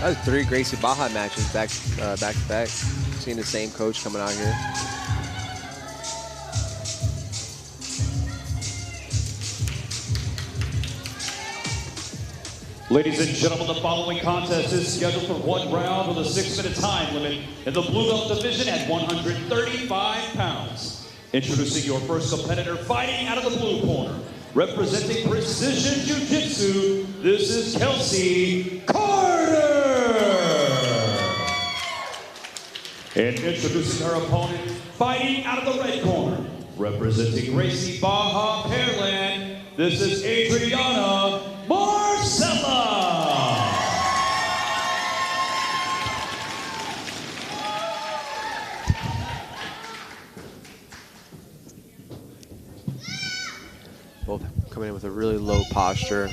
That was 3 Gracie Baja matches back to back. Seeing the same coach coming out here. Ladies and gentlemen, the following contest is scheduled for 1 round with a 6-minute time limit in the blue belt division at 135 pounds. Introducing your first competitor fighting out of the blue corner. Representing Precision Jiu Jitsu, this is Kelsey Carter. And introducing her opponent fighting out of the red corner. Representing Gracie Baja Pearlan, this is Adriana Marcella. Both coming in with a really low posture.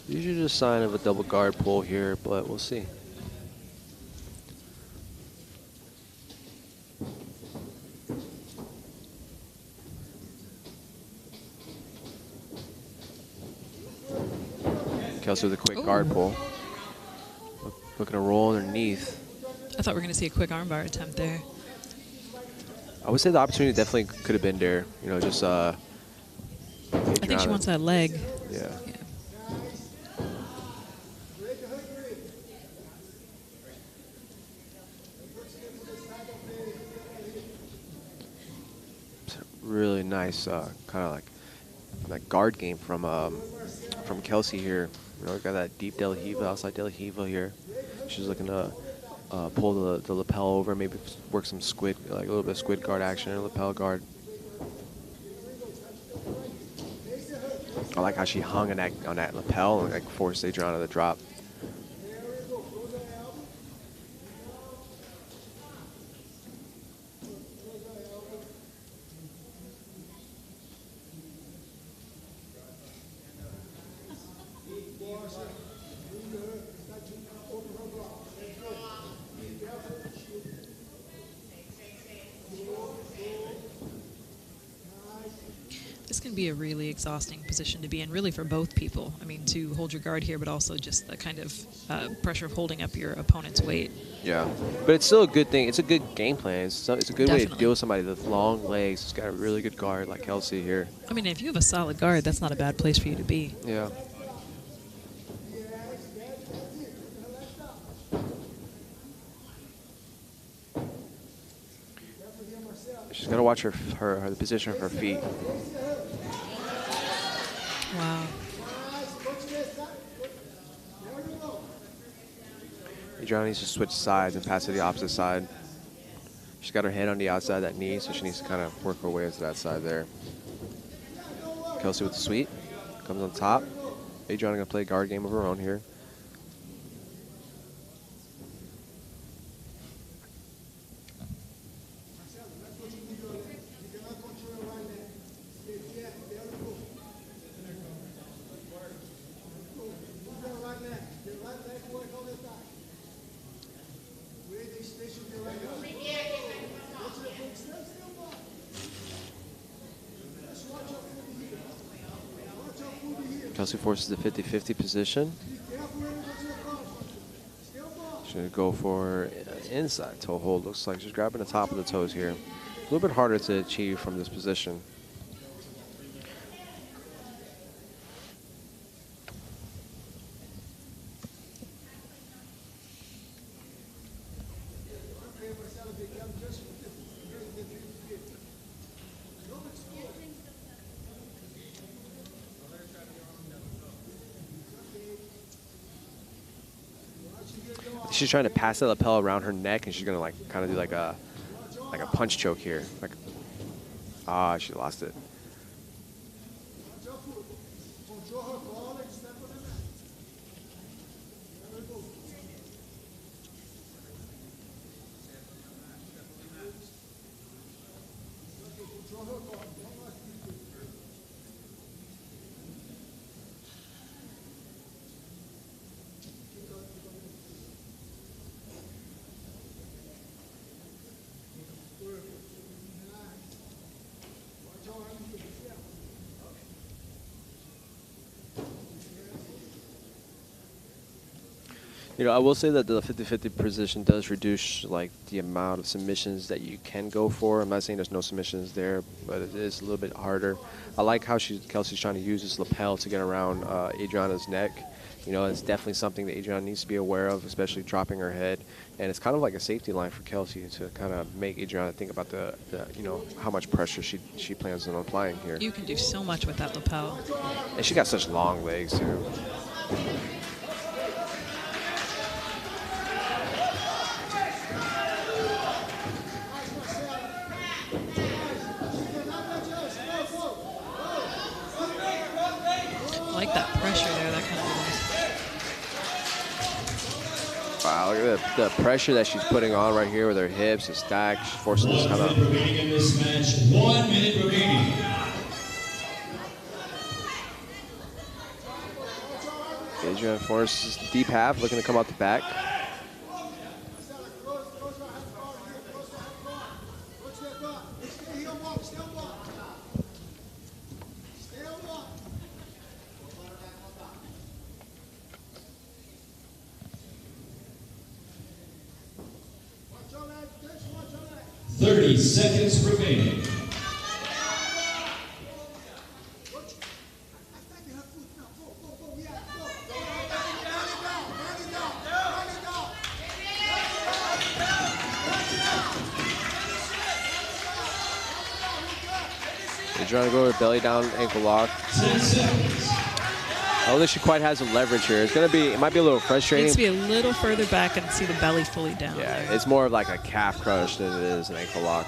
Usually just a sign of a double guard pull here, but we'll see. Kelsey with a quick guard pull. Looking to roll underneath. I thought we were going to see a quick armbar attempt there. I would say the opportunity definitely could have been there. You know, just I think she wants that leg. Yeah. Yeah. really nice kind of like guard game from Kelsey here. You know, got that deep De La Hiva, outside De La Hiva here. She's looking to pull the lapel over, maybe work some squid, like a little bit of squid guard action or lapel guard. I like how she hung on that lapel and like forced Adriana to drop. This can be a really exhausting position to be in, really for both people. I mean, to hold your guard here, but also just the kind of pressure of holding up your opponent's weight. Yeah, but it's still a good thing. It's a good game plan. It's a good way to Definitely. deal with somebody with long legs. It's got a really good guard like Kelsey here. I mean, if you have a solid guard, that's not a bad place for you to be. Yeah. She's got to watch the position of her feet. Wow. Adriana needs to switch sides and pass to the opposite side. She's got her head on the outside of that knee, so she needs to kind of work her way to that side there. Kelsey with the sweep. Comes on top. Adriana going to play a guard game of her own here. Kelsey forces the 50-50 position. She's going to go for inside toe hold. Looks like she's grabbing the top of the toes here. A little bit harder to achieve from this position. She's trying to pass the lapel around her neck, and she's gonna like kind of do like a punch choke here. Like, she lost it. You know, I will say that the 50-50 position does reduce like the amount of submissions that you can go for. I'm not saying there's no submissions there, but it is a little bit harder. I like how Kelsey's trying to use this lapel to get around Adriana's neck. You know, it's definitely something that Adriana needs to be aware of, especially dropping her head. And it's kind of like a safety line for Kelsey to kind of make Adriana think about the you know, how much pressure she plans on applying here. You can do so much with that lapel. And she got such long legs too. I like that pressure there, that kind of Wow, look at the pressure that she's putting on right here with her hips and stacked. She's forcing this kind of. Remaining in this match, 1 minute remaining. Adriana forces deep half, looking to come out the back. Seconds remaining. Adriana to go with belly down, ankle lock. 10 seconds. I don't think she quite has the leverage here. It's gonna be, it might be a little frustrating. Needs to be a little further back and see the belly fully down. Yeah, there. it's more of like a calf crush than it is an ankle lock.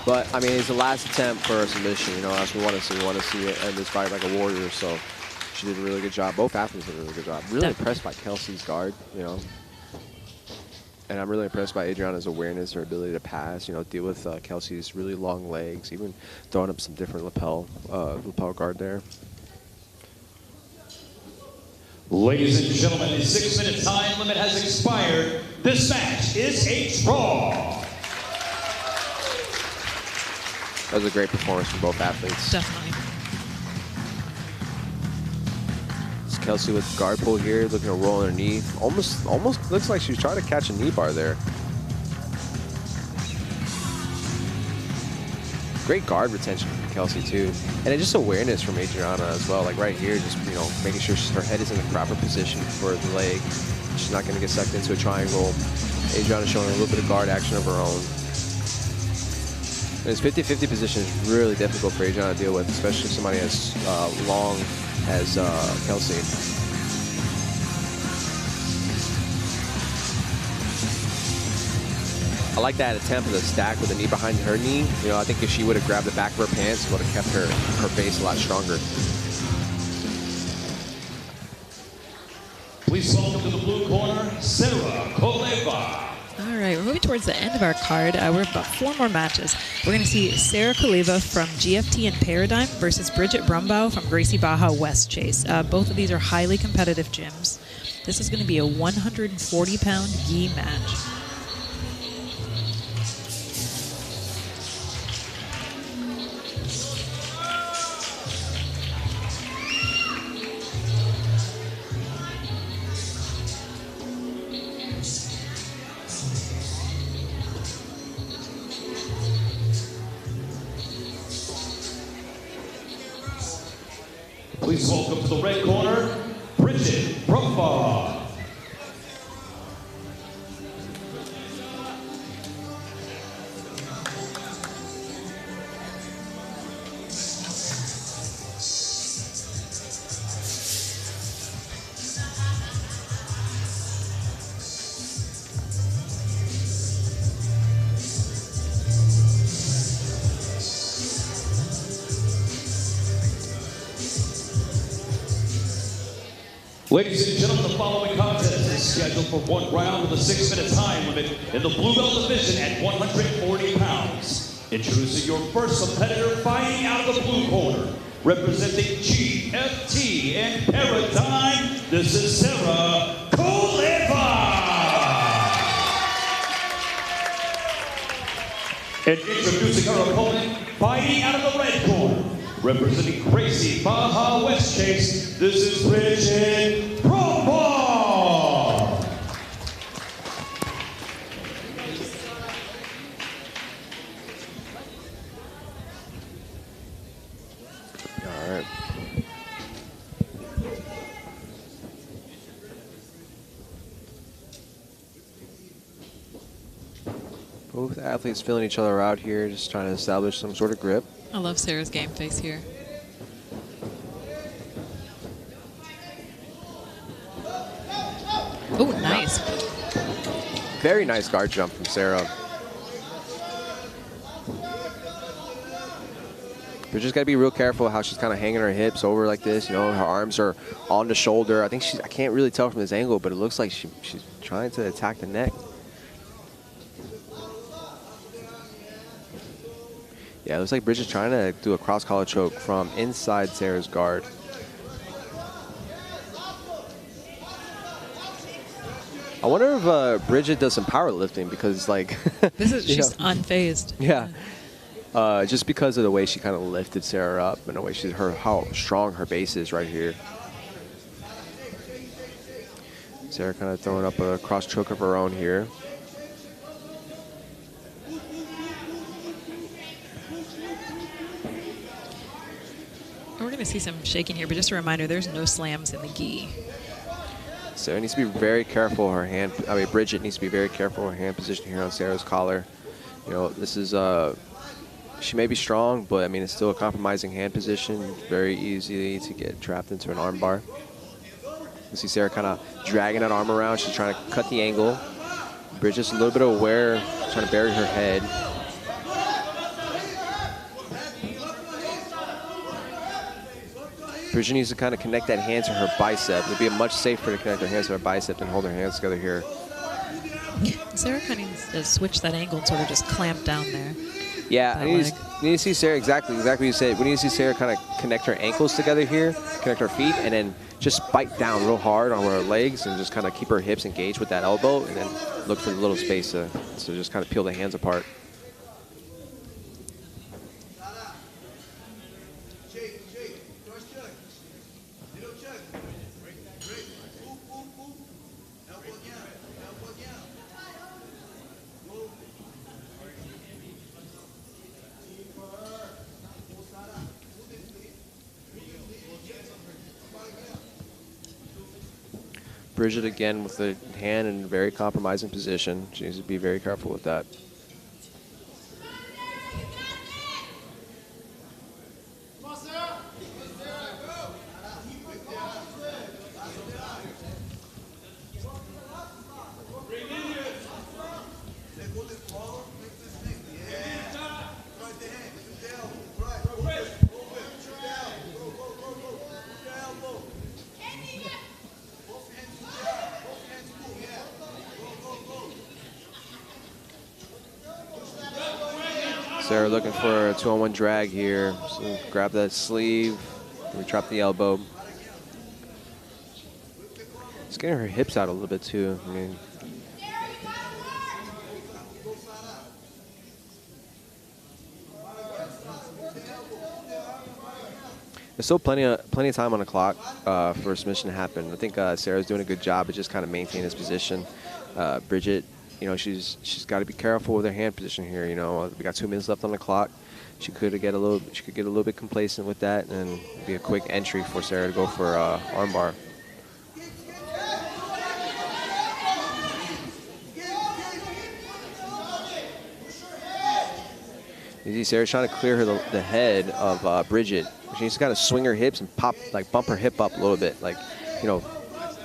But I mean, it's the last attempt for a submission. You know, that's what we want to see. We want to see it end this fight like a warrior. So she did a really good job. Both athletes did a really good job. Really impressed by Kelsey's guard. You know, and I'm really impressed by Adriana's awareness, her ability to pass. You know, deal with Kelsey's really long legs, even throwing up some different lapel guard there. Ladies and gentlemen, the 6-minute time limit has expired. This match is a draw. That was a great performance from both athletes. Definitely. It's Kelsey with guard pull here, looking to roll underneath. Almost looks like she's trying to catch a knee bar there. Great guard retention from Kelsey too, and then just awareness from Adriana as well. Like right here, just making sure her head is in the proper position for the leg. She's not going to get sucked into a triangle. Adriana showing a little bit of guard action of her own. And this 50-50 position is really difficult for Adriana to deal with, especially somebody as long as Kelsey. I like that attempt of the stack with the knee behind her knee. You know, I think if she would have grabbed the back of her pants, it would have kept her base a lot stronger. Please welcome to the blue corner, Sarah Koleva. All right, we're moving towards the end of our card. We're about 4 more matches. We're going to see Sarah Koleva from GFT and Paradigm versus Bridget Brumbaugh from Gracie Baja West Chase. Both of these are highly competitive gyms. This is going to be a 140-pound gi match. Please welcome to the red corner, Bridget Brumbaugh. Ladies and gentlemen, the following contest is scheduled for 1 round with a 6-minute time limit in the blue belt division at 140 pounds. Introducing your first competitor fighting out of the blue corner, representing GFT and Paradigm, this is Sarah Koleva. And introducing her opponent, fighting out of the red corner, representing Gracie Baja West Chase, this is Bridget Brumbaugh. All right. Both athletes feeling each other out here, just trying to establish some sort of grip. I love Sarah's game face here. Oh, nice. Very nice guard jump from Sarah. But just gotta be real careful how she's kind of hanging her hips over like this. You know, her arms are on the shoulder. I think I can't really tell from this angle, but it looks like she's trying to attack the neck. Yeah, it looks like Bridget's trying to do a cross collar choke from inside Sarah's guard. I wonder if Bridget does some powerlifting because, like, She's unfazed. Yeah. Just because of the way she kind of lifted Sarah up and the way how strong her base is right here. Sarah kind of throwing up a cross choke of her own here. We're going to see some shaking here, but just a reminder, there's no slams in the gi. Sarah needs to be very careful. Bridget needs to be very careful her hand position here on Sarah's collar. You know, this is she may be strong, but I mean, it's still a compromising hand position. Very easy to get trapped into an arm bar. You see Sarah kind of dragging that arm around. She's trying to cut the angle. Bridget's a little bit aware, trying to bury her head. Bridget needs to kind of connect that hand to her bicep. It would be much safer to connect her hands to her bicep than hold her hands together here. Sarah kind of needs to switch that angle and sort of just clamp down there. Yeah, I need to see Sarah, exactly what you said. We need to see Sarah kind of connect her ankles together here, connect her feet, and then just bite down real hard on her legs and just kind of keep her hips engaged with that elbow, and then look for the little space to just kind of peel the hands apart. Bridget again with the hand in a very compromising position. She needs to be very careful with that. Sarah looking for a 2-on-1 drag here. So grab that sleeve, retrap the elbow. Just getting her hips out a little bit too. I mean, there's still plenty of time on the clock for a submission to happen. I think Sarah's doing a good job of just kind of maintaining this position. Bridget, you know, she's got to be careful with her hand position here. You know, we got 2 minutes left on the clock. She could get a little bit complacent with that, and it'd be a quick entry for Sarah to go for armbar. You see Sarah's trying to clear the head of Bridget. She needs to kind of swing her hips and bump her hip up a little bit, like, you know,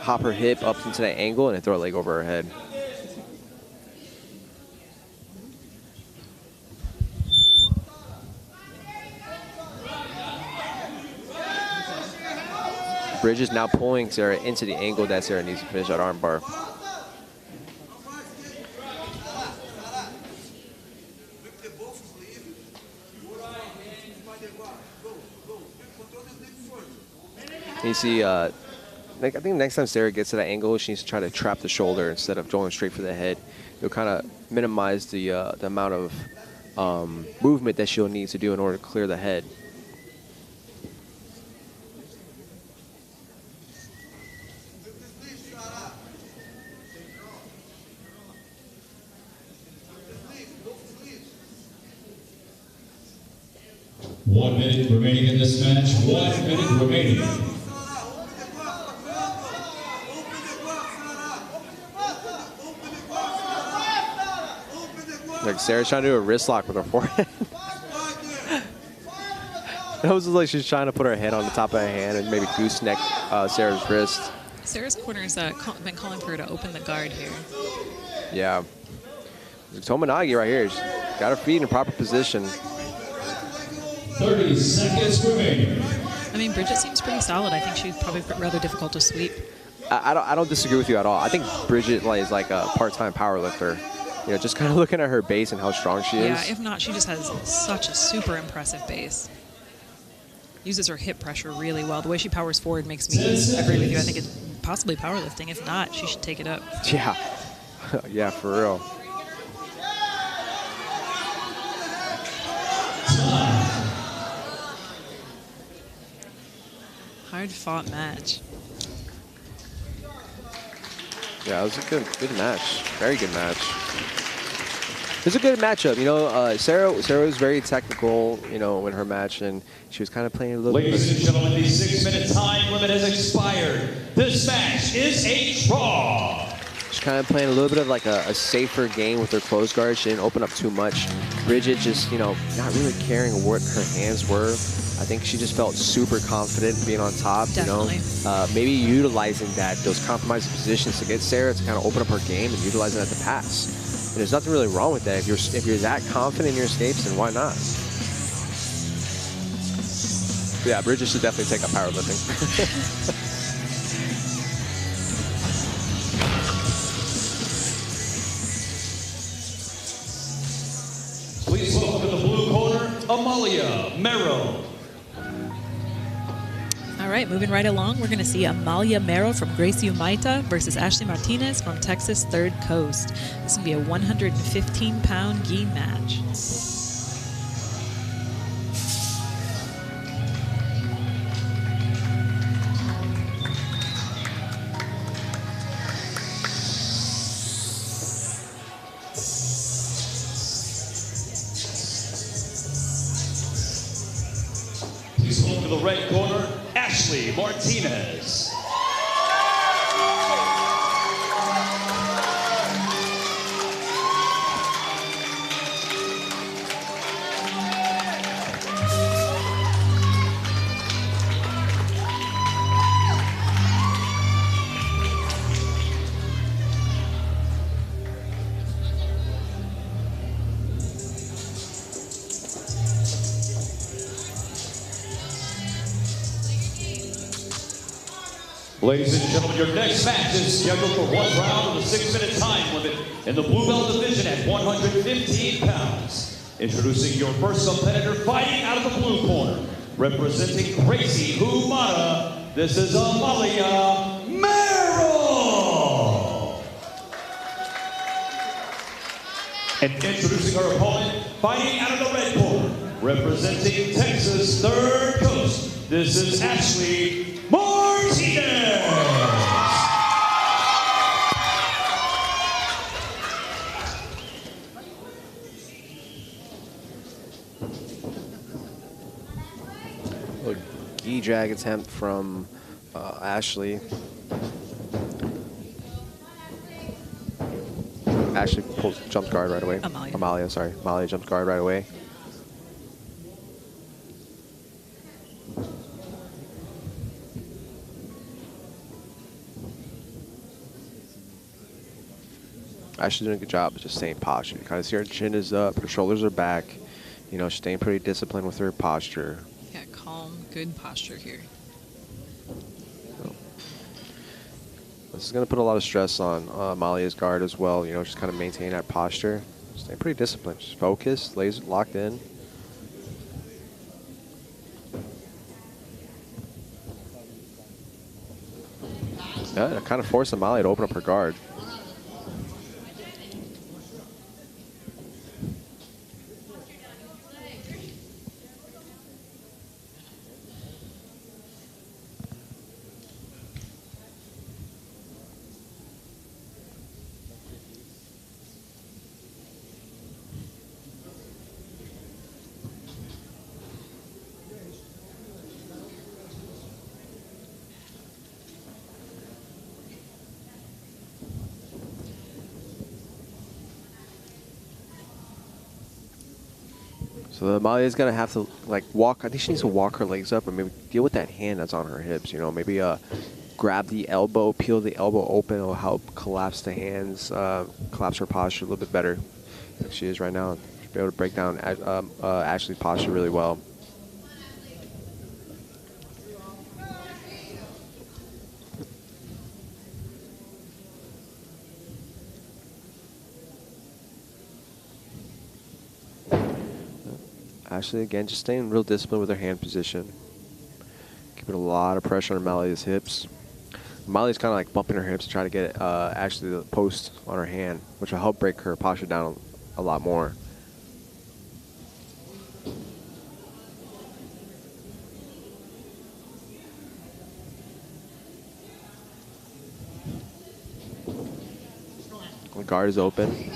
hop her hip up into that angle and then throw a leg over her head. Bridget's now pulling Sarah into the angle that Sarah needs to finish that arm bar. You see, I think next time Sarah gets to that angle, she needs to try to trap the shoulder instead of going straight for the head. It'll kind of minimize the amount of movement that she'll need to do in order to clear the head. One minute remaining in this match. 1 minute remaining. Like Sarah's trying to do a wrist lock with her forehead. It was like she's trying to put her head on the top of her hand and maybe gooseneck Sarah's wrist. Sarah's corner has been calling for her to open the guard here. Yeah. Tomanagi right here. She's got her feet in a proper position. 30 seconds remaining. I mean, Bridget seems pretty solid. I think she's probably rather difficult to sweep. I don't disagree with you at all. I think Bridget is like a part-time power lifter. You know, just kind of looking at her base and how strong she is. Yeah, if not, she just has such a super impressive base. Uses her hip pressure really well. The way she powers forward makes me agree with you. I think it's possibly powerlifting. If not, she should take it up. Yeah. Yeah, for real. Hard-fought match. Yeah, it was a good match. Very good match. It was a good matchup. You know, Sarah was very technical, you know, in her match, and she was kind of playing a little bit. Ladies and gentlemen, the 6-minute time limit has expired. This match is a draw. She's kind of playing a little bit of like a safer game with her closed guard. She didn't open up too much. Bridget just, you know, not really caring what her hands were. I think she just felt super confident being on top. Definitely. You know, maybe utilizing those compromising positions to get Sarah to kind of open up her game and utilizing that to pass. And there's nothing really wrong with that. If you're that confident in your escapes, then why not? Yeah, Bridget should definitely take up powerlifting. Please welcome in the blue corner, Amalia Merrell. All right, moving right along, we're going to see Amalia Merrell from Gracie Baja versus Ashley Martinez from Texas Third Coast. This will be a 115-pound gi match. Please welcome to the red corner, Ashley Martinez. Ladies and gentlemen, your next match is scheduled for 1 round with a 6-minute time limit in the blue belt division at 115 pounds. Introducing your first competitor fighting out of the blue corner, representing Gracie Baja, this is Amalia Merrell. And introducing her opponent, fighting out of the red corner, representing Texas Third Coast, this is Ashley Martinez. A gi drag attempt from Ashley. Ashley jumps guard right away. Amalia, sorry. Amalia jumps guard right away. Ashley's doing a good job of just staying postured. You kind of see her chin is up, her shoulders are back. You know, she's staying pretty disciplined with her posture. Yeah, calm, good posture here. So, this is going to put a lot of stress on Amalia's guard as well. You know, just kind of maintaining that posture. Staying pretty disciplined. Just focused, laser locked in. Yeah, it kind of forced Amalia to open up her guard. So Amalia's gonna have to like walk. I think she needs to walk her legs up and maybe deal with that hand that's on her hips. You know, maybe grab the elbow, peel the elbow open. It'll help collapse the hands, collapse her posture a little bit better than she is right now. She'll be able to break down Ashley's posture really well. Ashley, again, just staying real disciplined with her hand position. Keeping a lot of pressure on Amalia's hips. Amalia's kind of like bumping her hips to try to get Ashley the post on her hand, which will help break her posture down a lot more. The guard is open.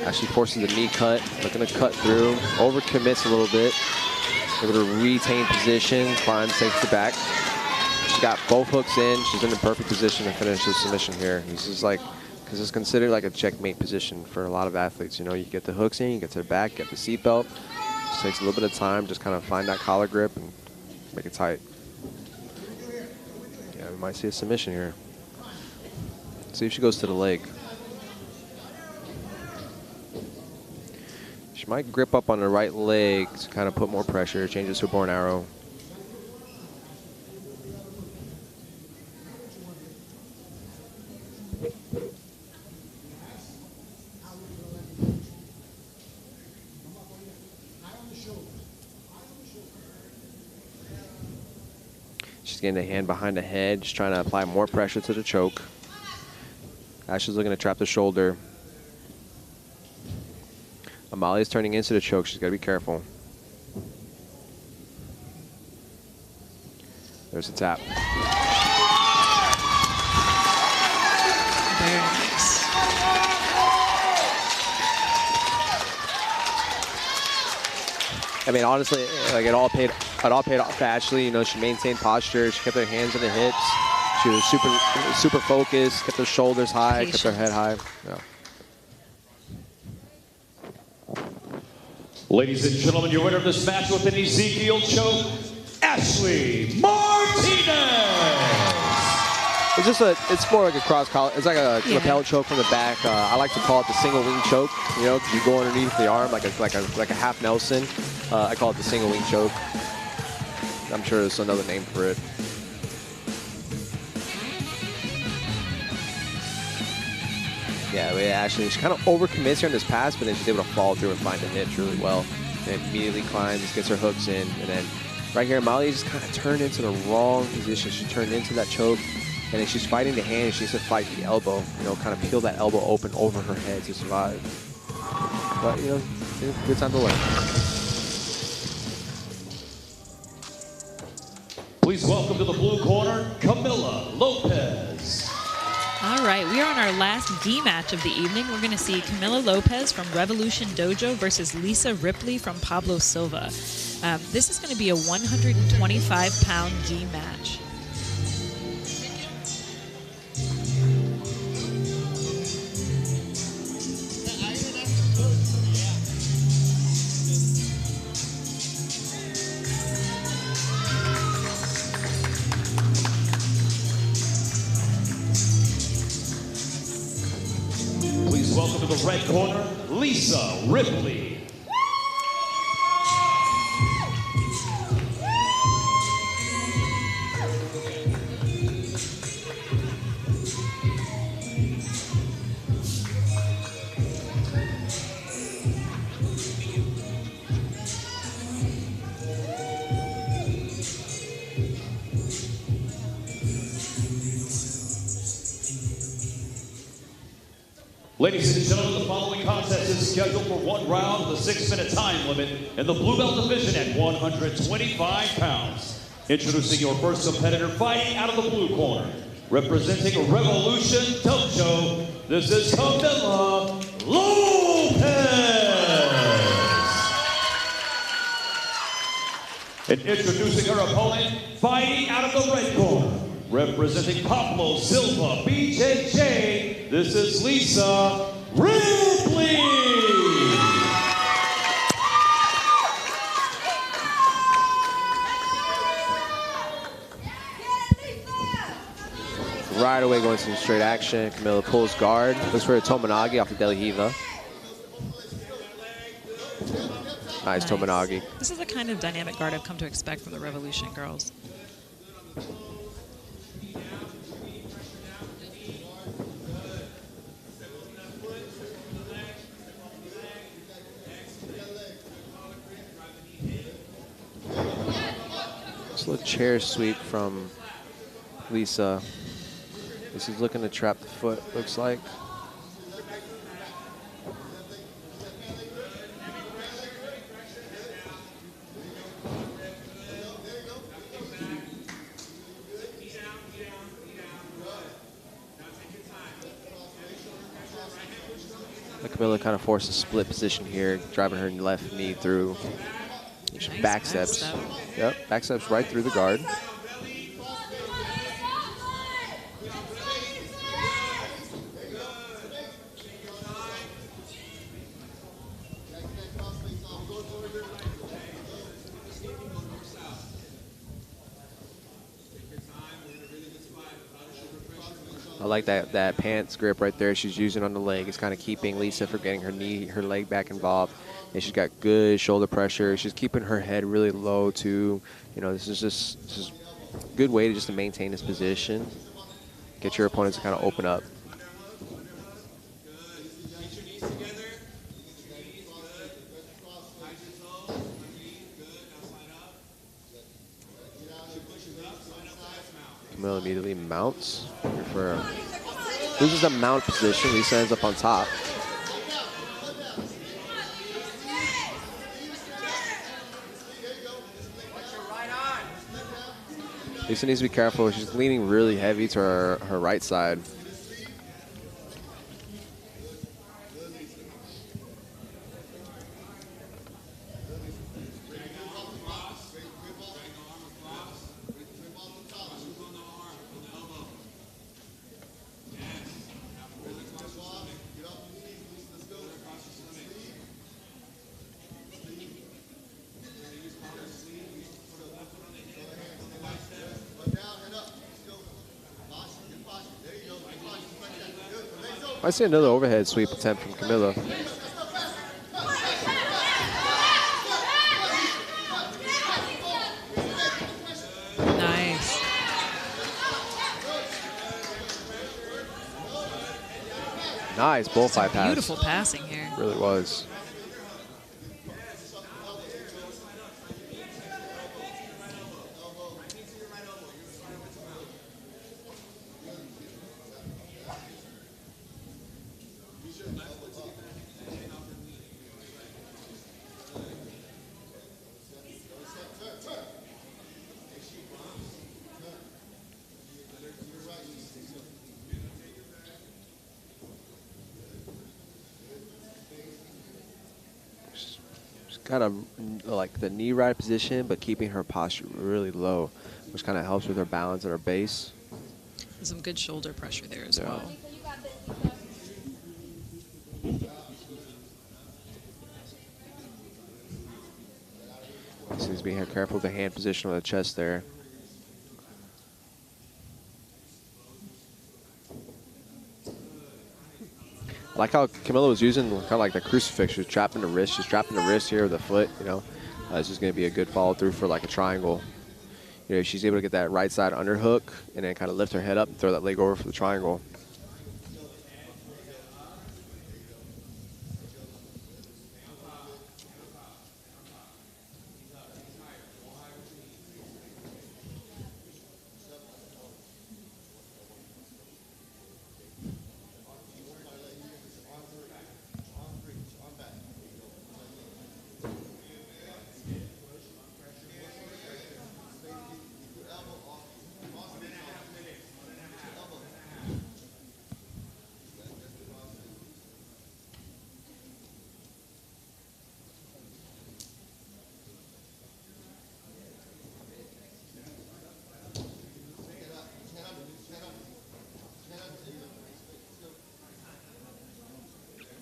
Ashley forces the knee cut, looking to cut through, overcommits a little bit, able to retain position, climbs, takes it back. She got both hooks in, she's in the perfect position to finish the submission here. This is like Because it's considered like a checkmate position for a lot of athletes. You know, you get the hooks in, you get to the back, get the seatbelt. Just takes a little bit of time, just kind of find that collar grip and make it tight. Yeah, we might see a submission here. See if she goes to the leg. She might grip up on the right leg to kind of put more pressure, changes to a bow and arrow. She's getting the hand behind the head, just trying to apply more pressure to the choke. Ashley's looking to trap the shoulder. Amalia's turning into the choke. She's got to be careful. There's a tap. Very nice. I mean, honestly, like it all paid off for Ashley. You know, she maintained posture. She kept her hands on the hips. She was super focused. Kept her shoulders high. Kept her head high. Yeah. Ladies and gentlemen, your winner of this match with an Ezekiel choke, Ashley Martinez. It's more like a cross collar. It's like a lapel choke from the back. I like to call it the single wing choke. You know, because you go underneath the arm like a half Nelson. I call it the single wing choke. I'm sure there's another name for it. Yeah, Ashley, she kind of overcommits here on this pass, but then she's able to follow through and find the niche really well. And immediately climbs, gets her hooks in, and then right here, Amalia just kind of turned into the wrong position. She turned into that choke, and then she's fighting the hand, and she needs to fight the elbow. You know, kind of peel that elbow open over her head to survive. But, you know, good time to learn. Please welcome to the blue corner, Camila Lopez. All right, we are on our last gi match of the evening. We're going to see Camila Lopez from Revolution Dojo versus Lisa Ripley from Pablo Silva. This is going to be a 125-pound gi match. Welcome to the red corner, Lisa Ripley. Ladies and gentlemen, the following contest is scheduled for one round with a 6-minute time limit in the blue belt division at 125 pounds. Introducing your first competitor fighting out of the blue corner. Representing Revolution Dojo, this is Camila Lopez. And introducing her opponent fighting out of the red corner. Representing Pablo Silva, BJJ, this is Lisa Ripley. Right away going to some straight action. Camila pulls guard, looks for a Tomanagi off the Delihiva. Nice Tomanagi. This is the kind of dynamic guard I've come to expect from the Revolution girls. Just a little chair sweep from Lisa. This is looking to trap the foot, looks like. Camila kind of forced a split position here, driving her left knee through. She Nice back steps. Yep, back steps right through the guard. I like that pants grip right there she's using on the leg. It's kind of keeping Lisa from getting her leg back involved. And she's got good shoulder pressure. She's keeping her head really low too. You know, this is a good way to just to maintain this position. Get your opponents to kind of open up. Camila immediately mounts. Loses the mount position. Lisa ends up on top. Lisa needs to be careful. She's leaning really heavy to her right side. I see another overhead sweep attempt from Camila. Nice. Nice bullseye pass. Beautiful passing here. Really was. Kind of like the knee right position, but keeping her posture really low, which kind of helps with her balance and her base. There's some good shoulder pressure there as well. She's being careful with the hand position on the chest there. I like how Camila was using kind of like the crucifix. She was trapping the wrist. She's trapping the wrist here with the foot, you know. This is going to be a good follow through for like a triangle. You know, she's able to get that right side underhook and then kind of lift her head up and throw that leg over for the triangle.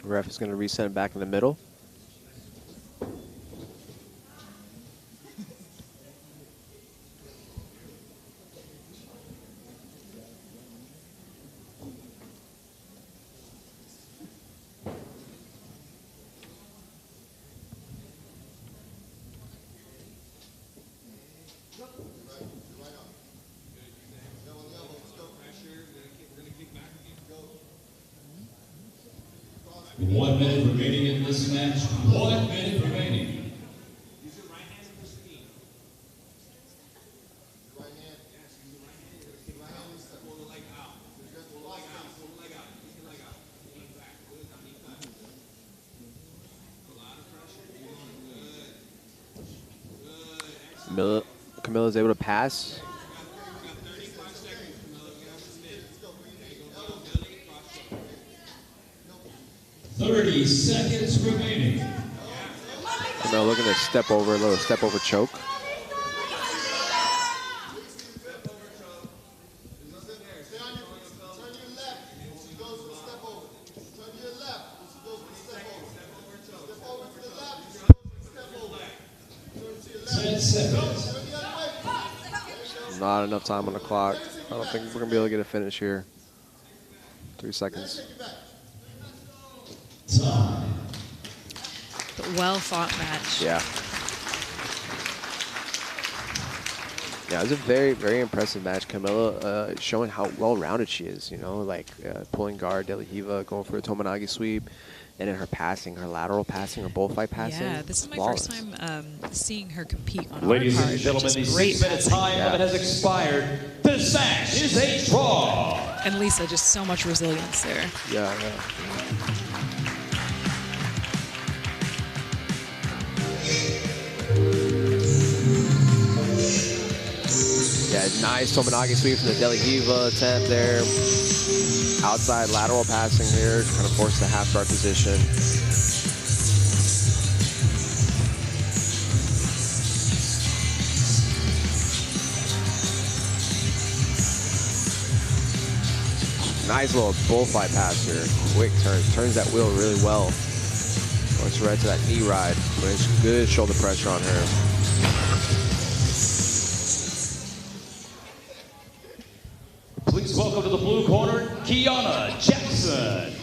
Ref is going to reset it back in the middle. Remaining in this match, 1 minute remaining. Use your right hand to push the knee. Right hand. Yes, use your right hand. Take right hand. Pull the leg out. Pull the leg out. Pull the leg out. Pull the leg out. Knee back. Good. Now knee back. A lot of pressure. Good. Good. Camila's able to pass. 30 seconds remaining. Camila looking to step over, a little step over choke. Seconds. Not enough time on the clock. I don't think we're going to be able to get a finish here. 3 seconds. Well fought match. Yeah. Yeah, it was a very, very impressive match. Camila showing how well-rounded she is, you know, like pulling guard, De La Riva, going for a Tomonagi sweep, and then her passing, her lateral passing, her bullfight passing. Yeah, this is my flawless. first time seeing her compete on Ladies our and card, gentlemen, which the is great 6-minute passing. time limit has expired. This match is a draw. And Lisa, just so much resilience there. Yeah. Yeah, nice Tomonagi sweep from the De La Riva attempt there. Outside lateral passing here, kind of force the half guard position. Nice little bullfight pass here. Quick turns. Turns that wheel really well. Goes right to that knee ride. Puts good shoulder pressure on her. Please welcome to the blue corner, Kiana Jackson.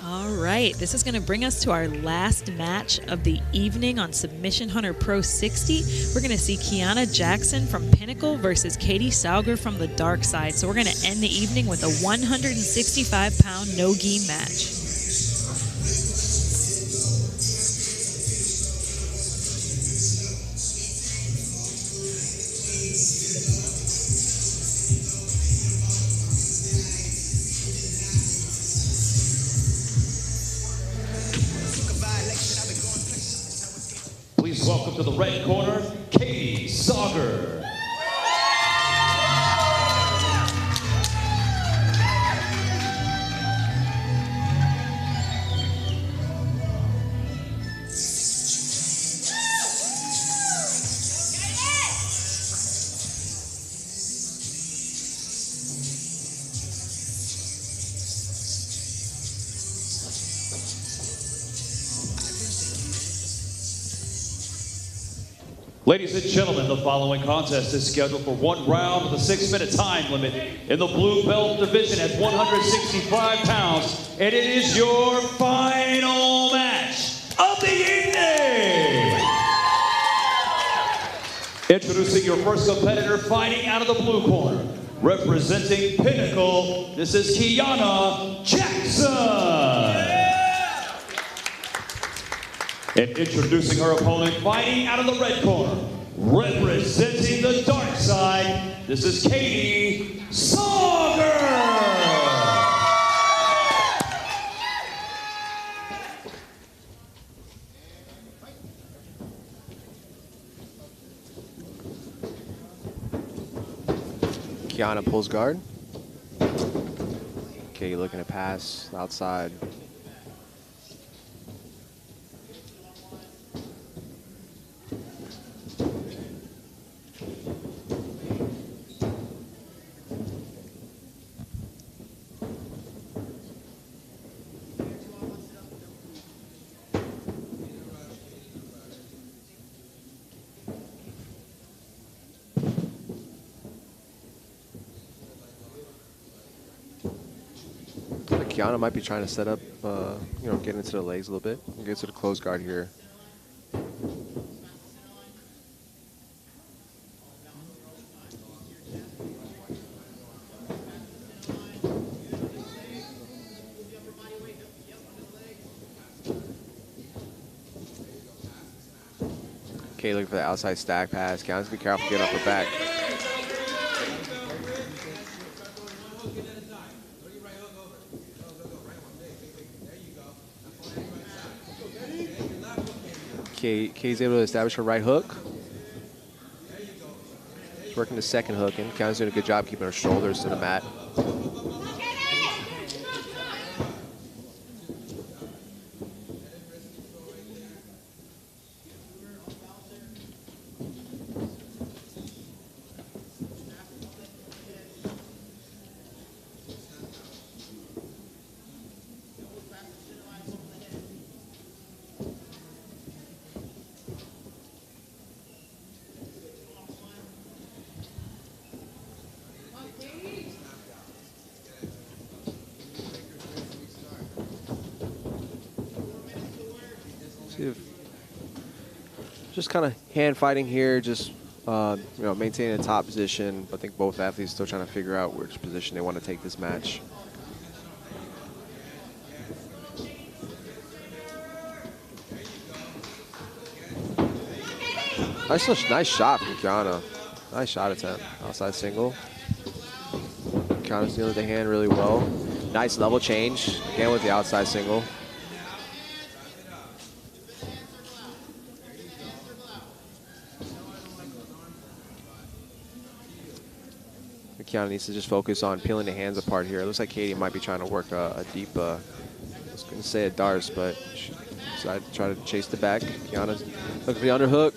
All right, this is going to bring us to our last match of the evening on Submission Hunter Pro 60. We're going to see Kiana Jackson from Pinnacle versus Katie Sauger from the dark side. So we're going to end the evening with a 165-pound no-gi match. Please welcome to the red corner, Katie Sauger. Ladies and gentlemen, the following contest is scheduled for 1 round with a 6-minute time limit in the blue belt division at 165 pounds. And it is your final match of the evening. Introducing your first competitor fighting out of the blue corner. Representing Pinnacle, this is Kiana Jackson. And introducing her opponent fighting out of the red corner, representing the dark side, this is Katie Sauger. Kiana pulls guard. Okay, looking to pass outside. Kiana might be trying to set up, you know, get into the legs a little bit. Get to the closed guard here. Okay, looking for the outside stack pass. Kiana's be careful getting off her back. Kay's able to establish her right hook. She's working the second hook, and Kiana's doing a good job keeping her shoulders to the mat. See if just kind of hand fighting here, just you know, maintaining the top position. I think both athletes still trying to figure out which position they want to take this match. Nice shot from Kiana. Nice shot attempt. Outside single. Kiana's dealing with the hand really well. Nice level change. Again with the outside single. Kiana needs to just focus on peeling the hands apart here. It looks like Katie might be trying to work a deep, I was going to say a darce, but she decided to try to chase the back. Kiana's looking for the underhook.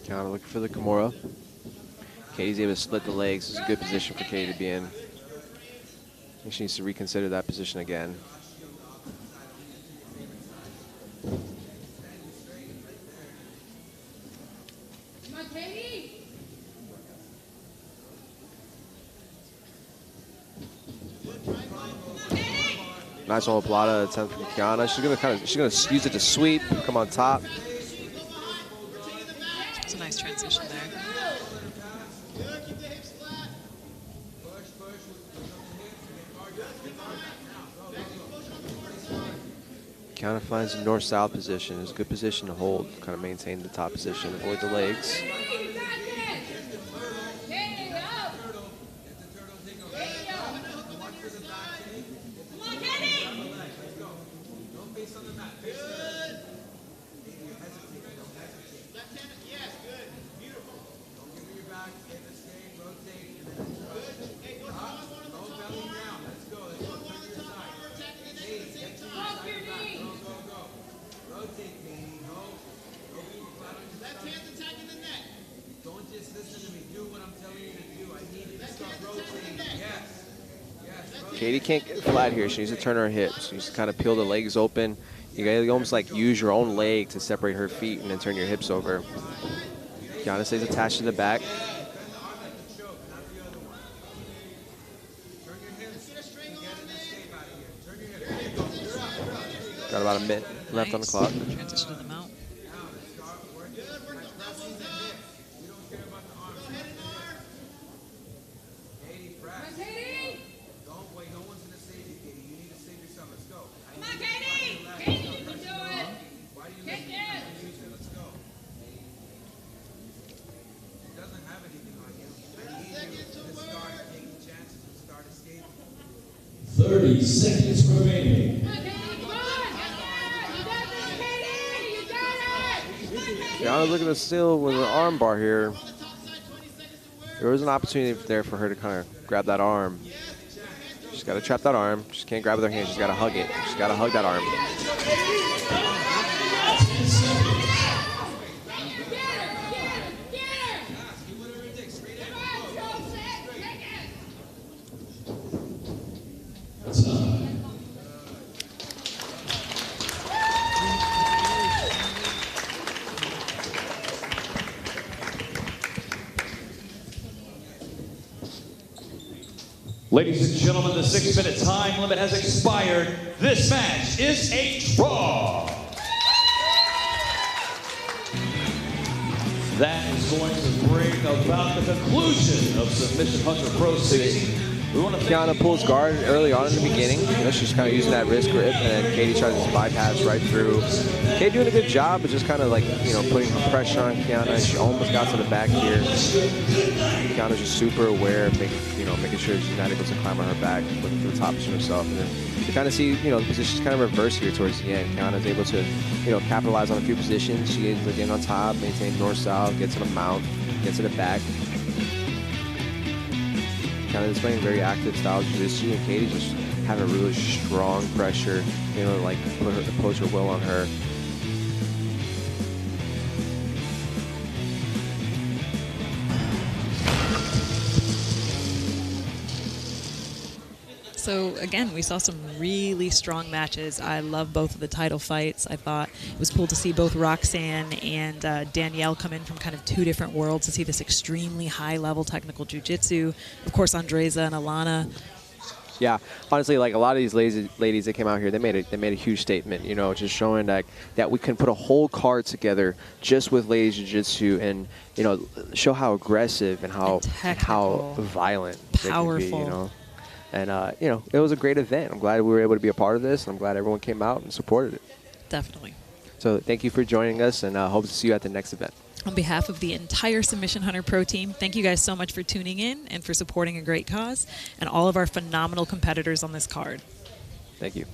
Kiana looking for the Kimura. Katie's able to split the legs. It's a good position for Katie to be in. I think she needs to reconsider that position again. Nice omoplata attempt from Kiana. She's gonna use it to sweep, come on top. It's a nice transition there. Kiana finds the north-south position. It's a good position to hold, kind of maintain the top position, avoid the legs. Katie can't get flat here. She needs to turn her hips. She needs to kind of peel the legs open. You gotta almost like use your own leg to separate her feet and then turn your hips over. Kiana stays attached to the back. Got about a minute left on the clock. Transition to the mount. Seconds remaining. Kiana's looking to steal with an arm bar here. There was an opportunity there for her to kind of grab that arm. She's got to trap that arm. She can't grab it with her hand. She's got to hug it. She's got to hug that arm. Ladies and gentlemen, the 6-minute time limit has expired. This match is a draw. That is going to bring about the conclusion of Submission Hunter Pro 60. Kiana pulls guard early on in the beginning. You know, she's kind of using that wrist grip, and then Katie tries to bypass right through. Katie doing a good job, but just kind of like, you know, putting pressure on Kiana. She almost got to the back here. Kiana's just super aware of making sure she's not able to climb on her back, looking for the top position herself. And then you kind of see, you know, the position's kind of reversed here towards the end. Kiana's able to, you know, capitalize on a few positions. She is again on top, maintain north-south, get to the mount, get to the back. kind of displaying very active style jiu-jitsu, and Katie just having a really strong pressure, you know, like put her will on her. So again, we saw some really strong matches. I love both of the title fights. I thought it was cool to see both Roxanne and Danielle come in from kind of two different worlds to see this extremely high-level technical jiu-jitsu. Of course, Andreza and Alana. Yeah, honestly, like a lot of these ladies that came out here, they made a huge statement. You know, just showing that we can put a whole card together just with ladies jiu-jitsu, and you know, show how aggressive and how violent powerful. they can be, you know. And, you know, it was a great event. I'm glad we were able to be a part of this, and I'm glad everyone came out and supported it. Definitely. So thank you for joining us, and hope to see you at the next event. On behalf of the entire Submission Hunter Pro team, thank you guys so much for tuning in and for supporting a great cause, and all of our phenomenal competitors on this card. Thank you.